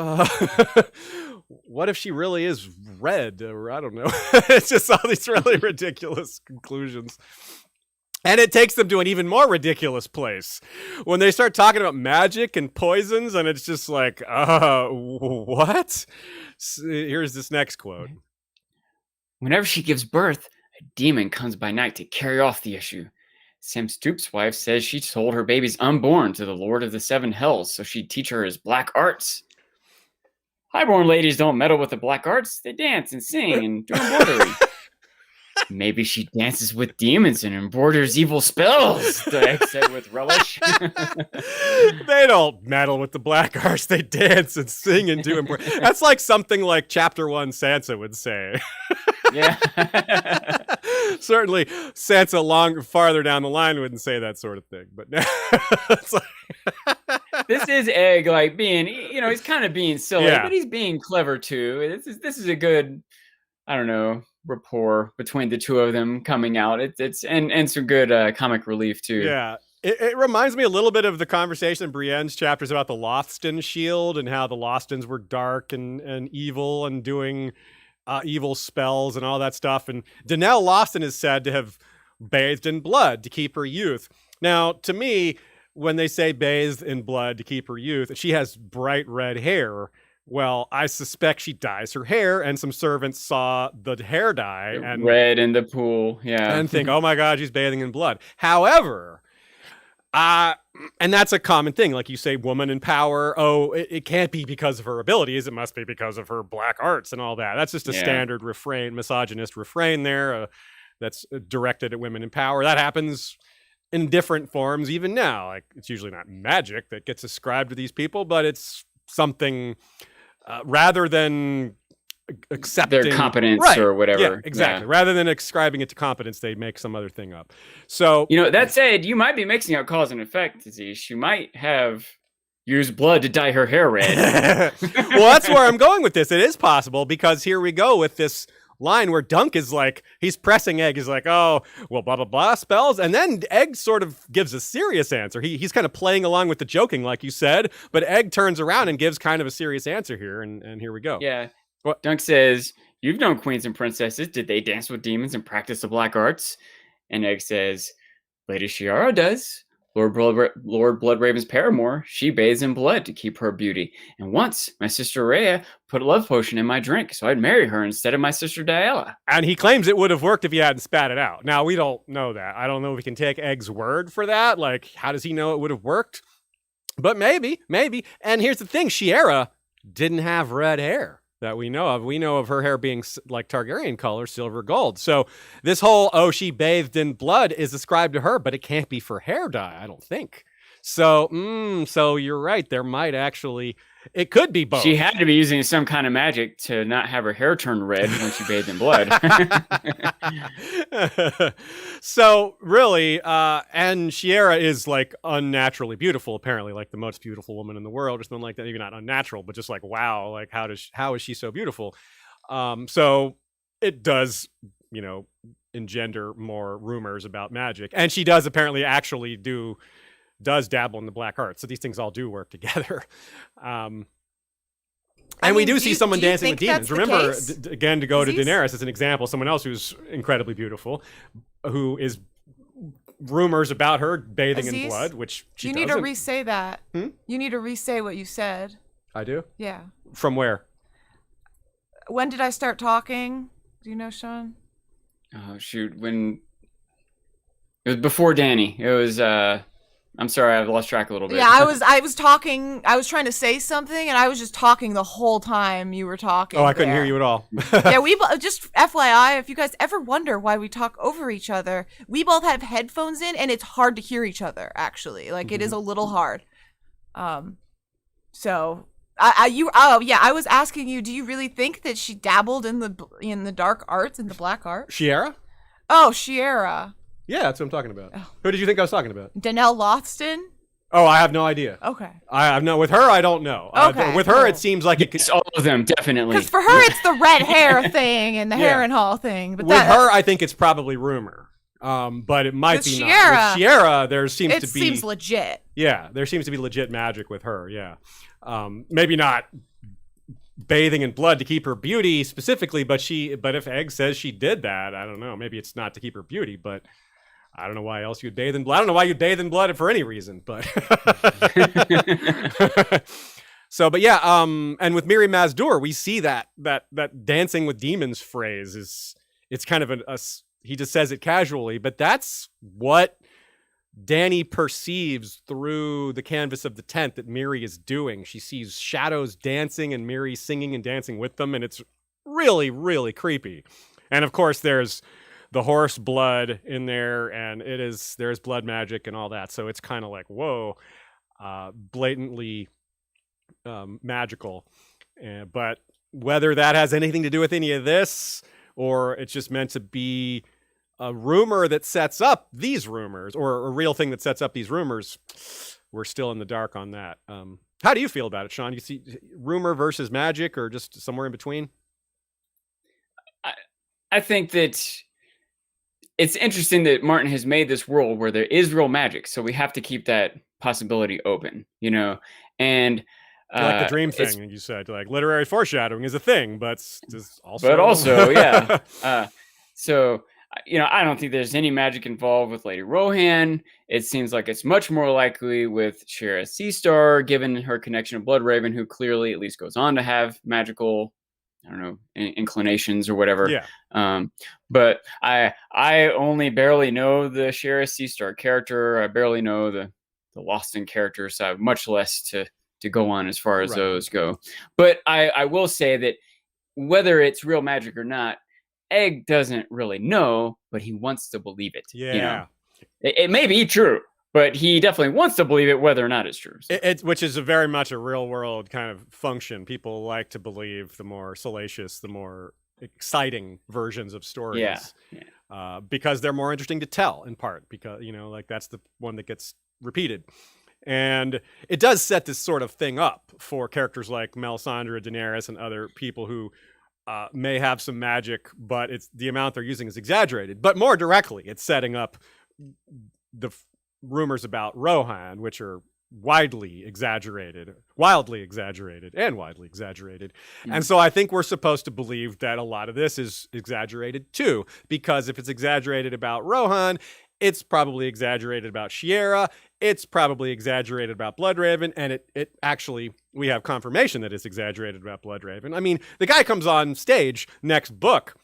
Speaker 1: what if she really is red, or I don't know. It's just all these really ridiculous conclusions. And it takes them to an even more ridiculous place when they start talking about magic and poisons, and it's just like, what? Here's this next quote.
Speaker 2: Whenever she gives birth, a demon comes by night to carry off the issue. Sam Stoop's wife says she sold her babies unborn to the Lord of the Seven Hells so she'd teach her his black arts. Highborn ladies don't meddle with the black arts. They dance and sing and do embroidery. Maybe she dances with demons and embroiders evil spells, the egg said with relish.
Speaker 1: They don't meddle with the black arts. They dance and sing and do embroidery. That's like something like Chapter 1 Sansa would say.
Speaker 2: Yeah.
Speaker 1: Certainly Sansa farther down the line wouldn't say that sort of thing. But now it's like...
Speaker 2: This is Egg like being, he's kind of being silly,
Speaker 1: Yeah.
Speaker 2: but he's being clever too. This is a good, I don't know, rapport between the two of them coming out. It's and some good comic relief too.
Speaker 1: Yeah. It reminds me a little bit of the conversation in Brienne's chapters about the Lothston shield and how the Lothstons were dark and evil and doing evil spells and all that stuff. And Danelle Lothston is said to have bathed in blood to keep her youth. Now, to me, when they say bathed in blood to keep her youth, she has bright red hair. Well, I suspect she dyes her hair, and some servants saw the hair dye and
Speaker 2: red in the pool, yeah,
Speaker 1: and think, "Oh my God, she's bathing in blood." However, and that's a common thing, like you say, woman in power. Oh, it can't be because of her abilities; it must be because of her black arts and all that. That's just a standard refrain, misogynist refrain there. That's directed at women in power. That happens in different forms even now. Like it's usually not magic that gets ascribed to these people, but it's something. Rather than accepting
Speaker 2: their competence or whatever.
Speaker 1: Yeah, exactly. Yeah. Rather than ascribing it to competence, they make some other thing up. So,
Speaker 2: that said, you might be mixing up cause and effect, Aziz. She might have used blood to dye her hair red.
Speaker 1: Well, that's where I'm going with this. It is possible because here we go with this line where Dunk is like, he's pressing Egg. He's like, oh, well, blah, blah, blah, spells. And then Egg sort of gives a serious answer. He's kind of playing along with the joking, like you said, but Egg turns around and gives kind of a serious answer here. And here we go.
Speaker 2: Yeah.
Speaker 1: What?
Speaker 2: Dunk says, you've known queens and princesses. Did they dance with demons and practice the black arts? And Egg says, Lady Shiara does. Lord Bloodraven's paramour, she bathes in blood to keep her beauty. And once, my sister Rhea put a love potion in my drink, so I'd marry her instead of my sister Diala.
Speaker 1: And he claims it would have worked if he hadn't spat it out. Now, we don't know that. I don't know if we can take Egg's word for that. Like, how does he know it would have worked? But maybe. And here's the thing. Shiera didn't have red hair that we know of. We know of her hair being like Targaryen color, silver gold. So this whole, she bathed in blood is ascribed to her, but it can't be for hair dye, I don't think. So, so you're right. There might actually, it could be both.
Speaker 2: She had to be using some kind of magic to not have her hair turn red when she bathed in blood.
Speaker 1: So really, and Shiera is like unnaturally beautiful, apparently, like the most beautiful woman in the world or something like that. Maybe not unnatural, but just like, wow, like how is she so beautiful? So it does, engender more rumors about magic. And she does apparently actually does dabble in the black arts. So these things all do work together. And we do see someone dancing with demons. Remember, again, to go to Daenerys as an example, someone else who's incredibly beautiful, who is rumors about her bathing in blood, which she doesn't.
Speaker 3: You need to re-say that. You need to re-say what you said.
Speaker 1: I do?
Speaker 3: Yeah.
Speaker 1: From where?
Speaker 3: When did I start talking? Do you know, Sean?
Speaker 2: Oh, shoot. When... It was before Dany. It was... I'm sorry, I've lost track a little bit.
Speaker 3: Yeah, I was talking. I was trying to say something, and I was just talking the whole time you were talking.
Speaker 1: Oh, I couldn't
Speaker 3: there.
Speaker 1: hear you at all.
Speaker 3: Yeah, we just FYI, if you guys ever wonder why we talk over each other, we both have headphones in, and it's hard to hear each other. Actually, like it is a little hard. So I was asking you, do you really think that she dabbled in the dark arts, in the black art?
Speaker 1: Shiera?
Speaker 3: Oh, Shiera.
Speaker 1: Yeah, that's what I'm talking about. Who did you think I was talking about?
Speaker 3: Danelle Lothston?
Speaker 1: Oh, I have no idea.
Speaker 3: Okay.
Speaker 1: I know with her, I don't know.
Speaker 3: Okay,
Speaker 1: with her,
Speaker 3: cool.
Speaker 1: it seems like it could.
Speaker 2: It's all of them, definitely.
Speaker 3: Because for her, it's the red hair thing and the
Speaker 1: Yeah.
Speaker 3: Harrenhal thing. But
Speaker 1: With her, I think it's probably rumor. But it might
Speaker 3: With
Speaker 1: be
Speaker 3: Shiera,
Speaker 1: not. With Shiera, there seems
Speaker 3: it
Speaker 1: to be.
Speaker 3: seems legit.
Speaker 1: Yeah, there seems to be legit magic with her. Yeah, maybe not bathing in blood to keep her beauty specifically, but if Egg says she did that, I don't know. Maybe it's not to keep her beauty, but I don't know why else you'd bathe in blood. I don't know why you'd bathe in blood for any reason, but so, but yeah, and with Miri Mazdur, we see that dancing with demons phrase it's kind of he just says it casually, but that's what Dany perceives through the canvas of the tent that Miri is doing. She sees shadows dancing and Miri singing and dancing with them, and it's really, really creepy. And of course, there's the horse blood in there, and there's blood magic and all that. So it's kind of like, whoa, blatantly magical. But whether that has anything to do with any of this, or it's just meant to be a rumor that sets up these rumors, or a real thing that sets up these rumors, we're still in the dark on that. How do you feel about it, Sean? You see rumor versus magic, or just somewhere in between?
Speaker 2: I think that it's interesting that Martin has made this world where there is real magic, so we have to keep that possibility open, and
Speaker 1: like the dream thing you said, like literary foreshadowing is a thing, but
Speaker 2: yeah. So I don't think there's any magic involved with Lady Rohan. It seems like it's much more likely with Shiera Seastar, given her connection to Bloodraven, who clearly at least goes on to have magical, I don't know, inclinations or whatever.
Speaker 1: Yeah.
Speaker 2: But I only barely know the Shiera Seastar character. I barely know the Loston character, so I have much less to go on as far as those go. But I will say that whether it's real magic or not, Egg doesn't really know, but he wants to believe it.
Speaker 1: Yeah.
Speaker 2: It may be true, but he definitely wants to believe it whether or not it's true. So.
Speaker 1: Which is very much a real world kind of function. People like to believe the more salacious, the more exciting versions of stories. Yeah. Because they're more interesting to tell, in part, because, like that's the one that gets repeated. And it does set this sort of thing up for characters like Melisandre, Daenerys, and other people who may have some magic, but the amount they're using is exaggerated. But more directly, it's setting up the rumors about Rohan, which are wildly exaggerated. And so I think we're supposed to believe that a lot of this is exaggerated too, because if it's exaggerated about Rohan, it's probably exaggerated about Shiera, it's probably exaggerated about Bloodraven, and it actually, we have confirmation that it's exaggerated about Bloodraven. I mean, the guy comes on stage next book,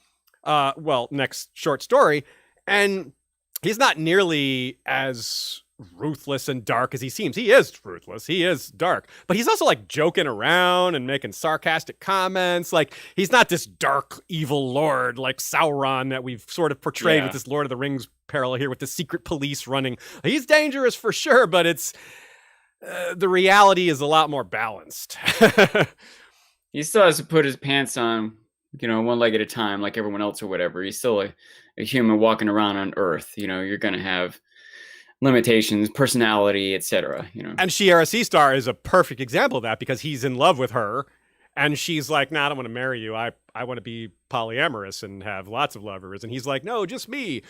Speaker 1: next short story, and he's not nearly as ruthless and dark as he seems. He is ruthless. He is dark. But he's also like joking around and making sarcastic comments. Like, he's not this dark, evil lord like Sauron that we've sort of portrayed with this Lord of the Rings parallel here with the secret police running. He's dangerous for sure, but it's the reality is a lot more balanced.
Speaker 2: He still has to put his pants on, one leg at a time like everyone else or whatever. He's still a human walking around on Earth. You're going to have limitations, personality, etc.
Speaker 1: And Shiera Seastar is a perfect example of that, because he's in love with her and she's like, nah, I don't want to marry you. I want to be polyamorous and have lots of lovers. And he's like, no, just me.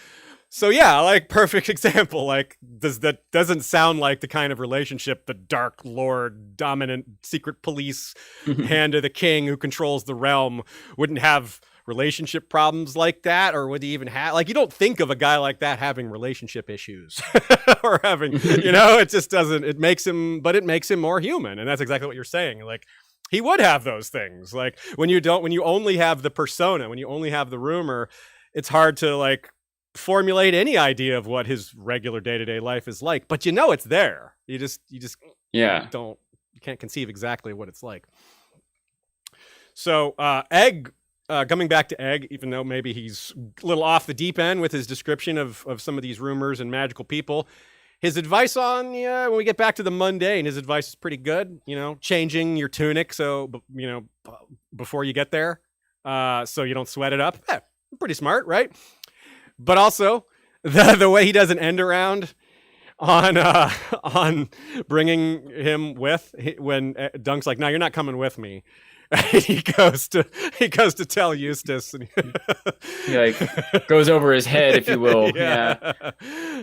Speaker 1: So yeah, like, perfect example. Like, that doesn't sound like the kind of relationship the Dark Lord, dominant secret police hand of the king who controls the realm wouldn't have relationship problems like that, or would he even have, like, you don't think of a guy like that having relationship issues or having, it just doesn't, it makes him more human. And that's exactly what you're saying. Like, he would have those things. Like, when you only have the persona, when you only have the rumor, it's hard to like formulate any idea of what his regular day-to-day life is like, but you know it's there. You just
Speaker 2: Yeah.
Speaker 1: you can't conceive exactly what it's like. So Egg, coming back to Egg, even though maybe he's a little off the deep end with his description of some of these rumors and magical people, his advice on, when we get back to the mundane, his advice is pretty good. Changing your tunic before you get there, so you don't sweat it up. Yeah, pretty smart, right? But also the way he does an end around on bringing him when Dunk's like, "No, you're not coming with me." he goes to tell Eustace, and
Speaker 2: he goes over his head, if you will. Yeah.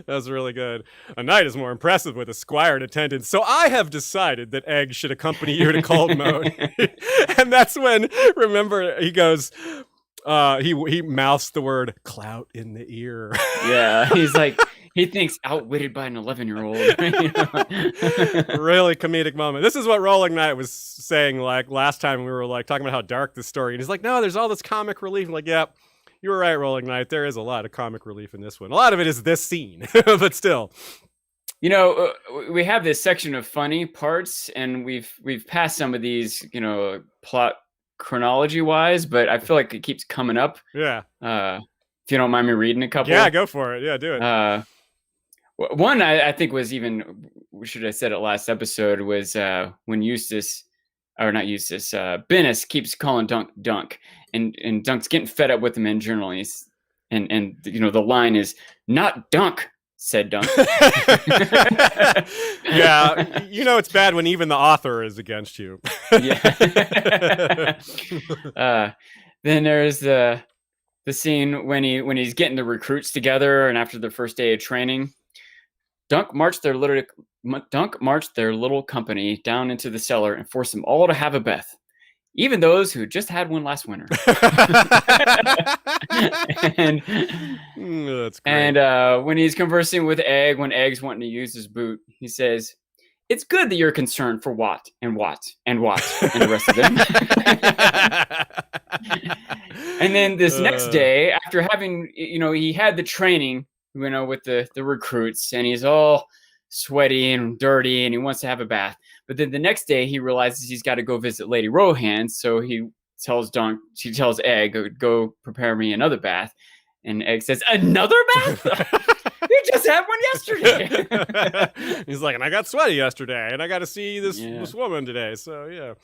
Speaker 1: That's really good. A knight is more impressive with a squire in attendance, so I have decided that Egg should accompany you to Cold Mode. And that's when, remember, he goes, he mouths the word "clout in the ear."
Speaker 2: Yeah, he's like, he thinks outwitted by an 11-year-old.
Speaker 1: Really comedic moment. This is what Rolling Knight was saying last time we were talking about how dark this story. And he's like, no, there's all this comic relief. I'm like, yeah, you were right, Rolling Knight. There is a lot of comic relief in this one. A lot of it is this scene, but still.
Speaker 2: We have this section of funny parts, and we've passed some of these, plot chronology wise, but I feel like it keeps coming up.
Speaker 1: Yeah.
Speaker 2: If you don't mind me reading a couple.
Speaker 1: Yeah, go for it. Yeah, do it.
Speaker 2: One I think was even, should I said it last episode, was when Bennis keeps calling Dunk, and Dunk's getting fed up with him in general. And the line is, "Not Dunk," said Dunk.
Speaker 1: Yeah, it's bad when even the author is against you.
Speaker 2: Yeah. Then there's the scene when he's getting the recruits together, and after the first day of training, Dunk marched their little company down into the cellar and forced them all to have a bath, even those who just had one last winter.
Speaker 1: That's great.
Speaker 2: And when he's conversing with Egg, when Egg's wanting to use his boot, he says, "It's good that you're concerned for Wat and the rest of them." And then this next day, after having, he had the training, with the recruits, and he's all sweaty and dirty, and he wants to have a bath. But then the next day, he realizes he's got to go visit Lady Rohan, so he tells Egg, "Go prepare me another bath." And Egg says, "Another bath? You just had one yesterday."
Speaker 1: He's like, "And I got sweaty yesterday, and I got to see this woman today." So yeah.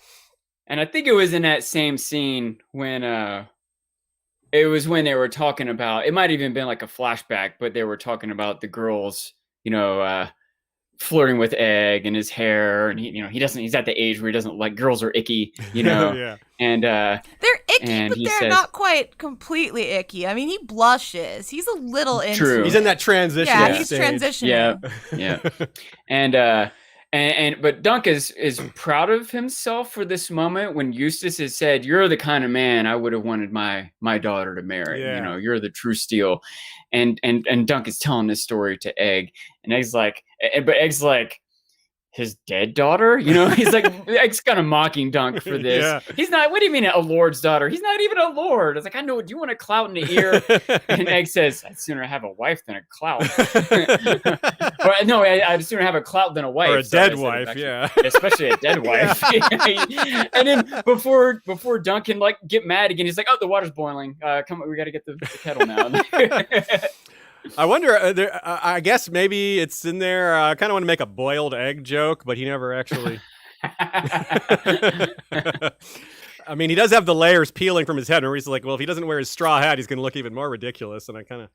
Speaker 2: And I think it was in that same scene when it was when they were talking about, it might have even been like a flashback, but they were talking about the girls, flirting with Egg and his hair, and he's at the age where he doesn't like, girls are icky,
Speaker 1: Yeah.
Speaker 2: And
Speaker 3: they're icky,
Speaker 2: and
Speaker 3: but they're not quite completely icky. I mean, he blushes. He's a little into
Speaker 2: True.
Speaker 3: it.
Speaker 1: He's in that transition.
Speaker 3: Yeah, he's
Speaker 1: stage.
Speaker 3: transitioning.
Speaker 2: Yeah. But Dunk is proud of himself for this moment when Eustace has said, "You're the kind of man I would have wanted my daughter to marry.
Speaker 1: Yeah.
Speaker 2: You're the true steel." And Dunk is telling this story to Egg, and Egg's like, his dead daughter? He's like, Egg's kind of mocking Dunk for this.
Speaker 1: Yeah.
Speaker 2: He's not, what do you mean a lord's daughter? He's not even a lord. It's like, I know, do you want a clout in the ear? And Egg says, "I'd sooner have a wife than a clout." Or, no, I'd sooner have a clout than a wife.
Speaker 1: Or a dead wife, yeah.
Speaker 2: Especially a dead wife. And then before Dunk can get mad again, he's like, "Oh, the water's boiling. Come on, we got to get the kettle now."
Speaker 1: I wonder, I guess maybe it's in there. I kind of want to make a boiled egg joke, but he never actually. I mean, he does have the layers peeling from his head, and he's like, well, if he doesn't wear his straw hat, he's going to look even more ridiculous. And I kind of,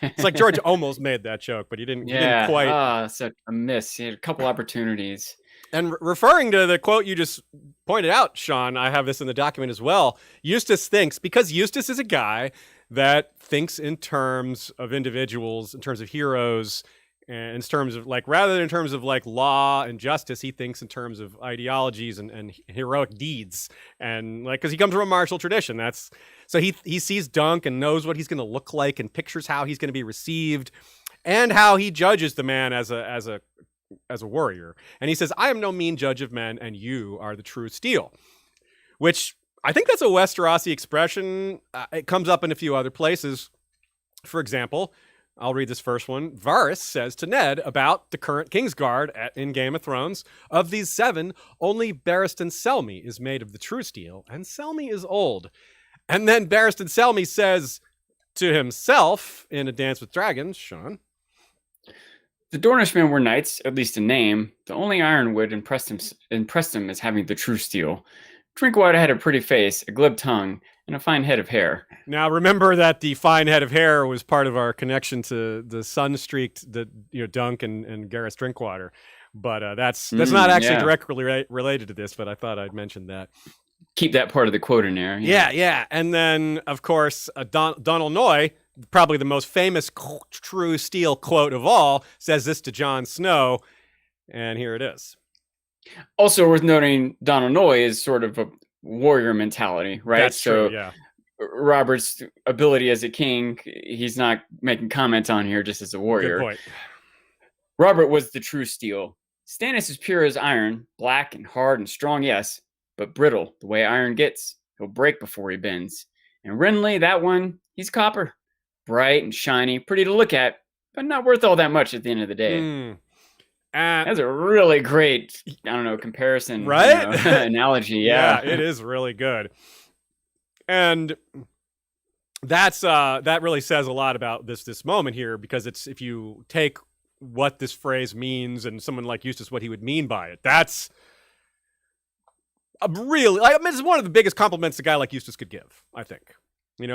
Speaker 1: it's like George almost made that joke, but he didn't quite.
Speaker 2: It's a miss. He had a couple opportunities.
Speaker 1: And referring to the quote you just pointed out, Sean, I have this in the document as well. Eustace thinks, because Eustace is a guy that thinks in terms of individuals, in terms of heroes, and in terms of rather than in terms of law and justice, he thinks in terms of ideologies and heroic deeds. And because he comes from a martial tradition, so he sees Dunk and knows what he's going to look like and pictures how he's going to be received and how he judges the man as a warrior. And he says, "I am no mean judge of men, and you are the true steel," which I think that's a Westerosi expression. It comes up in a few other places. For example, I'll read this first one. Varys says to Ned about the current Kingsguard in Game of Thrones, of these 7, only Barristan Selmy is made of the true steel, and Selmy is old. And then Barristan Selmy says to himself in A Dance with Dragons, Sean.
Speaker 2: The Dornishmen were knights, at least in name. The only Ironwood impressed him as having the true steel. Drinkwater had a pretty face, a glib tongue, and a fine head of hair.
Speaker 1: Now, remember that the fine head of hair was part of our connection to the sun-streaked Dunk and Gareth Drinkwater. But that's not actually directly related to this, but I thought I'd mention that.
Speaker 2: Keep that part of the quote in there.
Speaker 1: Yeah. And then, of course, Donald Noy, probably the most famous true steel quote of all, says this to Jon Snow, and here it is.
Speaker 2: Also worth noting, Donald Noy is sort of a warrior mentality, right?
Speaker 1: That's true, yeah.
Speaker 2: Robert's ability as a king, he's not making comments on here just as a warrior.
Speaker 1: Good point.
Speaker 2: Robert was the true steel. Stannis is pure as iron, black and hard and strong, yes, but brittle, the way iron gets. He'll break before he bends. And Renly, that one, he's copper. Bright and shiny, pretty to look at, but not worth all that much at the end of the day. That's a really great, comparison,
Speaker 1: right?
Speaker 2: Analogy. Yeah,
Speaker 1: it is really good, and that really says a lot about this moment here, because it's, if you take what this phrase means and someone like Eustace, what he would mean by it, that's it's one of the biggest compliments a guy like Eustace could give, I think.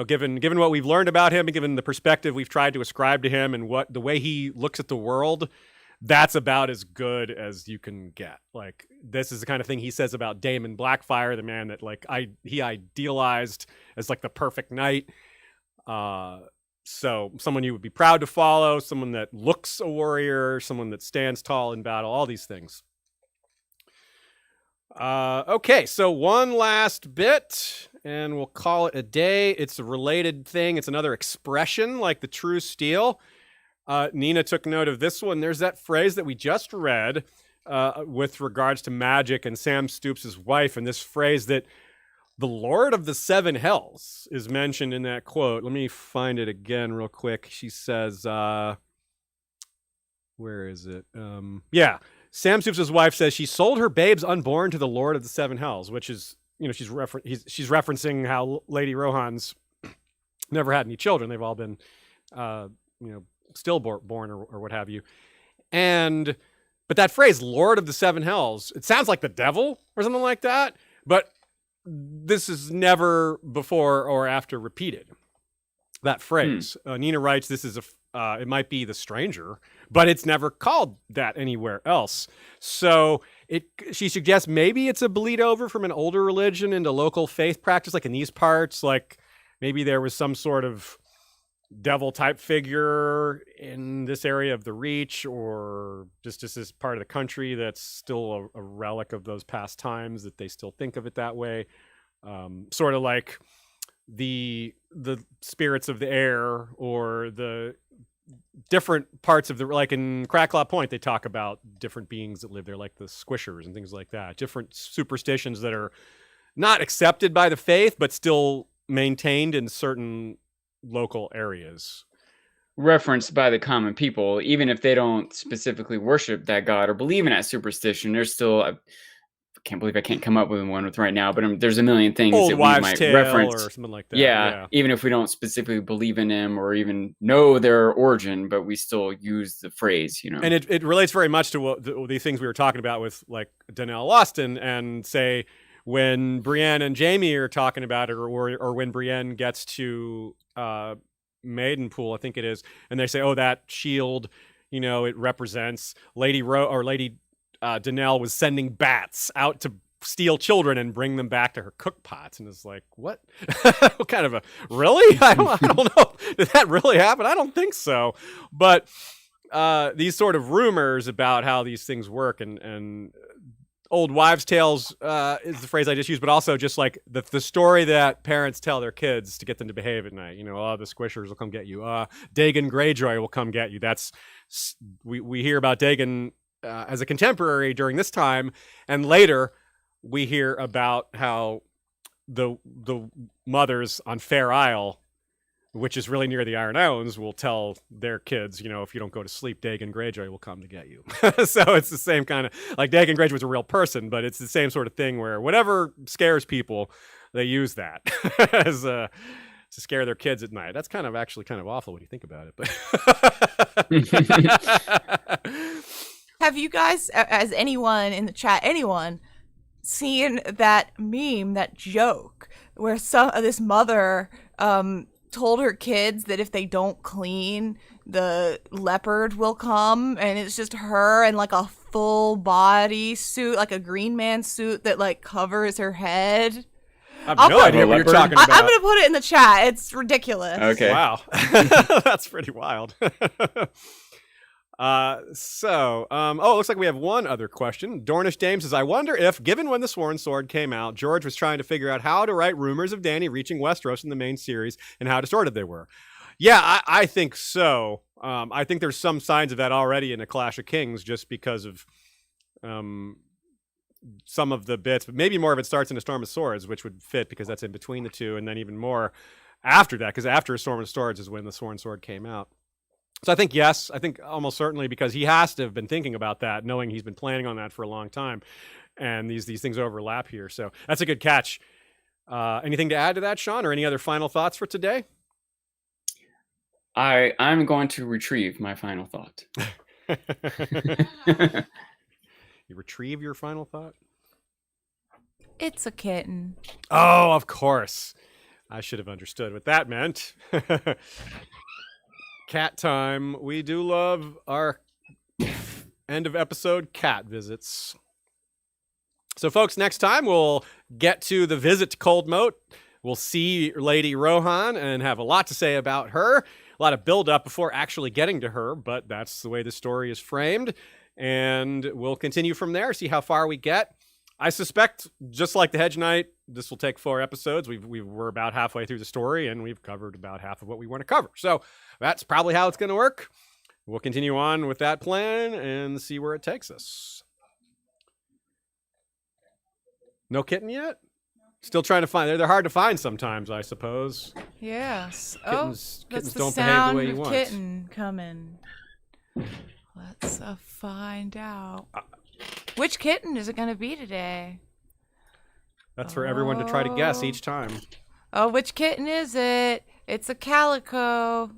Speaker 1: Given what we've learned about him, and given the perspective we've tried to ascribe to him, and the way he looks at the world, that's about as good as you can get. Like, this is the kind of thing he says about Daemon Blackfire, the man that he idealized as like the perfect knight. So someone you would be proud to follow, someone that looks a warrior, someone that stands tall in battle, all these things. Okay, so one last bit, and we'll call it a day. It's a related thing. It's another expression like the true steel. Nina took note of this one. There's that phrase that we just read with regards to magic and Sam Stoops' wife, and this phrase that the Lord of the Seven Hells is mentioned in that quote. Let me find it again real quick. She says, where is it? Sam Stoops' wife says she sold her babes unborn to the Lord of the Seven Hells, which is, she's referencing how Lady Rohan's never had any children. They've all been, stillborn or what have you. But that phrase, Lord of the Seven Hells, it sounds like the devil or something like that, but this is never before or after repeated, that phrase. Nina writes, this is it might be the stranger, but it's never called that anywhere else. So she suggests maybe it's a bleed over from an older religion into local faith practice, like in these parts, like maybe there was some sort of devil type figure in this area of the Reach, or just this part of the country that's still a relic of those past times, that they still think of it that way. Sort of like the spirits of the air, or the different parts of like in Cracklaw Point, they talk about different beings that live there, like the Squishers and things like that. Different superstitions that are not accepted by the faith, but still maintained in certain local areas.
Speaker 2: Referenced by the common people, even if they don't specifically worship that god or believe in that superstition, there's still, I can't believe I can't come up with one right now, but there's a million things
Speaker 1: Old
Speaker 2: that we
Speaker 1: wives'
Speaker 2: might
Speaker 1: tale
Speaker 2: reference
Speaker 1: or something like that.
Speaker 2: Yeah, even if we don't specifically believe in them or even know their origin, but we still use the phrase,
Speaker 1: And it relates very much to what the things we were talking about with like Donnell Austin, and say when Brienne and Jaime are talking about it, or when Brienne gets to Maidenpool, I think it is, and they say, oh, that shield, it represents Lady Donnell was sending bats out to steal children and bring them back to her cook pots. And it's like, what? What kind of really? I don't know. Did that really happen? I don't think so. But these sort of rumors about how these things work, and old wives' tales is the phrase I just used, but also just like the story that parents tell their kids to get them to behave at night. The Squishers will come get you. Dagon Greyjoy will come get you. We hear about Dagon as a contemporary during this time, and later we hear about how the mothers on Fair Isle which is really near the Iron Islands, will tell their kids, if you don't go to sleep, Dagon Greyjoy will come to get you. So it's the same kind of, like Dagon Greyjoy was a real person, but it's the same sort of thing where whatever scares people, they use that as to scare their kids at night. That's actually kind of awful when you think about it. But
Speaker 3: Have you guys, as anyone in the chat, seen that meme, that joke, where this mother told her kids that if they don't clean, the leopard will come, and it's just her in like a full body suit, like a Green Man suit that like covers her head?
Speaker 1: I have no idea what you're talking about.
Speaker 3: I'm gonna put it in the chat. It's ridiculous.
Speaker 2: Okay.
Speaker 1: Wow. That's pretty wild. It looks like we have one other question. Dornish Dame says, I wonder if, given when the Sworn Sword came out, George was trying to figure out how to write rumors of Dany reaching Westeros in the main series and how distorted they were. Yeah, I think so. I think there's some signs of that already in A Clash of Kings, just because of some of the bits, but maybe more of it starts in A Storm of Swords, which would fit because that's in between the two, and then even more after that, because after A Storm of Swords is when the Sworn Sword came out. So I think yes, I think almost certainly, because he has to have been thinking about that, knowing he's been planning on that for a long time, and these things overlap here. So that's a good catch. Anything to add to that, Sean, or any other final thoughts for today?
Speaker 2: I'm going to retrieve my final thought.
Speaker 1: You retrieve your final thought?
Speaker 3: It's a kitten.
Speaker 1: Oh, of course. I should have understood what that meant. Cat time. We do love our end of episode cat visits. So, folks, next time we'll get to the visit to Cold Moat. We'll see Lady Rohan and have a lot to say about her. A lot of build-up before actually getting to her, but that's the way the story is framed. And we'll continue from there, see how far we get. I suspect, just like the Hedge Knight, this will take 4 episodes. We're about halfway through the story, and we've covered about half of what we want to cover. So that's probably how it's going to work. We'll continue on with that plan and see where it takes us. No kitten yet? Still trying to find. They're hard to find sometimes, I suppose.
Speaker 3: Yes.
Speaker 1: Kittens
Speaker 3: that's the
Speaker 1: don't
Speaker 3: sound
Speaker 1: behave the way you
Speaker 3: of
Speaker 1: want.
Speaker 3: kitten coming. Let's find out. Which kitten is it going to be today?
Speaker 1: That's for everyone to try to guess each time.
Speaker 3: Oh, which kitten is it? It's a calico.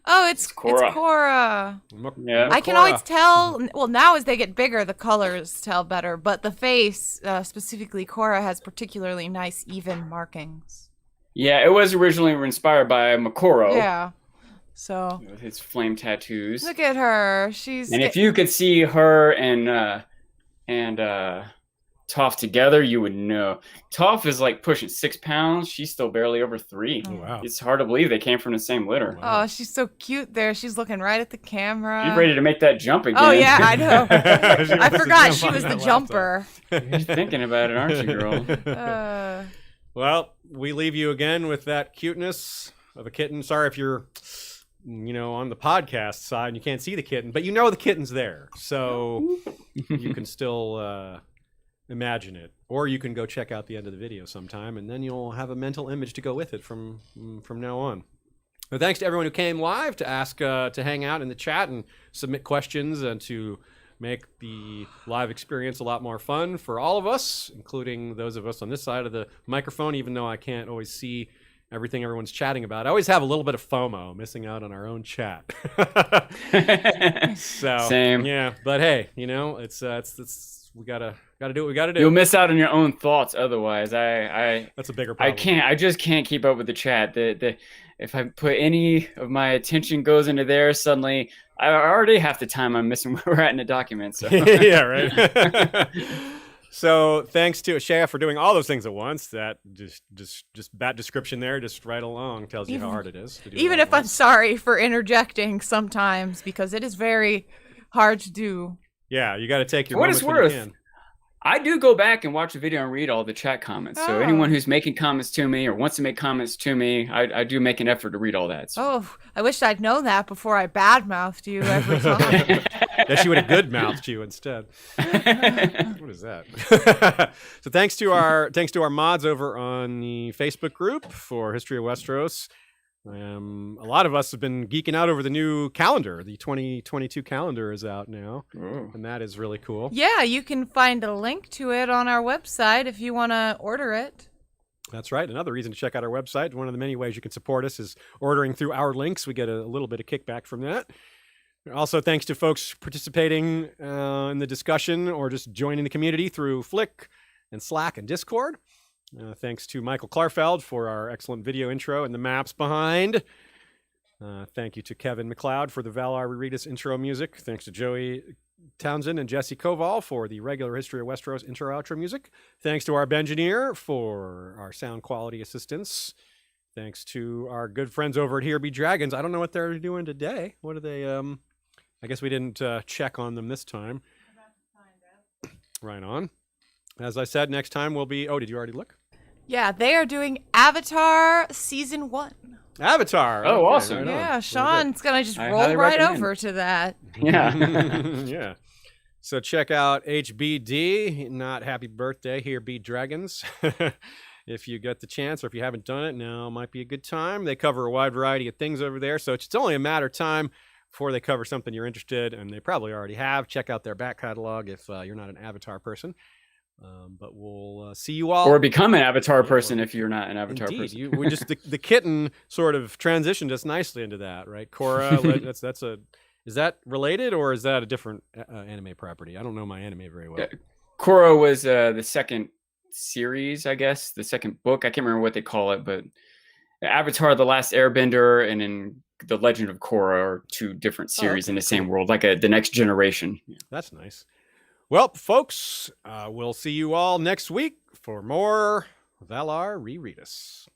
Speaker 3: Oh, it's
Speaker 2: Cora.
Speaker 3: Cora.
Speaker 2: Yeah.
Speaker 3: I can always tell. Well, now as they get bigger, the colors tell better. But the face, specifically Cora, has particularly nice, even markings.
Speaker 2: Yeah, it was originally inspired by Makoro.
Speaker 3: Yeah. So
Speaker 2: With his flame tattoos.
Speaker 3: look at her. She's.
Speaker 2: And if you could see her and Toph together, you would know. Toph is like pushing 6 pounds. She's still barely over 3.
Speaker 1: Oh, wow.
Speaker 2: It's hard to believe they came from the same litter.
Speaker 3: Oh, she's so cute there. She's looking right at the camera.
Speaker 2: She's ready to make that jump again.
Speaker 3: Oh yeah, I know.
Speaker 1: She
Speaker 3: I
Speaker 1: wants to
Speaker 3: forgot
Speaker 1: jump
Speaker 3: she
Speaker 1: on
Speaker 3: was the
Speaker 1: that
Speaker 3: jumper.
Speaker 2: You're thinking about it, aren't you, girl?
Speaker 1: Well, we leave you again with that cuteness of a kitten. Sorry if you're, on the podcast side and you can't see the kitten, but the kitten's there. So you can still imagine it. Or you can go check out the end of the video sometime, and then you'll have a mental image to go with it from now on. But thanks to everyone who came live to ask, to hang out in the chat and submit questions and to make the live experience a lot more fun for all of us, including those of us on this side of the microphone, even though I can't always see everything everyone's chatting about. I always have a little bit of FOMO, missing out on our own chat. So,
Speaker 2: Same.
Speaker 1: yeah, but hey, it's we gotta do what we gotta do.
Speaker 2: You'll miss out on your own thoughts otherwise.
Speaker 1: That's a bigger problem.
Speaker 2: I just can't keep up with the chat. If I put any of my attention goes into there, suddenly I already half the time I'm missing where we're at in the document. So
Speaker 1: Yeah, right. So thanks to Shea for doing all those things at once. That just that description there, just right along, tells you how hard it is to do.
Speaker 3: Even if I'm sorry for interjecting sometimes, because it is very hard to do.
Speaker 1: Yeah, you got to take your
Speaker 2: For what
Speaker 1: moments
Speaker 2: it's
Speaker 1: when you
Speaker 2: worth,
Speaker 1: can.
Speaker 2: I do go back and watch the video and read all the chat comments. So anyone who's making comments to me or wants to make comments to me, I do make an effort to read all that. So.
Speaker 3: Oh, I wish I'd known that before I badmouthed you every time.
Speaker 1: That she would have good mouthed you instead. What is that? So thanks to our mods over on the Facebook group for History of Westeros. A lot of us have been geeking out over the new calendar. The 2022 calendar is out now, and that is really cool.
Speaker 3: Yeah, you can find a link to it on our website if you want to order it.
Speaker 1: That's right. Another reason to check out our website. One of the many ways you can support us is ordering through our links. We get a little bit of kickback from that. Also, thanks to folks participating in the discussion or just joining the community through Flick and Slack and Discord. Thanks to Michael Klarfeld for our excellent video intro and the maps behind. Thank you to Kevin McLeod for the Valar Rereadis intro music. Thanks to Joey Townsend and Jesse Koval for the regular History of Westeros intro outro music. Thanks to our Bengineer for our sound quality assistance. Thanks to our good friends over at Here Be Dragons. I don't know what they're doing today. What are they? I guess we didn't check on them this time. Right on. As I said, next time we'll be... Oh, did you already look?
Speaker 3: Yeah, they are doing Avatar Season 1.
Speaker 1: Avatar.
Speaker 2: Oh,
Speaker 1: Okay,
Speaker 2: awesome.
Speaker 1: right on.
Speaker 3: Yeah, Sean's going to just
Speaker 2: I
Speaker 3: roll
Speaker 2: highly
Speaker 3: right
Speaker 2: recommend.
Speaker 3: over to that.
Speaker 2: Yeah.
Speaker 1: Yeah. So check out HBD, not Happy Birthday, Here Be Dragons. If you get the chance, or if you haven't done it, now might be a good time. They cover a wide variety of things over there, so it's only a matter of time before they cover something you're interested in, and they probably already have. Check out their back catalog if you're not an Avatar person. But we'll see you all.
Speaker 2: Or become an Avatar person if you're not an Avatar
Speaker 1: Indeed,
Speaker 2: person.
Speaker 1: we just the kitten sort of transitioned us nicely into that, right? Korra, is that related or is that a different anime property? I don't know my anime very well.
Speaker 2: Korra was the second series, I guess, the second book. I can't remember what they call it, but Avatar: The Last Airbender and in The Legend of Korra are two different series in the same world, like the next generation.
Speaker 1: That's nice. Well, folks, we'll see you all next week for more Valar Rereadis.